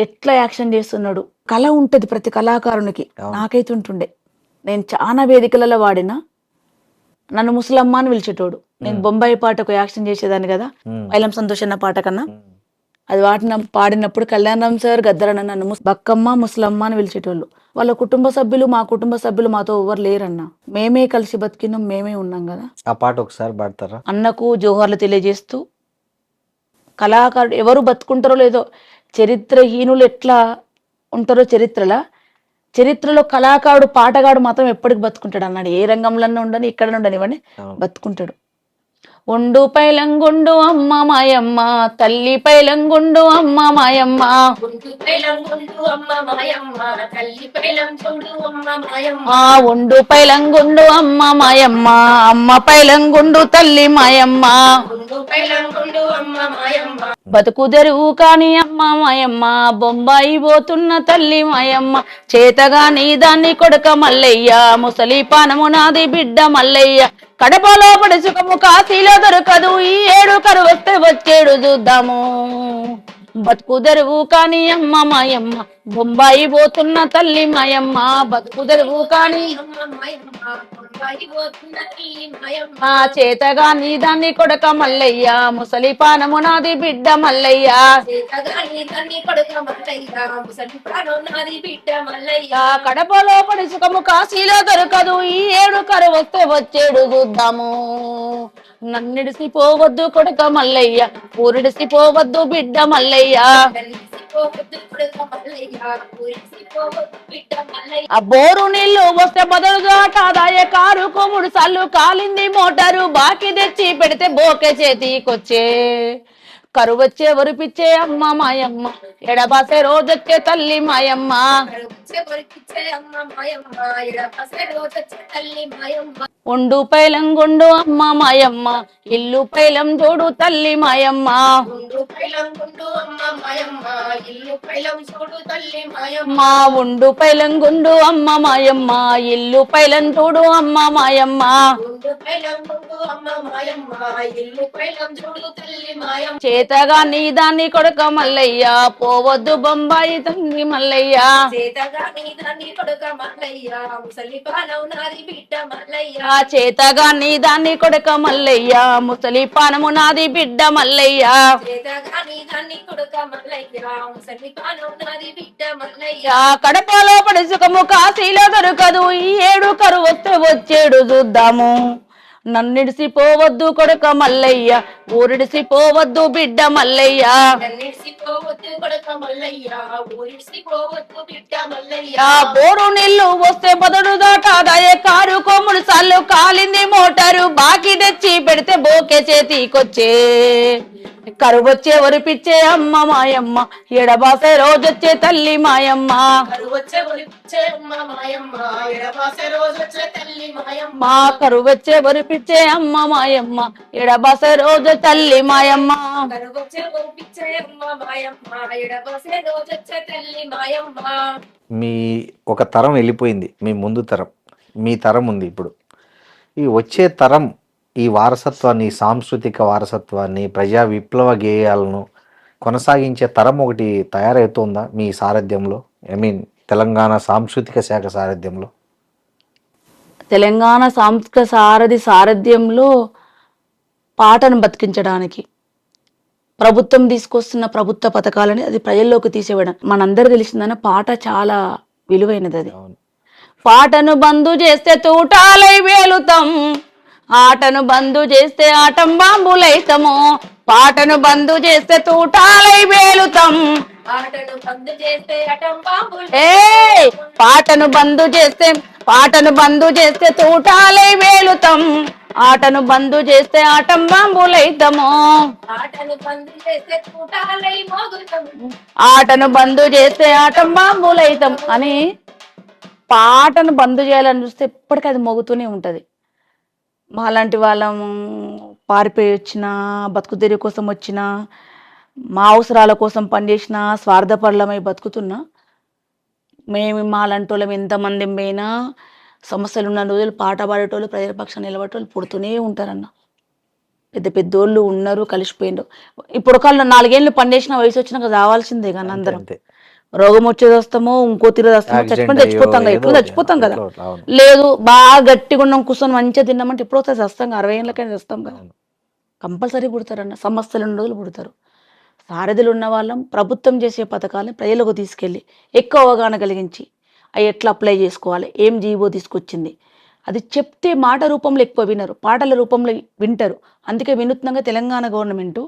ఎట్లా యాక్షన్ చేస్తున్నాడు. కళ ఉంటుంది ప్రతి కళాకారునికి. నాకైతే ఉంటుండే. నేను చాలా వేదికలలో వాడినా, నన్ను ముసలమ్మ అని పిలిచేటోడు. నేను బొంబాయి పాటకు యాక్షన్ చేసేదాన్ని కదా, వైలం సంతోషన్న పాట కన్నా. అది పాడినప్పుడు కళ్యాణం సార్ గద్దరన్న నన్ను బక్కమ్మ ముసలమ్మ అని పిలిచేటోళ్ళు. వాళ్ళ కుటుంబ సభ్యులు, మా కుటుంబ సభ్యులు మాతో ఎవరు లేరన్న. మేమే కలిసి బతికినాం, మేమే ఉన్నాం కదా. ఆ పాట ఒకసారి పాడతారా? అన్నకు జోహార్లు తెలియజేస్తూ, కళాకారుడు ఎవరు బతుకుంటారో లేదో, చరిత్రహీనులు ఎట్లా ఉంటారో చరిత్రలో కళాకారుడు, పాటగాడు మాత్రం ఎప్పటికి బతుకుంటాడు అన్నాడు. ఏ రంగంలో ఉండని, ఇక్కడ ఉండనివ్వండి, బతుకుంటాడు. ఒండు పైలంగుండు అమ్మ మాయమ్మ, తల్లి పైలంగుండు అమ్మ మాయమ్మ. ఒండు పైలంగుండు అమ్మ మాయమ్మ, అమ్మ పైలంగుండు తల్లి మాయమ్మ. బతుకు తెరువు కాని అమ్మ మాయమ్మ, బొంబాయి పోతున్న తల్లి మాయమ్మ. చేతగా నీ దాన్ని కొడుక మల్లయ్య, ముసలి పానము నాది బిడ్డ మల్లయ్య. కడపలో పడి సుఖము కాశీలో దొరకదు, ఈ ఏడు కరువు వస్తే వచ్చేడు చూద్దాము. బతుకు తెరువు కాని అమ్మ మాయమ్మ, బొంబాయి పోతున్న తల్లి మాయమ్మ. బతుకు తెరువు కాని చేతగా నీ దాన్ని కొడక మల్లయ్య, ముసలి పానము నాది బిడ్డ మల్లయ్య. కడపలో పడి సుఖము కాశీలో దొరకదు, ఈ ఏడు కరువు వస్తే వచ్చేడు చూద్దాము. నన్నిడిసిపోవద్దు కొడక మల్లయ్య, ఊరిడిసిపోవద్దు బిడ్డ మల్లయ్య. ఆ బోరు నీళ్లు వస్తే బదులుగా కాదాయ, కారు కొముడు సార్లు కాలింది మోటారు, బాకి తెచ్చి పెడితే బోకే చేతికొచ్చే. కరువు వచ్చే వరిపిచ్చే అమ్మ మాయమ్మ, ఎడబాసే రోజొచ్చే తల్లి మాయమ్మ. ఒండు పైలంగుండు అమ్మ మాయమ్మ, ఇల్లు పైలం జోడు తల్లి మాయమ్మ. మా ఉండు పైలంగుండు అమ్మ మాయమ్మ, ఇల్లు పైలం చూడు అమ్మ మాయమ్మ. చేతగా నీ దాన్ని కొడుక మల్లయ్య, పోవద్దు బొంబాయి తండ్రి మల్లయ్య. చేతగా నీ దాన్ని కొడుక మల్లయ్య, ముసలి పానము నాది బిడ్డ మల్లయ్య. కడపలో పడి సుఖము కాశీలో దొరకదు, ఈ ఏడు కరువు వస్తే వచ్చేడు చూద్దాము. నన్నిడిసిపోవద్దు కొడుక మల్లయ్య, ఊరిడిసిపోవద్దు బిడ్డ మల్లయ్య. బోరు నీళ్లు వస్తే బదుడు దాటాదాయే, కారు కొమ్ముడు సార్లు కాలింది మోటారు, బాకి తెచ్చి పెడితే బోకే చేతికొచ్చే. కరువు వచ్చే వరిపిచ్చే అమ్మ మాయమ్మ, ఎడబాసే రోజొచ్చే తల్లి మాయమ్మ. మా కరువు వచ్చే వరిపిచ్చే అమ్మ మాయమ్మ, ఎడబాసే రోజు తల్లి మాయమ్మ. మీ ఒక తరం వెళ్ళిపోయింది, మీ ముందు తరం, మీ తరం ఉంది ఇప్పుడు. ఈ వచ్చే తరం ఈ వారసత్వాన్ని, సాంస్కృతిక వారసత్వాన్ని, ప్రజా విప్లవ గేయాలను కొనసాగించే తరం ఒకటి తయారవుతుందా మీ సారథ్యంలో? తెలంగాణ సాంస్కృతిక శాఖ సారథ్యంలో? తెలంగాణ సాంస్కృతిక సారథ్యంలో పాటను బతికించడానికి ప్రభుత్వం తీసుకొస్తున్న ప్రభుత్వ పథకాలని అది ప్రజల్లోకి తీసేయడం. మనందరూ తెలిసిందన్న పాట చాలా విలువైనది. అది పాటను బంధు చేస్తే తూటాలై వేలుతాం, ఆటను బంధు చేస్తే ఆటం బాంబులైతము. పాటను బంధు చేస్తే తూటాలై వేలుతాం, పాటను బంధు చేస్తే తూటాలై వేలుతాం, ఆటను బంధు చేస్తే ఆటం బాంబులైతము. ఆటను బంధు చేస్తే ఆటం బాంబులైతం అని పాటను బంధు చేయాలని చూస్తే ఎప్పటికీ అది మోగుతూనే ఉంటది. మాలాంటి వాళ్ళం పారిపోయి వచ్చినా, బతుకు తెరువు కోసం వచ్చినా, మా అవసరాల కోసం పనిచేసిన, స్వార్థపరులమై బతుకుతున్నా, మేము మాలాంటి వాళ్ళం ఎంతమంది పోయినా సమస్యలు ఉన్న రోజులు పాట పాడేటోళ్ళు, ప్రజల పక్షాన్ని నిలబడేటోళ్ళు పుడుతూనే ఉంటారన్న. పెద్ద పెద్దోళ్ళు ఉన్నారు, కలిసిపోయిండ్రు. ఇప్పుడు ఒకళ్ళు 4 ఏళ్ళు పనిచేసిన వయసు వచ్చినాక రావాల్సిందే కానీ అందరం అంతే. రోగం వచ్చేది వస్తామో ఇంకో తిరిగి వస్తామో Accident చచ్చిపోయి చచ్చిపోతాం కదా, అయ్యో, ఎప్పుడు ఏదో చచ్చిపోతాం కదా. ఎట్లా ఒకటి, అవును. లేదు బాగా గట్టిగా ఉన్నాం కూర్చొని మంచిగా తిన్నామంటే ఎప్పుడు వస్తుంది వస్తాం కదా, 60 ఏళ్ళకైనా వస్తాం కదా. అవును. కంపల్సరీ పుడతారన్న, సమస్యలు ఉన్న రోజులు పుడతారు. సారథులు ఉన్న వాళ్ళం ప్రభుత్వం చేసే పథకాలను ప్రజలకు తీసుకెళ్ళి ఎక్కువ అవగాహన కలిగించి అవి ఎట్లా అప్లై చేసుకోవాలి, ఏం జీవో తీసుకొచ్చింది అది చెప్తే మాట రూపంలో ఎక్కువ వినరు, పాటల రూపంలో వింటారు. అందుకే వినూత్నంగా తెలంగాణ గవర్నమెంటు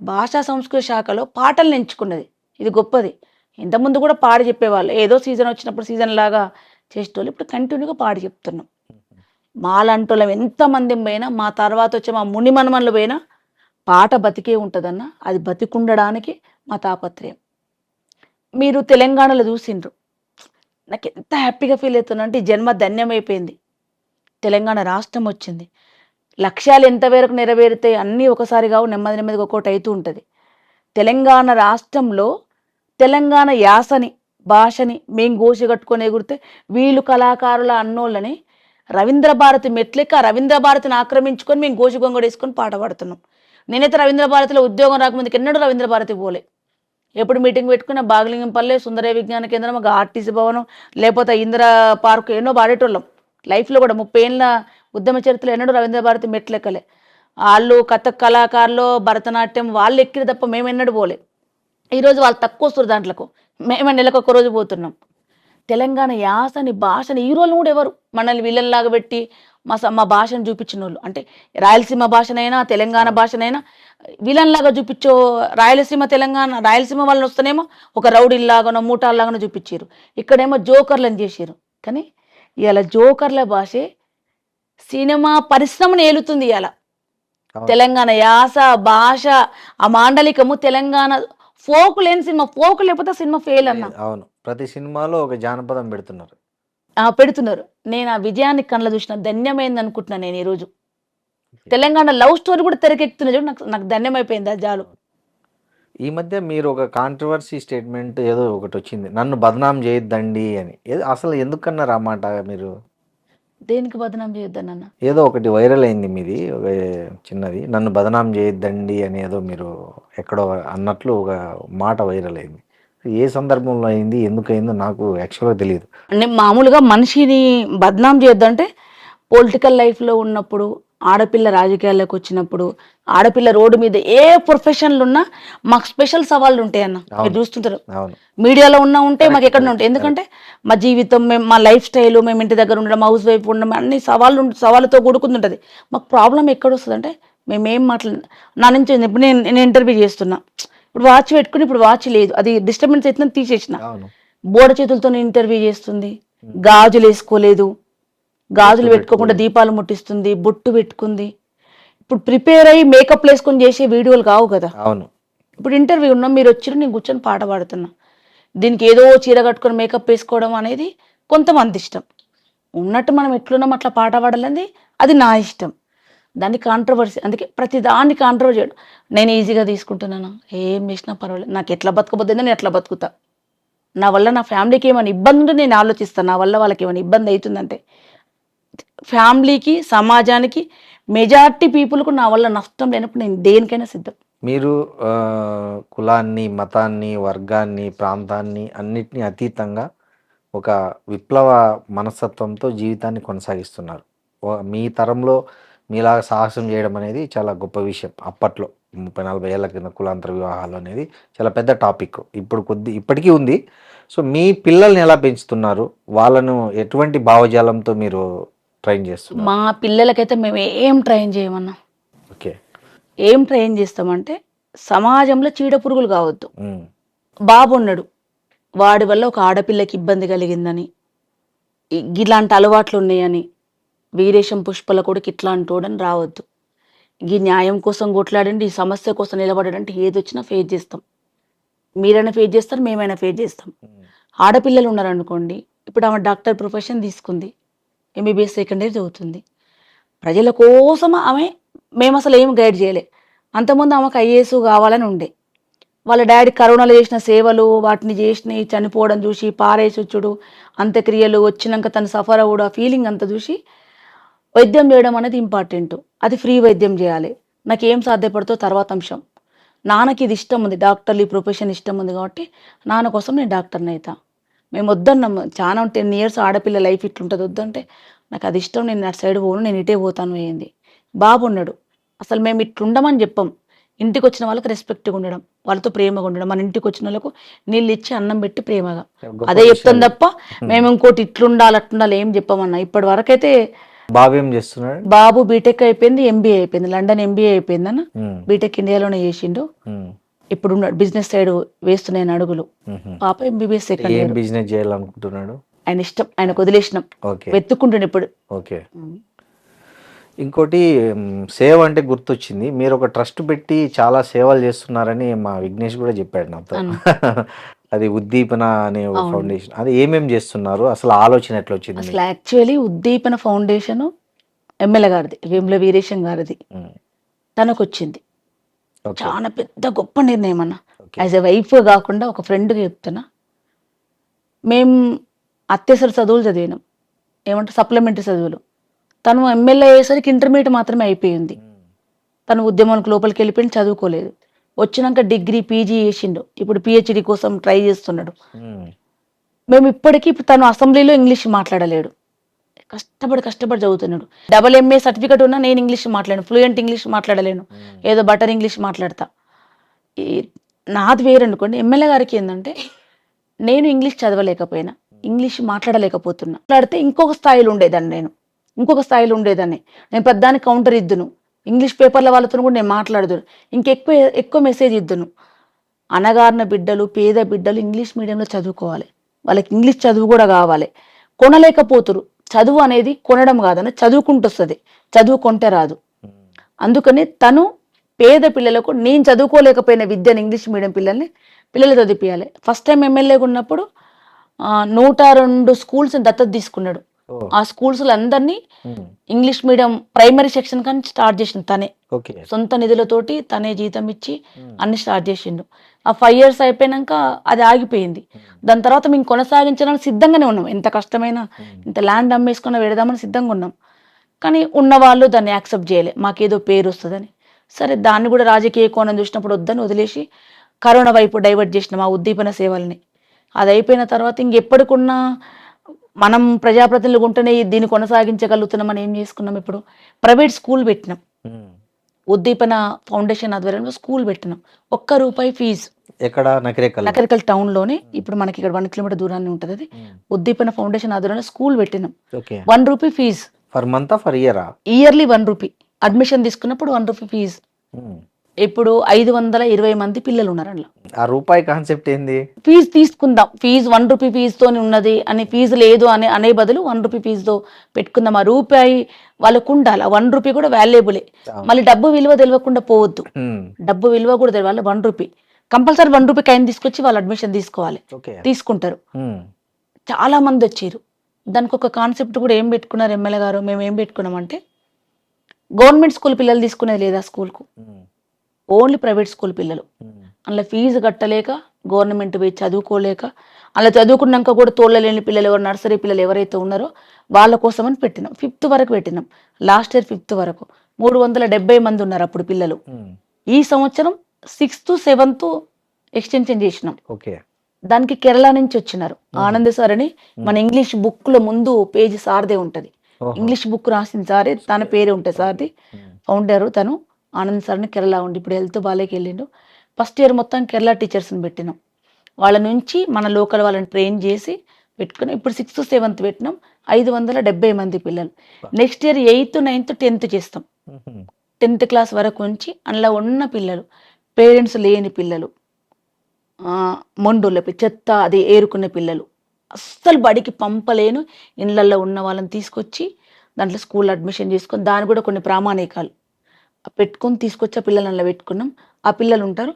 భాషా సంస్కృతి శాఖలో పాటలను ఎంచుకున్నది. ఇది గొప్పది. ఇంతకుముందు కూడా పాడి చెప్పేవాళ్ళు, ఏదో సీజన్ వచ్చినప్పుడు సీజన్ లాగా చేసేటోళ్ళు. ఇప్పుడు కంటిన్యూగా పాడి చెప్తున్నాం. మాలంటోళ్ళం ఎంతమంది పోయినా, మా తర్వాత వచ్చే మా ముని మనమన్లు పోయినా పాట బతికే ఉంటుందన్న. అది బతికుండడానికి మా తాపత్రయం. మీరు తెలంగాణలో చూసిండ్రు, నాకు ఎంత హ్యాపీగా ఫీల్ అవుతున్నా అంటే ఈ జన్మ ధన్యమైపోయింది. తెలంగాణ రాష్ట్రం వచ్చింది. లక్ష్యాలు ఎంతవరకు నెరవేరుతాయి అన్నీ ఒకసారి కావు, నెమ్మది నెమ్మదిగా ఒక్కోటి అవుతూ ఉంటుంది. తెలంగాణ రాష్ట్రంలో తెలంగాణ యాసని భాషని మేము గోసి కట్టుకొని ఎగురితే వీళ్ళు కళాకారుల అన్నోళ్ళని రవీంద్ర భారతి మెట్లెక్క రవీంద్ర భారతిని ఆక్రమించుకొని మేము గోసి గొంగడు వేసుకొని పాట పాడుతున్నాం. నేనైతే రవీంద్ర భారతిలో ఉద్యోగం రాకముందుకు ఎన్నడూ రవీంద్ర భారతి పోలే. ఎప్పుడు మీటింగ్ పెట్టుకున్న బాగలింగంపల్లె, సుందరయ్య విజ్ఞాన కేంద్రం, ఒక ఆర్టీసీ భవనం, లేకపోతే ఇందిరా పార్కు ఎన్నో పాడేటోళ్ళం. లైఫ్లో కూడా 30 ఏళ్ళ ఉద్యమ చరిత్రలో ఎన్నడూ రవీంద్ర భారతి మెట్లెక్కలే. వాళ్ళు కథక్ కళాకారులు, భరతనాట్యం వాళ్ళు ఎక్కిరి తప్ప మేము ఎన్నడూ పోలే. ఈరోజు వాళ్ళు తక్కువ వస్తారు దాంట్లకు, మేము నెలకు ఒక రోజు పోతున్నాం. తెలంగాణ యాసని భాషని ఈ రోజు కూడా ఎవరు మనల్ని విలన్లాగా పెట్టి మా భాషను చూపించిన వాళ్ళు, అంటే రాయలసీమ భాషనైనా తెలంగాణ భాషనైనా విలన్లాగా చూపించో, రాయలసీమ తెలంగాణ రాయలసీమ వాళ్ళని వస్తేనేమో ఒక రౌడీల్లాగానో మూటాల్లాగానో చూపించారు, ఇక్కడేమో జోకర్లను చేసారు. కానీ ఇవాళ జోకర్ల భాషే సినిమా పరిశ్రమను ఏలుతుంది. ఇవాళ అవును. తెలంగాణ యాస భాష ఆ మాండలికము, తెలంగాణ ఫోక్ లేని సినిమా, ఫోక్ లేకపోతే సినిమా ఫెయిల్ అన్న. అవును, ప్రతి సినిమాలో ఒక జానపదం పెడుతున్నారు. పెడుతున్నారు. నేను ఆ విజయాన్ని కళ్ళ చూసిన ధన్యమైంది అనుకుంటున్నాను. నేను ఈరోజు తెలంగాణ లవ్ స్టోరీ కూడా తెరకెక్కుతున్న చూడు, నాకు నాకు ధన్యమైపోయింది ఆ జాలు. ఈ మధ్య మీరు ఒక కాంట్రవర్సీ స్టేట్మెంట్ ఏదో ఒకటి వచ్చింది, నన్ను బదనాం చేయొద్దండి అని. అసలు ఎందుకన్నారు ఆ మాట మీరు? దేనికి బదనాం చేయొద్దన్న? ఏదో ఒకటి వైరల్ అయింది మీది, ఒక చిన్నది, నన్ను బదనాం చేయొద్దండి అని ఏదో మీరు ఎక్కడో అన్నట్లు ఒక మాట వైరల్ అయింది. ఏ సందర్భంలో అయింది, ఎందుకు అయిందో నాకు యాక్చువల్గా తెలియదు. అంటే మామూలుగా మనిషిని బదనాం చేయొద్దంటే పొలిటికల్ లైఫ్లో ఉన్నప్పుడు, ఆడపిల్ల రాజకీయాల్లోకి వచ్చినప్పుడు, ఆడపిల్ల రోడ్డు మీద ఏ ప్రొఫెషన్లు ఉన్నా మాకు స్పెషల్ సవాళ్ళు ఉంటాయి అన్న. మీరు చూస్తుంటారు, అవును, మీడియాలో ఉన్నా ఉంటే మాకు ఎక్కడ ఉంటాయి. ఎందుకంటే మా జీవితం, మేము మా లైఫ్ స్టైల్, మేము ఇంటి దగ్గర ఉండడం, హౌస్ వైఫ్ ఉండడం, అన్ని సవాళ్ళతో కూడుకుంటుంటుంది. మాకు ప్రాబ్లం ఎక్కడ వస్తుంది అంటే మేమేం నా నుంచి ఇప్పుడు నేను ఇంటర్వ్యూ చేస్తున్నా, ఇప్పుడు వాచ్ పెట్టుకుని ఇప్పుడు వాచ్ లేదు, అది డిస్టర్బెన్స్ అవుతుందని తీసేసిన. అవును. బోడ చేతులతో ఇంటర్వ్యూ చేస్తుంది, గాజులు వేసుకోలేదు, గాజులు పెట్టుకోకుండా దీపాలు ముట్టిస్తుంది, బొట్టు పెట్టుకుంది. ఇప్పుడు ప్రిపేర్ అయ్యి మేకప్ వేసుకొని చేసే వీడియోలు కావు కదా. అవును. ఇప్పుడు ఇంటర్వ్యూ ఉన్నాం, మీరు వచ్చిన నేను కూర్చొని పాట పాడుతున్నా. దీనికి ఏదో చీర కట్టుకొని మేకప్ వేసుకోవడం అనేది కొంతమంది ఇష్టం. ఉన్నట్టు మనం ఎట్లున్నాం అట్లా పాట పాడాలని అది నా ఇష్టం. దాన్ని కాంట్రవర్సీ, అందుకే ప్రతి దాన్ని కాంట్రవర్సీ చేయడం నేను ఈజీగా తీసుకుంటున్నాను. ఏం చేసినా పర్వాలేదు, నాకు ఎట్లా బతకబోద్దని నేను ఎట్లా బతుకుతా. నా వల్ల నా ఫ్యామిలీకి ఏమైనా ఇబ్బంది ఉంటే నేను ఆలోచిస్తాను. నా వల్ల వాళ్ళకి ఏమైనా ఇబ్బంది అవుతుందంటే, ఫ్యామిలీకి, సమాజానికి, మెజారిటీ పీపుల్కు నా వల్ల నష్టం లేనప్పుడు నేను దేనికైనా సిద్ధం. మీరు కులాన్ని, మతాన్ని, వర్గాన్ని, ప్రాంతాన్ని అన్నిటినీ అతీతంగా ఒక విప్లవ మనస్తత్వంతో జీవితాన్ని కొనసాగిస్తున్నారు. మీ తరంలో మీలాగా సాహసం చేయడం అనేది చాలా గొప్ప విషయం. అప్పట్లో 30-40 ఏళ్ల కింద కులాంతర వివాహాలు అనేది చాలా పెద్ద టాపిక్. ఇప్పటికీ ఉంది. సో మీ పిల్లల్ని ఎలా పెంచుతున్నారు, వాళ్ళను ఎటువంటి భావజాలంతో మీరు ట్రైన్ చేస్తున్నారు? మా పిల్లలకైతే మేము ఏం ట్రైన్ చేయమన్నా. ఓకే. ఏం ట్రైన్ చేస్తామంటే సమాజంలో చీడ పురుగులు కావద్దు. బాబు ఉన్నాడు, వాడి వల్ల ఒక ఆడపిల్లకి ఇబ్బంది కలిగిందని, ఇలాంటి అలవాట్లు ఉన్నాయని, వీరేశం పుష్పల కొడుకు ఇట్లా అంటోడని రావద్దు. ఈ న్యాయం కోసం కొట్లాడండి, ఈ సమస్య కోసం నిలబడంటే ఏది వచ్చినా ఫేస్ చేస్తాం. మీరైనా ఫేస్ చేస్తారు, మేమైనా ఫేస్ చేస్తాం. ఆడపిల్లలు ఉన్నారనుకోండి, ఇప్పుడు ఆమె డాక్టర్ ప్రొఫెషన్ తీసుకుంది, ఎంబీబీఎస్ సెకండ్ ఇయర్ చదువుతుంది. ప్రజల కోసం ఆమె, మేము అసలు ఏం గైడ్ చేయలే. అంతకుముందు ఆమెకు ఐఏఎస్ కావాలని ఉండే. వాళ్ళ డాడీ కరోనాలో చేసిన సేవలు, వాటిని చేసినవి, చనిపోవడం చూసి, పారేసొచ్చుడు, అంత్యక్రియలు వచ్చినాక తను సఫర్ అవ్వడు, ఆ ఫీలింగ్ అంతా చూసి వైద్యం చేయడం అనేది ఇంపార్టెంట్. అది ఫ్రీ వైద్యం చేయాలి. నాకు ఏం సాధ్యపడుతో తర్వాత అంశం. నాన్నకి ఇది ఇష్టం ఉంది, డాక్టర్లు ఈ ప్రొఫెషన్ ఇష్టం ఉంది కాబట్టి నాన్న కోసం నేను డాక్టర్ని అవుతా. మేము వద్దన్నాము చాలా 10 years ఆడపిల్ల లైఫ్ ఇట్లుంటుంది వద్దంటే నాకు అది ఇష్టం, నేను అటు సైడ్ పోను, నేను ఇటే పోతాను అయింది. బాబు ఉన్నాడు, అసలు మేము ఇట్లుండమని చెప్పాం. ఇంటికి వచ్చిన వాళ్ళకి రెస్పెక్ట్గా ఉండడం, వాళ్ళతో ప్రేమగా ఉండడం, మన ఇంటికి వచ్చిన వాళ్ళకు నీళ్ళు ఇచ్చి అన్నం పెట్టి ప్రేమగా, అదే చెప్తాం తప్ప మేము ఇంకోటి ఇట్లుండాలి అట్లుండాలి ఏం చెప్పమన్నా. ఇప్పటి వరకైతే బాబు ఏం చేస్తున్నాడు? బాబు బీటెక్ అయిపోయింది, ఎంబీఏ అయిపోయింది, లండన్ ఎంబీఏ అయిపోయింది అన్న. బీటెక్ ఇండియాలోనే చేసిండు. ఇప్పుడు బిజినెస్ సైడ్ వేస్తున్నాయి అడుగులు. పాప ఎంబీబీఎస్ సెకండ్ ఏం ఇయర్. బిజినెస్ చేయాలనుకుంటున్నాడు? ఆయన ఇష్టం, ఆయనకు వదిలేసినాం, ఓకే వెతుక్కుంటుండే ఇప్పుడు. ఓకే. ఇంకోటి సేవ అంటే గుర్తొచ్చింది, మీరు ఒక ట్రస్ట్ పెట్టి చాలా సేవలు చేస్తున్నారని మా విఘ్నేష్ కూడా చెప్పాడు నాతో. అది ఉద్దీపన అనే ఒక ఫౌండేషన్, అది ఏమేం చేస్తున్నారు, అసలు ఆలోచన ఎట్లా వచ్చింది? అసలు యాక్చువల్లీ ఉద్దీపన ఫౌండేషన్ ఎమ్మెల్యే గారిది, వేముల వీరేశం గారిది, తనకు వచ్చింది. చాలా పెద్ద గొప్ప నిర్ణయం అన్న. యాజ్ ఎ వైఫ్ కాకుండా ఒక ఫ్రెండ్గా చెప్తున్నా, మేము అత్యవసర చదువులు చదివినాం, ఏమంటారు సప్లిమెంటరీ చదువులు. తను ఎమ్మెల్యే అయ్యేసరికి ఇంటర్మీడియట్ మాత్రమే అయిపోయింది. తను ఉద్యమానికి లోపలికి వెళ్ళిపోయి చదువుకోలేదు. వచ్చినాక డిగ్రీ పీజీ చేసిండు, ఇప్పుడు పిహెచ్డి కోసం ట్రై చేస్తున్నాడు. మేము ఇప్పటికీ తను అసెంబ్లీలో ఇంగ్లీష్ మాట్లాడలేడు, కష్టపడి చదువుతున్నాడు. డబుల్ ఎంఏ సర్టిఫికేట్ ఉన్నా నేను ఇంగ్లీష్ మాట్లాడాను, ఫ్లూయెంట్ ఇంగ్లీష్ మాట్లాడలేను, ఏదో బటర్ ఇంగ్లీష్ మాట్లాడతా. నాది వేరు అనుకోండి. ఎమ్మెల్యే గారికి ఏంటంటే నేను ఇంగ్లీష్ చదవలేకపోయినా, ఇంగ్లీష్ మాట్లాడలేకపోతున్నా, మాట్లాడితే ఇంకొక స్థాయిలో ఉండేదాన్ని. నేను పెద్దానికి కౌంటర్ ఇద్దును, ఇంగ్లీష్ పేపర్ల వాళ్ళతో కూడా నేను మాట్లాడదును, ఎక్కువ మెసేజ్ ఇద్దును. అనగారిన బిడ్డలు, పేద బిడ్డలు ఇంగ్లీష్ మీడియంలో చదువుకోవాలి, వాళ్ళకి ఇంగ్లీష్ చదువు కూడా కావాలి. కొనలేకపోతురు. చదువు అనేది కొనడం కాదన్న, చదువుకుంటూ వస్తుంది, చదువుకుంటే రాదు. అందుకని తను పేద పిల్లలకు నేను చదువుకోలేకపోయిన విద్యను ఇంగ్లీష్ మీడియం పిల్లలు చదివిపియాలి. ఫస్ట్ టైం ఎమ్మెల్యేగా ఉన్నప్పుడు 102 స్కూల్స్ దత్తత తీసుకున్నాడు. ఆ స్కూల్స్ అందరినీ ఇంగ్లీష్ మీడియం ప్రైమరీ సెక్షన్ కానీ స్టార్ట్ చేసిండు తనే, సొంత నిధులతోటి తనే జీతం ఇచ్చి అన్ని స్టార్ట్ చేసిండు. ఆ 5 years అయిపోయినాక అది ఆగిపోయింది. దాని తర్వాత మేము కొనసాగించడానికి సిద్ధంగానే ఉన్నాం, ఎంత కష్టమైనా, ఇంత ల్యాండ్ అమ్మేసుకున్న పెడదామని సిద్ధంగా ఉన్నాం. కానీ ఉన్నవాళ్ళు దాన్ని యాక్సెప్ట్ చేయలే, మాకేదో పేరు వస్తుందని. సరే దాన్ని కూడా రాజకీయ కోణం చూసినప్పుడు వద్దని వదిలేసి కరోనా వైపు డైవర్ట్ చేసినాం ఆ ఉద్దీపన సేవల్ని. అది అయిపోయిన తర్వాత ఇంకెప్పటికున్నా మనం ప్రజాప్రతినిధులు ఉంటేనే దీన్ని కొనసాగించగలుగుతున్నామని ఏం చేసుకున్నాం, ఇప్పుడు ప్రైవేట్ స్కూల్ పెట్టినాం. ఉద్దీపన ఫౌండేషన్ ఆధ్వర్యంలో స్కూల్ పెట్టినాం. ₹1 ఫీజు. ఎక్కడ? నకరేకల్ టౌన్ లోనే, ఇప్పుడు మనకి ఇక్కడ 1 kilometer దూరాన్ని ఉంటుంది. అది ఉద్దీపన ఫౌండేషన్ ఆధ్వర్యంలో స్కూల్ పెట్టినాం. ₹1 fees. For month for year? Yearly ₹1. Admission తీసుకున్నప్పుడు ₹1 ఫీజు. ఇప్పుడు 520 మంది పిల్లలు ఉన్నారు అందులో. ఆ రూపాయి కాన్సెప్ట్ ఏంది? ఫీజు తీసుకుందాం, ఫీజు ₹1 ఫీజుతో ఉన్నది అని, ఫీజు లేదు అనే బదులు ₹1 ఫీజుతో పెట్టుకుందాం. ఆ రూపాయి వాళ్ళకు ఉండాలి, ఆ ₹1 కూడా వాల్యుబులే. మళ్ళీ డబ్బు విలువ తెలియకుండా పోవద్దు, డబ్బు విలువ కూడా తెలియాలి. ₹1 కంపల్సరీ ₹1 కైన్ తీసుకొచ్చి వాళ్ళు అడ్మిషన్ తీసుకోవాలి, తీసుకుంటారు. చాలా మంది వచ్చారు. దానికి ఒక కాన్సెప్ట్ కూడా ఏం పెట్టుకున్నారు ఎమ్మెల్యే గారు, మేము ఏం పెట్టుకున్నామంటే గవర్నమెంట్ స్కూల్ పిల్లలు తీసుకునేది లేదా స్కూల్కు, ఓన్లీ ప్రైవేట్ స్కూల్ పిల్లలు. అందులో ఫీజు కట్టలేక, గవర్నమెంట్ పోయి చదువుకోలేక, అలా చదువుకున్నాక కూడా తోళ్ళలేని పిల్లలు ఎవరు, నర్సరీ పిల్లలు ఎవరైతే ఉన్నారో వాళ్ళ కోసమని పెట్టినాం. 5th వరకు పెట్టినాం. లాస్ట్ ఇయర్ 5th వరకు 370 మంది ఉన్నారు అప్పుడు పిల్లలు. ఈ సంవత్సరం 6th 7th ఎక్స్టెన్షన్ చేసినాం. దానికి కేరళ నుంచి వచ్చినారు ఆనంద్ సార్ అని. మన ఇంగ్లీష్ బుక్ లో ముందు పేజీ సార్దే ఉంటది, ఇంగ్లీష్ బుక్ రాసిన సారే, తన పేరే ఉంటుంది సార్ది. ఫౌండర్ తను ఆనంద్ సార్ని, కేరళ ఉండి ఇప్పుడు హెల్త్ బాలేకి వెళ్ళిండు. ఫస్ట్ ఇయర్ మొత్తం కేరళ టీచర్స్ని పెట్టినాం. వాళ్ళ నుంచి మన లోకల్ వాళ్ళని ట్రైన్ చేసి పెట్టుకున్నాం. ఇప్పుడు 6th 7th పెట్టినాం. 570 మంది పిల్లలు. Next year 8th 9th 10th చేస్తాం. 10th క్లాస్ వరకు ఉంచి అందులో ఉన్న పిల్లలు, పేరెంట్స్ లేని పిల్లలు, మొండోళ్ళ చెత్త అది ఏరుకునే పిల్లలు, అస్సలు బడికి పంపలేను ఇళ్ళల్లో ఉన్న వాళ్ళని తీసుకొచ్చి దాంట్లో స్కూల్ అడ్మిషన్ చేసుకొని, దాని కూడా కొన్ని ప్రామాణికాలు పెట్టుకొని తీసుకొచ్చి ఆ పిల్లలు అందులో పెట్టుకున్నాం. ఆ పిల్లలు ఉంటారు.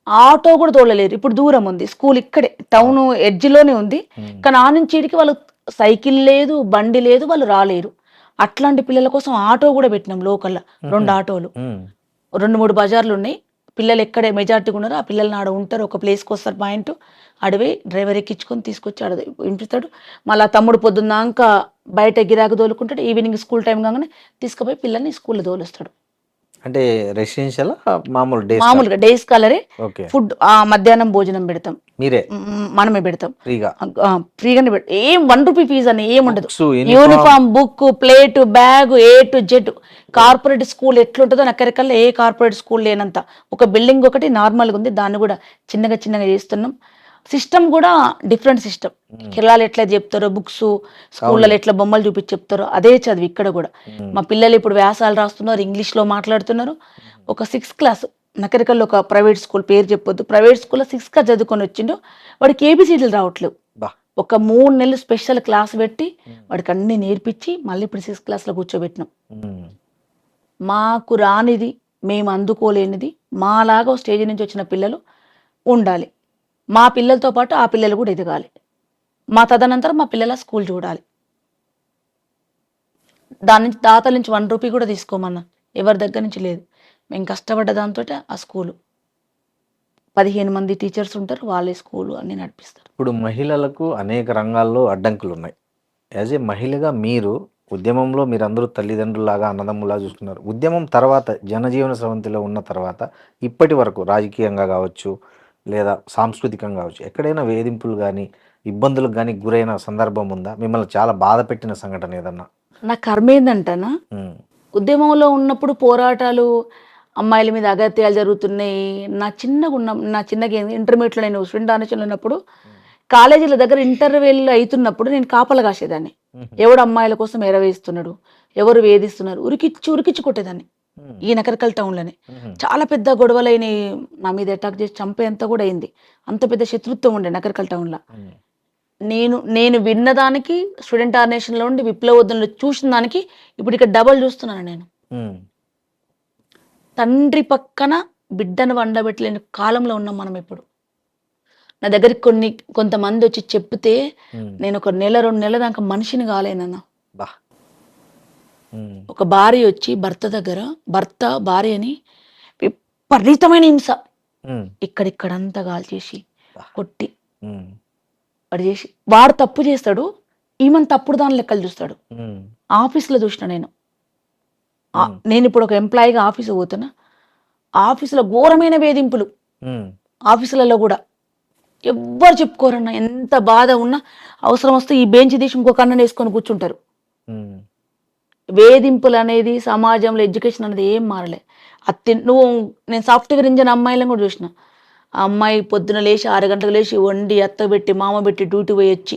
ఆటో కూడా తోలలేరు, ఇప్పుడు దూరం ఉంది స్కూల్, ఇక్కడే టౌన్ ఎడ్జ్లోనే ఉంది. కానీ ఆ నుంచి ఇడికి వాళ్ళు సైకిల్ లేదు, బండి లేదు, వాళ్ళు రాలేరు. అట్లాంటి పిల్లల కోసం ఆటో కూడా పెట్టినాం. లోకల్లో 2 ఆటోలు, 2-3 బజార్లు ఉన్నాయి. పిల్లలు ఎక్కడే మెజార్టీగా ఉన్నారో ఆ పిల్లల్ని ఆడ ఉంటారు, ఒక ప్లేస్కి వస్తారు, పాయింట్ అడవి డ్రైవర్ ఎక్కించుకొని తీసుకొచ్చి ఆడ వినిపిస్తాడు. మళ్ళీ తమ్ముడు పొద్దున్నాక బయట గిరాకు తోలుకుంటాడు, ఈవినింగ్ స్కూల్ టైం కాగానే తీసుకుపోయి పిల్లల్ని స్కూల్లో తోలుస్తాడు. అంటే రెసిడెన్షియల్ మామూలు డే మామూలుగా డే స్కాలరే. ఓకే. ఫుడ్ మధ్యాహ్నం భోజనం పెడతాం, మీరే మనమే పెడతాం ఫ్రీగా. ఫ్రీగానే ఏం ₹1 ఫీజు అని ఏం ఉండదు. Books, uniform. Uniform, book, plate, bag, A to Z. Corporate school ఎట్లుంటుందో నకరికల్లా ఏ కార్పొరేట్ స్కూల్ లేనంత. ఒక బిల్డింగ్ ఒకటి నార్మల్గా ఉంది, దాన్ని కూడా చిన్నగా చిన్నగా చేస్తున్నాం. సిస్టమ్ కూడా డిఫరెంట్ సిస్టమ్. కేరళలో ఎట్లా చెప్తారో బుక్స్, స్కూళ్ళలో ఎట్లా బొమ్మలు చూపించి చెప్తారో అదే చదువు ఇక్కడ కూడా. మా పిల్లలు ఇప్పుడు వ్యాసాలు రాస్తున్నారు, ఇంగ్లీష్లో మాట్లాడుతున్నారు. ఒక 6th క్లాస్ నకరికల్లో ఒక ప్రైవేట్ స్కూల్, పేరు చెప్పొద్దు, ప్రైవేట్ స్కూల్లో 6th క్లాస్ చదువుకొని వచ్చిండు, వాడికి ABCDలు రావట్లేవు. ఒక 3 నెలలు స్పెషల్ క్లాస్ పెట్టి వాడికి అన్ని నేర్పించి మళ్ళీ ఇప్పుడు 6th క్లాస్లో కూర్చోబెట్టినాం. మాకు రానిది, మేము అందుకోలేనిది మాలాగా స్టేజ్ నుంచి వచ్చిన పిల్లలు ఉండాలి. మా పిల్లలతో పాటు ఆ పిల్లలు కూడా ఎదగాలి. మా తదనంతరం మా పిల్లల స్కూల్ చూడాలి. దాని నుంచి దాతల నుంచి ₹1 కూడా తీసుకోమన్నా, ఎవరి దగ్గర నుంచి లేదు. మేము కష్టపడ్డ దాంతో ఆ స్కూలు 15 మంది టీచర్స్ ఉంటారు, వాళ్ళే స్కూలు అన్ని నడిపిస్తారు. ఇప్పుడు మహిళలకు అనేక రంగాల్లో అడ్డంకులు ఉన్నాయి. యాజ్ ఏ మహిళగా మీరు ఉద్యమంలో మీరందరూ తల్లిదండ్రులాగా అన్నదమ్ములా చూస్తున్నారు. ఉద్యమం తర్వాత జనజీవన స్రవంతిలో ఉన్న తర్వాత ఇప్పటి వరకు రాజకీయంగా కావచ్చు లేదా సాంస్కృతికంగా కావచ్చు ఎక్కడైనా వేధింపులు కానీ ఇబ్బందులకు కానీ గురైన సందర్భం ఉందా? మిమ్మల్ని చాలా బాధ పెట్టిన సంఘటన ఏదన్నా? నా కర్మ ఏందంటనా, ఉద్యమంలో ఉన్నప్పుడు పోరాటాలు, అమ్మాయిల మీద అగత్యాలు జరుగుతున్నాయి. నా చిన్నగా ఇంటర్మీడియట్లో నేను స్టూడెంట్ ఆర్గనైజేషన్లో ఉన్నప్పుడు కాలేజీల దగ్గర ఇంటర్వెల్ అవుతున్నప్పుడు నేను కాపలా కాసేదాన్ని. ఎవడు అమ్మాయిల కోసం ఎరవేస్తున్నాడు, ఎవరు వేధిస్తున్నారు, ఉరికిచ్చి కొట్టేదాన్ని. ఈ నకరికల్ టౌన్లోనే చాలా పెద్ద గొడవలైన, నా మీద అటాక్ చేసి చంపేంత కూడా అయింది. అంత పెద్ద శత్రుత్వం ఉండే నకరికల్ టౌన్లో. నేను విన్నదానికి స్టూడెంట్ ఆర్గనైజేషన్లో ఉండి విప్లవోద్యమంలో చూసిన దానికి ఇప్పుడు ఇక్కడ డబల్ చూస్తున్నాను. నేను తండ్రి పక్కన బిడ్డను వండబెట్టలేని కాలంలో ఉన్నాం మనం ఇప్పుడు. నా దగ్గరికి కొంతమంది వచ్చి చెప్తే నేను ఒక 1-2 నెలల దాకా మనిషిని కాలేనన్నా. ఒక భార్య వచ్చి భర్త భార్యని విపరీతమైన హింస ఇక్కడంతా కాల్చేసి కొట్టి వాడు చేసి, వాడు తప్పు చేస్తాడు, ఈమెను తప్పుడు దాని లెక్కలు చూస్తాడు. ఆఫీస్లో చూసిన నేను ఇప్పుడు ఒక ఎంప్లాయీగా ఆఫీసు పోతున్నా, ఆఫీసులో ఘోరమైన వేధింపులు, ఆఫీసులలో కూడా ఎవ్వరు చెప్పుకోరన్నా. ఎంత బాధ ఉన్నా అవసరం వస్తే ఈ బెంచ్ తీసి ఇంకొక అన్నం వేసుకొని కూర్చుంటారు. వేధింపులు అనేది సమాజంలో, ఎడ్యుకేషన్ అనేది ఏం మారలే. నేను సాఫ్ట్వేర్ ఇంజనీర్ అమ్మాయిలను కూడా చూసిన. ఆ అమ్మాయి పొద్దున లేచి 6 గంటలకు లేచి వండి అత్తబెట్టి మామ పెట్టి డ్యూటీ పోయి వచ్చి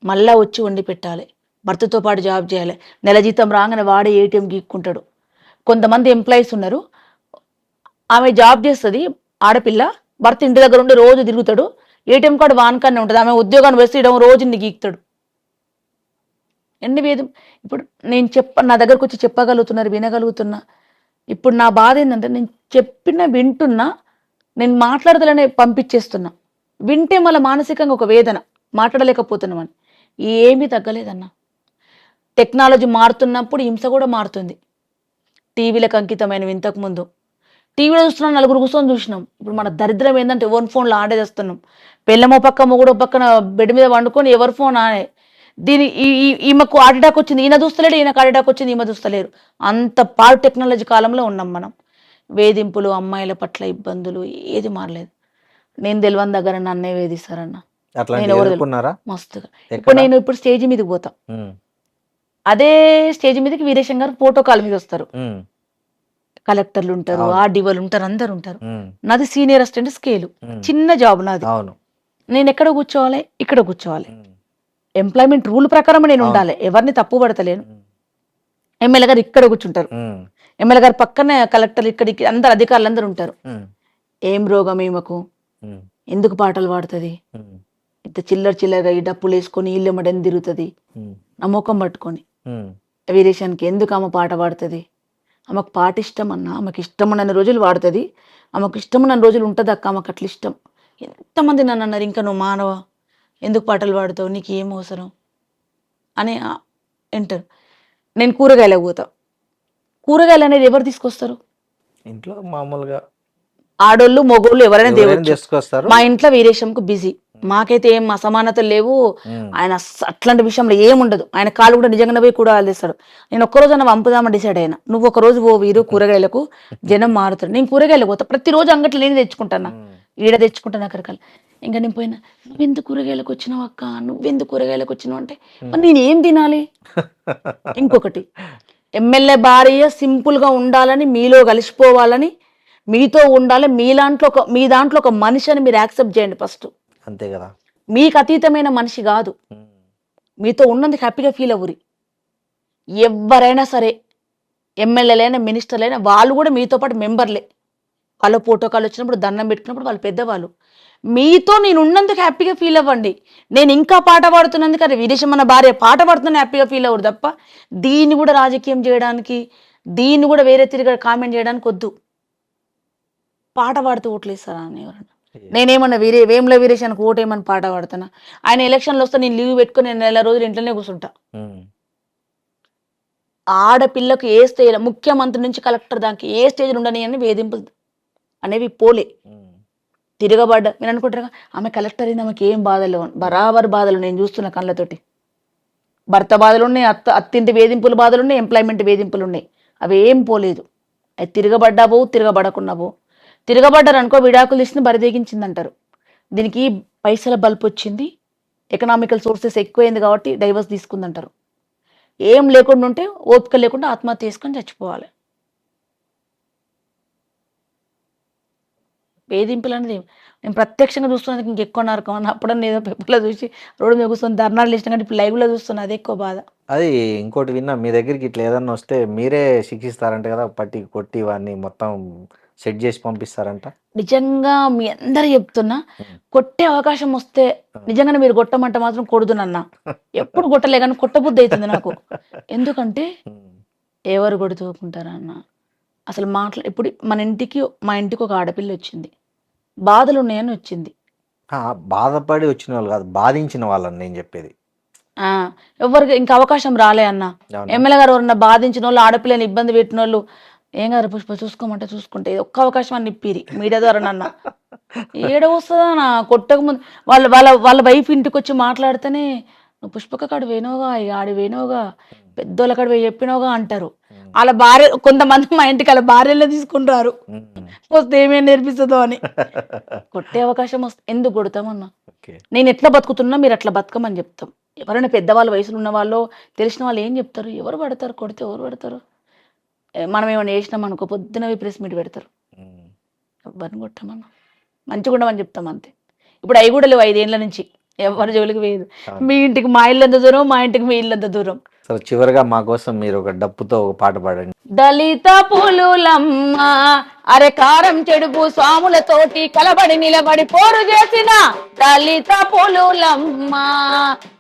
మళ్ళా వచ్చి వండి పెట్టాలి, భర్తతో పాటు జాబ్ చేయాలి. నెల జీతం రాగానే వాడే ATM గీక్కుంటాడు. కొంతమంది ఎంప్లాయీస్ ఉన్నారు, ఆమె జాబ్ చేస్తుంది ఆడపిల్ల, భర్త ఇంటి దగ్గర ఉండి రోజు తిరుగుతాడు, ATM కార్డు వానకానే ఉంటుంది, ఆమె ఉద్యోగాన్ని వేసేయడం రోజు ఇన్ని గీక్తాడు. ఎన్ని వేదం. ఇప్పుడు నేను నా దగ్గరకు వచ్చి చెప్పగలుగుతున్నారు, వినగలుగుతున్నా. ఇప్పుడు నా బాధ ఏంటంటే నేను వింటున్నా, నేను మాట్లాడదలనే పంపించేస్తున్నా. వింటే మళ్ళీ మానసికంగా ఒక వేదన, మాట్లాడలేకపోతున్నామని. ఏమీ తగ్గలేదన్నా. టెక్నాలజీ మారుతున్నప్పుడు హింస కూడా మారుతుంది. టీవీలకు అంకితమైనవి ఇంతకుముందు టీవీలో చూస్తున్నాం, 4 కూర్చొని చూసినాం. ఇప్పుడు మన దరిద్రం ఏంటంటే ఎవరి ఫోన్లో ఆడేస్తున్నాం. పెళ్ళమో పక్క మొగుడో పక్కన బెడ్ మీద వండుకొని ఎవరి ఫోన్ ఆడే. ఈమెకు హార్ట్ అటాక్ వచ్చింది, ఈయన చూస్తలేడు, ఈయనకు హార్ట్ అటాక్ వచ్చింది, ఈమె చూస్తలేరు. అంత పాడు టెక్నాలజీ కాలంలో ఉన్నాం మనం. వేధింపులు, అమ్మాయిల పట్ల ఇబ్బందులు ఏది మారలేదు. నేను తెలియని దగ్గర నన్నే వేధిస్తారన్న. మస్తుగా. ఇప్పుడు స్టేజ్ మీదకి పోతా, అదే స్టేజ్ మీదకి వీరేశం గారు ప్రోటోకాల్ మీద వస్తారు. కలెక్టర్లు ఉంటారు, RDOలు ఉంటారు, అందరు ఉంటారు. నాది సీనియర్ అసిస్టెంట్ స్కేలు, చిన్న జాబ్ నాది. నేను ఎక్కడ కూర్చోవాలి, ఇక్కడ కూర్చోవాలి. ఎంప్లాయ్మెంట్ రూల్ ప్రకారం నేను ఉండాలి, ఎవరిని తప్పు పడతలేను. ఎమ్మెల్యే గారు ఇక్కడ కూర్చుంటారు, ఎమ్మెల్యే గారు పక్కనే కలెక్టర్, ఇక్కడికి అందరు అధికారులు అందరు ఉంటారు. ఏం రోగం ఈమెకు, ఎందుకు పాటలు పాడుతుంది, ఇంత చిల్లరగా ఈ డప్పులు వేసుకొని ఇల్లు మడని తిరుగుతుంది, నా ముఖం పట్టుకొని. వీరేశానికి ఎందుకు ఆమె పాట పాడుతుంది, ఆమెకు పాట ఇష్టం అన్న, ఆమెకు ఇష్టం ఉన్న రోజులు పాడుతుంది, ఆమెకు ఇష్టం ఉన్న రోజులు ఉంటుంది అక్క, ఆమెకు అట్లా ఇష్టం. ఎంతమంది నన్ను అన్నారు, ఇంకా నువ్వు మానవ, ఎందుకు పాటలు పాడుతావు, నీకు ఏం అవసరం అని అంటారు. నేను కూరగాయలకు పోతా. కూరగాయలు అనేది ఎవరు తీసుకొస్తారు? ఇంట్లో మామూలుగా ఆడోళ్ళు మొగోళ్ళు ఎవరైనా తీసుకొస్తారు. మా ఇంట్లో వీరేశంకు బిజీ, మాకైతే ఏం అసమానతలు లేవు. ఆయన అట్లాంటి విషయంలో ఏముండదు. ఆయన కాలు కూడా నిజంగానే పోయి కూడా తెస్తాడు. నేను ఒక్కరోజు పంపుదామని డిసైడ్ అయినా, నువ్వు ఒక రోజు పో వీరు కూరగాయలకు, జనం మారుతారు. నేను కూరగాయలు పోతా, ప్రతిరోజు అంగట్లో నేను తెచ్చుకుంటాను, ఈడ తెచ్చుకుంటాను అక్కడికల్లా. ఇంకా నేను పోయినా, నువ్వెందుకు కూరగాయలకు వచ్చినావు అక్క, నువ్వెందుకు కూరగాయలకు వచ్చినావు అంటే, మరి నేను ఏం తినాలి? ఇంకొకటి, ఎమ్మెల్యే భార్య సింపుల్ గా ఉండాలని, మీలో కలిసిపోవాలని, మీతో ఉండాలి, మీ దాంట్లో ఒక మనిషి అని మీరు యాక్సెప్ట్ చేయండి ఫస్ట్. అంతే కదా, మీకు అతీతమైన మనిషి కాదు, మీతో ఉన్నందుకు హ్యాపీగా ఫీల్ అవ్వరి. ఎవరైనా సరే, ఎమ్మెల్యేలైనా మినిస్టర్లైనా వాళ్ళు కూడా మీతో పాటు మెంబర్లే. వాళ్ళ ప్రోటోకాల్ వచ్చినప్పుడు దండం పెట్టుకున్నప్పుడు వాళ్ళు పెద్దవాళ్ళు. మీతో నేను ఉన్నందుకు హ్యాపీగా ఫీల్ అవ్వండి. నేను ఇంకా పాట పాడుతున్నందుకు, అది విదేశం మన భార్య పాట పాడుతున్నా హ్యాపీగా ఫీల్ అవ్వరు తప్ప, దీన్ని కూడా రాజకీయం చేయడానికి, దీన్ని కూడా వేరే తిరిగి కామెంట్ చేయడానికి వద్దు. పాట పాడుతూ ఓట్లేస్తారా అని ఎవరన్నా? నేనేమన్నా వేముల వీరేశానికి ఓటేమని పాట పాడుతున్నా? ఆయన ఎలక్షన్లు వస్తే నేను లీవ్ పెట్టుకుని నేను నెల రోజులు ఇంట్లోనే కూర్చుంటా. ఆడపిల్లకు ఏ స్టేజ్, ముఖ్యమంత్రి నుంచి కలెక్టర్ దానికి ఏ స్టేజ్లో ఉండని అని వేధింపులు అనేవి పోలే. తిరగబడ్డ మీరు అనుకుంటారు ఆమె కలెక్టర్ అయింది, ఆమెకి ఏం బాధలు, బరాబర్ బాధలు నేను చూస్తున్న కళ్ళతోటి. భర్త బాధలు ఉన్నాయి, అత్తింటి వేధింపుల బాధలు ఉన్నాయి, ఎంప్లాయ్మెంట్ వేధింపులు ఉన్నాయి. అవి ఏం పోలేదు. అది తిరగబడ్డా పోవు, తిరగబడకున్నా పోవు. తిరగబడ్డారు అనుకో, విడాకులు తీసుకుని బరిదేగించింది అంటారు. దీనికి పైసల బల్బ్ వచ్చింది, ఎకనామికల్ సోర్సెస్ ఎక్కువైంది కాబట్టి డైవర్స్ తీసుకుందంటారు. ఏం లేకుండా ఉంటే, ఓపిక లేకుండా ఆత్మహత్య చేసుకొని చచ్చిపోవాలి. వేధింపులు అనేది నేను ప్రత్యక్షంగా చూస్తున్నందుకు ఇంకెక్కువ నరకం అని అప్పుడన్నా ఏదో పేపర్లో చూసి రోడ్డు మీద కూర్చొని ధర్నాలు చేసిన కానీ ఇప్పుడు లైవ్లో చూస్తున్నా, అదే ఎక్కువ బాధ. అది ఇంకోటి విన్నా, మీ దగ్గరికి ఇట్లా ఏదన్నా వస్తే మీరే శిక్షిస్తారంట కదా, పట్టి కొట్టి వాడిని మొత్తం సెట్ చేసి పంపిస్తారంట. నిజంగా మీ అందరు చెప్తున్నా, కొట్టే అవకాశం వస్తే నిజంగానే మీరు కొట్టమంటే మాత్రం కొడుదునన్నా. ఎప్పుడు కొట్టలే కానీ కొట్టబుద్ధి అవుతుంది నాకు. ఎందుకంటే ఎవరు కొడుతూకుంటారా అన్న. అసలు ఇప్పుడు మా ఇంటికి ఒక ఆడపిల్ల వచ్చింది, బాధలు ఉన్నాయని వచ్చింది. బాధపడి వచ్చిన వాళ్ళు కాదు, బాధించిన వాళ్ళని నేను చెప్పేది. ఎవరికి ఇంకా అవకాశం రాలే అన్న. ఎమ్మెల్యే గారు ఎవరన్నా బాధించిన వాళ్ళు, ఆడపిల్లని ఇబ్బంది పెట్టిన వాళ్ళు, ఏం కాదు పుష్ప చూసుకోమంటే చూసుకుంటే ఒక్క అవకాశం అని ఇప్పిరి మీడియా ద్వారా. నన్న ఏడ వస్తుందా నా కొట్టక ముందు వాళ్ళ వైఫ్ ఇంటికి వచ్చి మాట్లాడితేనే, నువ్వు పుష్పక కాడు వేనోగా, ఆడి వేనోగా, పెద్దోళ్ళ కాడ పోయి చెప్పినోగా అంటారు. వాళ్ళ భార్య, కొంతమంది మా ఇంటికి వాళ్ళ భార్యలే తీసుకుంటారు, వస్తే ఏమేమి నేర్పిస్తుందో అని. కొట్టే అవకాశం వస్తే ఎందుకు కొడతామన్నా? నేను ఎట్లా బతుకుతున్నా మీరు అట్లా బతకమని చెప్తాం. ఎవరైనా పెద్దవాళ్ళ వయసులో ఉన్న వాళ్ళు, తెలిసిన వాళ్ళు ఏం చెప్తారు? ఎవరు పడతారు కొడితే? ఎవరు పడతారు? మనం ఏమైనా వేసినాం అనుకో, పొద్దునవి ప్రెస్ మీట్ పెడతారు. ఎవరిని కొట్టామన్నా, మంచిగా ఉండమని చెప్తాం అంతే. ఇప్పుడు అవి కూడా లేవు 5 ఏళ్ల నుంచి, ఎవరి జోలికి వేయదు. మీ ఇంటికి మా ఇల్లు ఎంత దూరం, మా ఇంటికి మీ ఇల్లు ఎంత దూరం. సరే, చివరిగా మా కోసం మీరు ఒక డప్పుతో ఒక పాట పాడండి. దళిత పులులమ్మ అరే కారం చెడుపు స్వాములతోటి కలబడి నిలబడి పోరు చేసిన దళిత పులులమ్మ,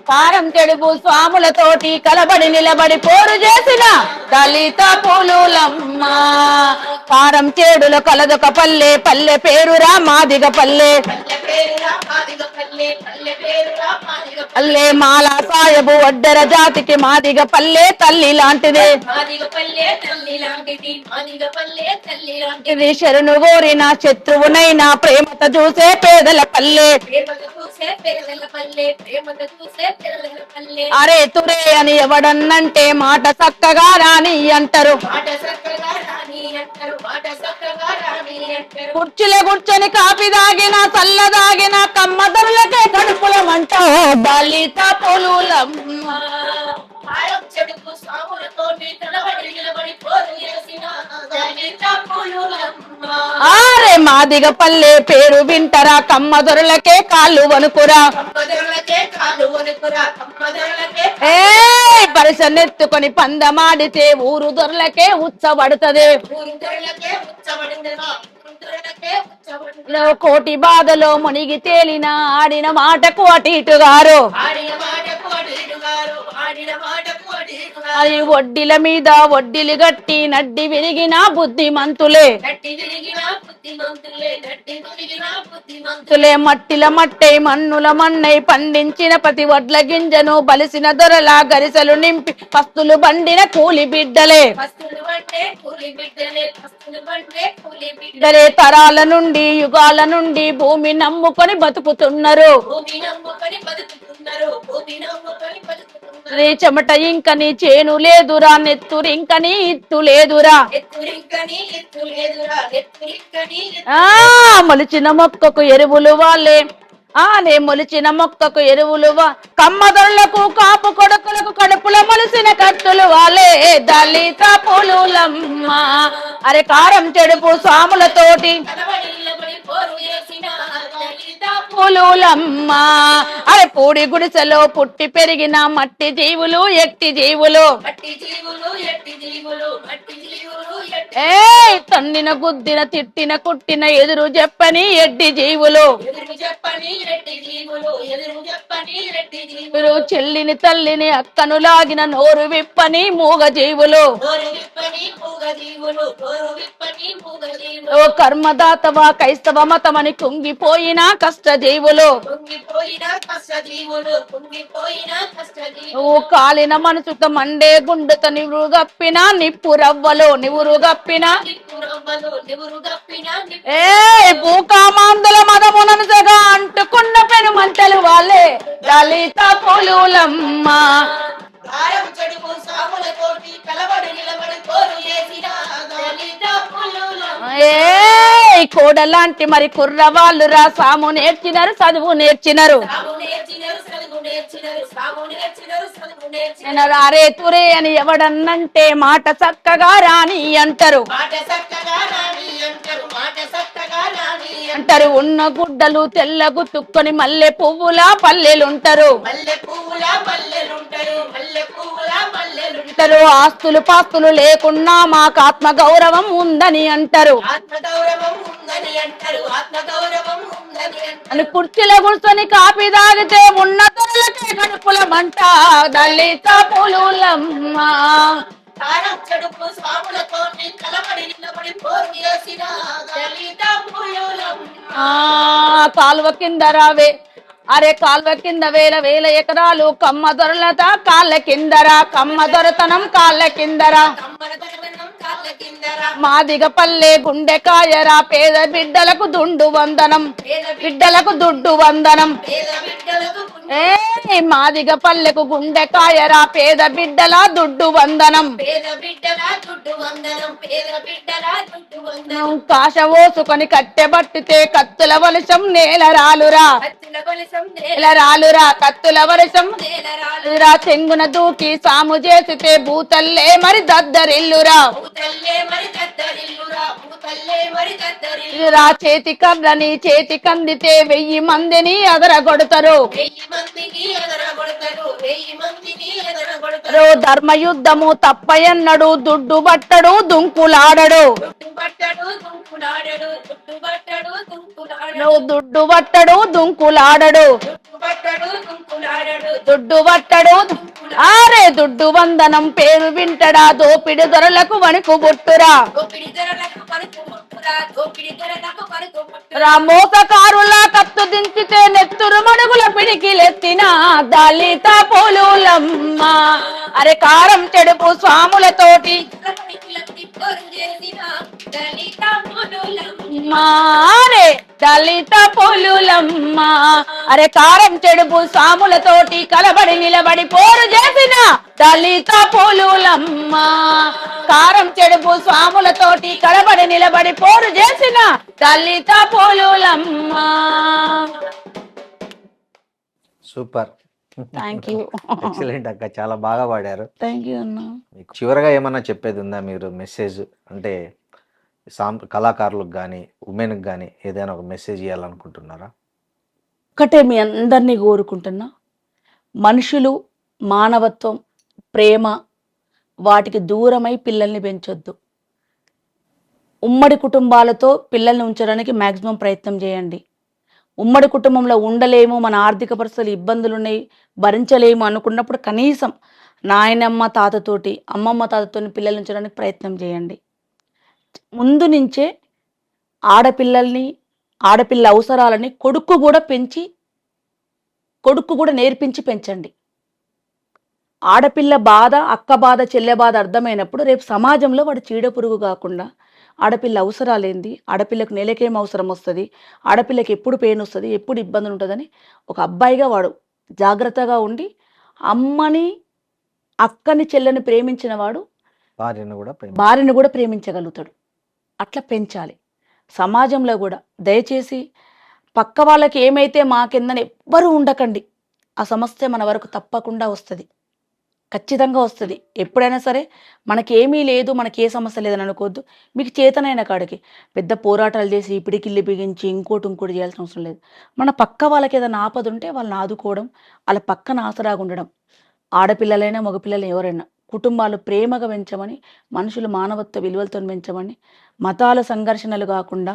కారం చెడుపు స్వాములతోటి కలబడి నిలబడి పోరు చేసిన దళిత పులులమ్మ. కారం చేడులో కలదొక పల్లె, పల్లె పేరురా మాదిగ పల్లె, పల్లె మాల సాయబు ఒడ్డర జాతికి మాదిగ పల్లె తల్లి లాంటిదే. ఇది శరణు కోరిన శత్రువునైనా ప్రేమతో చూసే పేదల పల్లె. అరే తురే అని ఎవడన్నంటే మాట చక్కగా రాని అంటారు. కుర్చీలో కూర్చొని కాపీ దాగిన చల్ల దాగిన కమ్మదరులకే కడుపుల మంట దళిత పులులమ్మ. ఆరే మాదిగ పల్లె పేరు వింటరా, కమ్మదొరలకే కాళ్ళు వణుకురా. ఏ పరిసనెత్తుకొని పందమాడితే ఊరు దొరలకే ఉచ్చబడుతదే. కోటి బాధలో మునిగి తేలిన ఆడిన మాటకు అటు ఇటుగారు. అది వడ్డీల మీద వడ్డీలు గట్టి నడ్డి విరిగిన బుద్ధిమంతులే మట్టిల మట్టై మన్నుల మన్నై పండించిన ప్రతి వడ్ల గింజను బలిసిన దొరలా గరిసెలు నింపి పస్తులు బండిన కూలి బిడ్డలే తరాల నుండి యుగాల నుండి భూమి నమ్ముకొని బతుకుతున్నారు రే చెమట ఇంకని చేను లేదురా నెత్తురు ఇంకని ఇత్తు లేదురా మొలిచిన మొక్కకు ఎరువులు వాళ్ళే మొలిచిన మొక్కకు ఎరువులు కమ్మదొరలకు కాపు కొడుకులకు కడుపుల మొలిసిన కత్తులు వాళ్ళే దళిత పులులమ్మ అరే కారం చెడుపు సాములతోటి పులులమ్మ అరే పూడి గుడిసెలో పుట్టి పెరిగిన మట్టి జీవులు ఎట్టి జీవులు తన్నిన గుద్దిన తిట్టిన కుట్టిన ఎదురు చెప్పని ఎడ్డి జీవులు చెల్లిని తల్లిని అక్కను లాగిన నోరు విప్పని మూగ జీవులు కర్మదాతవా క్రైస్తవ మతమని కుంగిపోయిన కష్ట జీవులు కాలిన మనసుతో మండే గుండెతో నివురు గప్పిన నిప్పు రవ్వలు నివురు గప్పిన భూకామాందుల మదముననుసగా అంటుకున్న పెను మంటలు వాళ్ళే దళిత పులులమ్మ కోడలాంటి మరి కుర్రవాళ్ళు రా సాము నేర్చినారు చదువు నేర్చినారు రారే తురే అని ఎవడన్నంటే మాట చక్కగా రాని అంటారు అంటారు ఉన్న గుడ్డలు తెల్లగు తుక్కొని మల్లె పువ్వులా పల్లెలుంటారు అంటారు ఆస్తులు పాస్తులు లేకున్నా మాకు ఆత్మ గౌరవం ఉందని అంటారు అని కుర్చీలో కూర్చొని కాపీ తాగితే ఉన్న తొలకే కడుపుల మంట దళిత పులులమ్మ కాలువ కింద రావే అరే కాల్వ కింద వేల వేల ఎకరాలు కమ్మ దొరలత కాళ్ళ కిందరా కమ్మ దొరతనం కాళ్ళ కిందరా మాదిగ పల్లె గుండెకాయరా పేద బిడ్డలకు దుండు వందనం బిడ్డలకు దుడ్డు వందనం మాదిగ పల్లెకు గుండెకాయరా పేద బిడ్డల దుడ్డు వందనం కాశ ఓసుకొని కట్టెబట్టితే కత్తుల వలసం నేలరాలురా కత్తుల వలసం చెంగున దూకి సాము చేసితే భూతల్లే మరి దద్దరిల్లురా చేతి కర్రని చేతి కందితే 1000 మందిని ఎదరగొడతారు ధర్మ యుద్ధము తప్పయన్నడు దుడ్డు బట్టడు దుంకులాడడు దుడ్డు బట్టడు దుంకులాడడు దుడ్డు బట్టడు ఆరే దుడ్డు వందనం పేరు వింటడా దోపిడి దొరలకు వణుకు బొట్టురా మోసకారులా కత్తు దించితే నెత్తురు మడుగుల పిడికిలెత్తిన దళిత పులులమ్మ అరే కారం చెడుపు స్వాములతోటి మారే దళిత పులులమ్మ అరే కారం చెడుపు స్వాములతోటి కలబడి నిలబడి పోరు చేసిన దళిత పులులమ్మ కారం చెడుపు స్వాములతోటి కలబడి నిలబడి పోరు చేసిన దళిత పులులమ్మ. Super, thank you. ఎక్సలెంట్ అక్క, చాలా బాగా పాడారు. థ్యాంక్ యూ అన్న. మీకు చివరగా ఏమన్నా చెప్పేది ఉందా మీరు? మెసేజ్ అంటే కళాకారులకు కానీ ఉమెన్కి కానీ ఏదైనా ఒక మెసేజ్ ఇవ్వాలనుకుంటున్నారా? ఒకటే మీ అందరినీ కోరుకుంటున్నా, మనుషులు మానవత్వం ప్రేమ వాటికి దూరమై పిల్లల్ని పెంచొద్దు. ఉమ్మడి కుటుంబాలతో పిల్లల్ని ఉంచడానికి మ్యాక్సిమం ప్రయత్నం చేయండి. ఉమ్మడి కుటుంబంలో ఉండలేము, మన ఆర్థిక పరిస్థితులు ఇబ్బందులు ఉన్నాయి, భరించలేము అనుకున్నప్పుడు కనీసం నాయనమ్మ తాతతోటి అమ్మమ్మ తాతతోని పిల్లల్ని ఉంచడానికి ప్రయత్నం చేయండి. ముందు నుంచే ఆడపిల్ల అవసరాలని కొడుకు కూడా నేర్పించి పెంచండి. ఆడపిల్ల బాధ, అక్క బాధ, చెల్లె బాధ అర్థమైనప్పుడు రేపు సమాజంలో వాడు చీడ పురుగు కాకుండా ఆడపిల్ల అవసరాలేంది, ఆడపిల్లకు నెలకేం అవసరం వస్తుంది, ఆడపిల్లకి ఎప్పుడు పెయిన్ వస్తుంది, ఎప్పుడు ఇబ్బందులు ఉంటుందని ఒక అబ్బాయిగా వాడు జాగ్రత్తగా ఉండి అమ్మని, అక్కని, చెల్లెని ప్రేమించిన వాడు భార్యను కూడా ప్రేమించగలుగుతాడు. అట్లా పెంచాలి. సమాజంలో కూడా దయచేసి పక్క వాళ్ళకి ఏమైతే మాకిందని ఎవ్వరూ ఉండకండి. ఆ సమస్య మన వరకు తప్పకుండా వస్తుంది, ఖచ్చితంగా వస్తుంది. ఎప్పుడైనా సరే మనకేమీ లేదు, మనకి ఏ సమస్య లేదని అనుకోవద్దు. మీకు చేతనైన కాడికి పెద్ద పోరాటాలు చేసి పిడికిల్లి బిగించి ఇంకోటి చేయాల్సిన అవసరం లేదు. మన పక్క వాళ్ళకి ఏదైనా ఆపద ఉంటే వాళ్ళని ఆదుకోవడం, వాళ్ళ పక్కన ఆసరాగా ఉండడం. ఆడపిల్లలైనా మగపిల్లలు ఎవరైనా కుటుంబాలు ప్రేమగా పెంచమని, మనుషులు మానవత్వ విలువలతో పెంచమని, మతాల సంఘర్షణలు కాకుండా,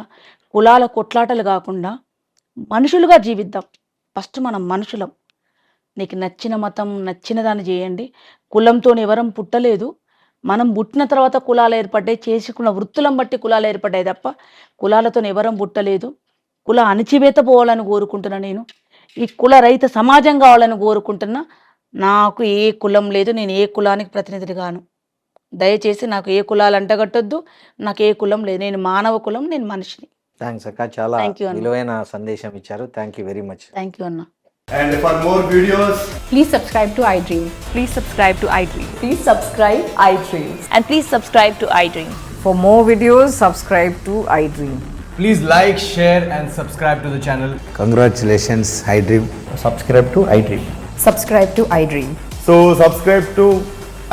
కులాల కొట్లాటలు కాకుండా మనుషులుగా జీవిద్దాం. ఫస్ట్ మనం మనుషులం. నీకు నచ్చిన మతం, నచ్చిన దాన్ని చేయండి. కులంతో ఎవరం పుట్టలేదు. మనం పుట్టిన తర్వాత కులాలు ఏర్పడ్డాయి, చేసుకున్న వృత్తులను బట్టి కులాలు ఏర్పడ్డాయి తప్ప కులాలతో ఎవరం పుట్టలేదు. కుల అణిచివేత పోవాలని కోరుకుంటున్నా. నేను ఈ కుల రహిత సమాజం కావాలని కోరుకుంటున్నా. నాకు ఏ కులం లేదు, నేను ఏ కులానికి ప్రతినిధి గాను. దయచేసి నాకు ఏ కులాలు అంటగట్టొద్దు, నాకు ఏ కులం లేదు. నేను మానవ కులం, నేను మనిషిని. థ్యాంక్స్ అక్క, చాలా విలువైన సందేశం ఇచ్చారు. Thank you very much. Thank you అన్న. And for more videos, Please subscribe to iDream. Please subscribe to iDream. Please subscribe iDream. And please subscribe to iDream. For more videos, subscribe to iDream. please like, share and subscribe to the channel. Congratulations, iDream. Subscribe to iDream. Subscribe to iDream. So subscribe to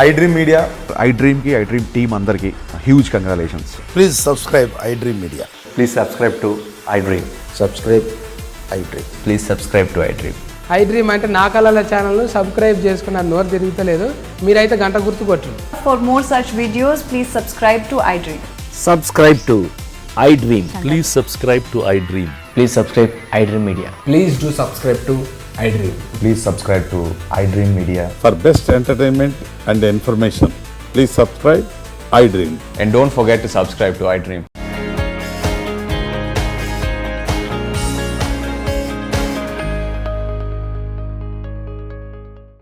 iDream Media. iDream team అందరికి huge congratulations. Please subscribe iDream Media. Please subscribe to iDream. Subscribe iDream. Please subscribe to iDream. iDream అంటే నా కళల ఛానల్ను subscribe చేసుకున్న నోరు తిరుగుతలేదు. మీరైతే గంట గుర్తు కొట్టండి. For more such videos, please subscribe to iDream. Subscribe to iDream. Please subscribe to iDream. Please subscribe iDream Media. Please do subscribe to iDream. Please subscribe to iDream Media. For best entertainment and information, please subscribe iDream. And don't forget to subscribe to iDream.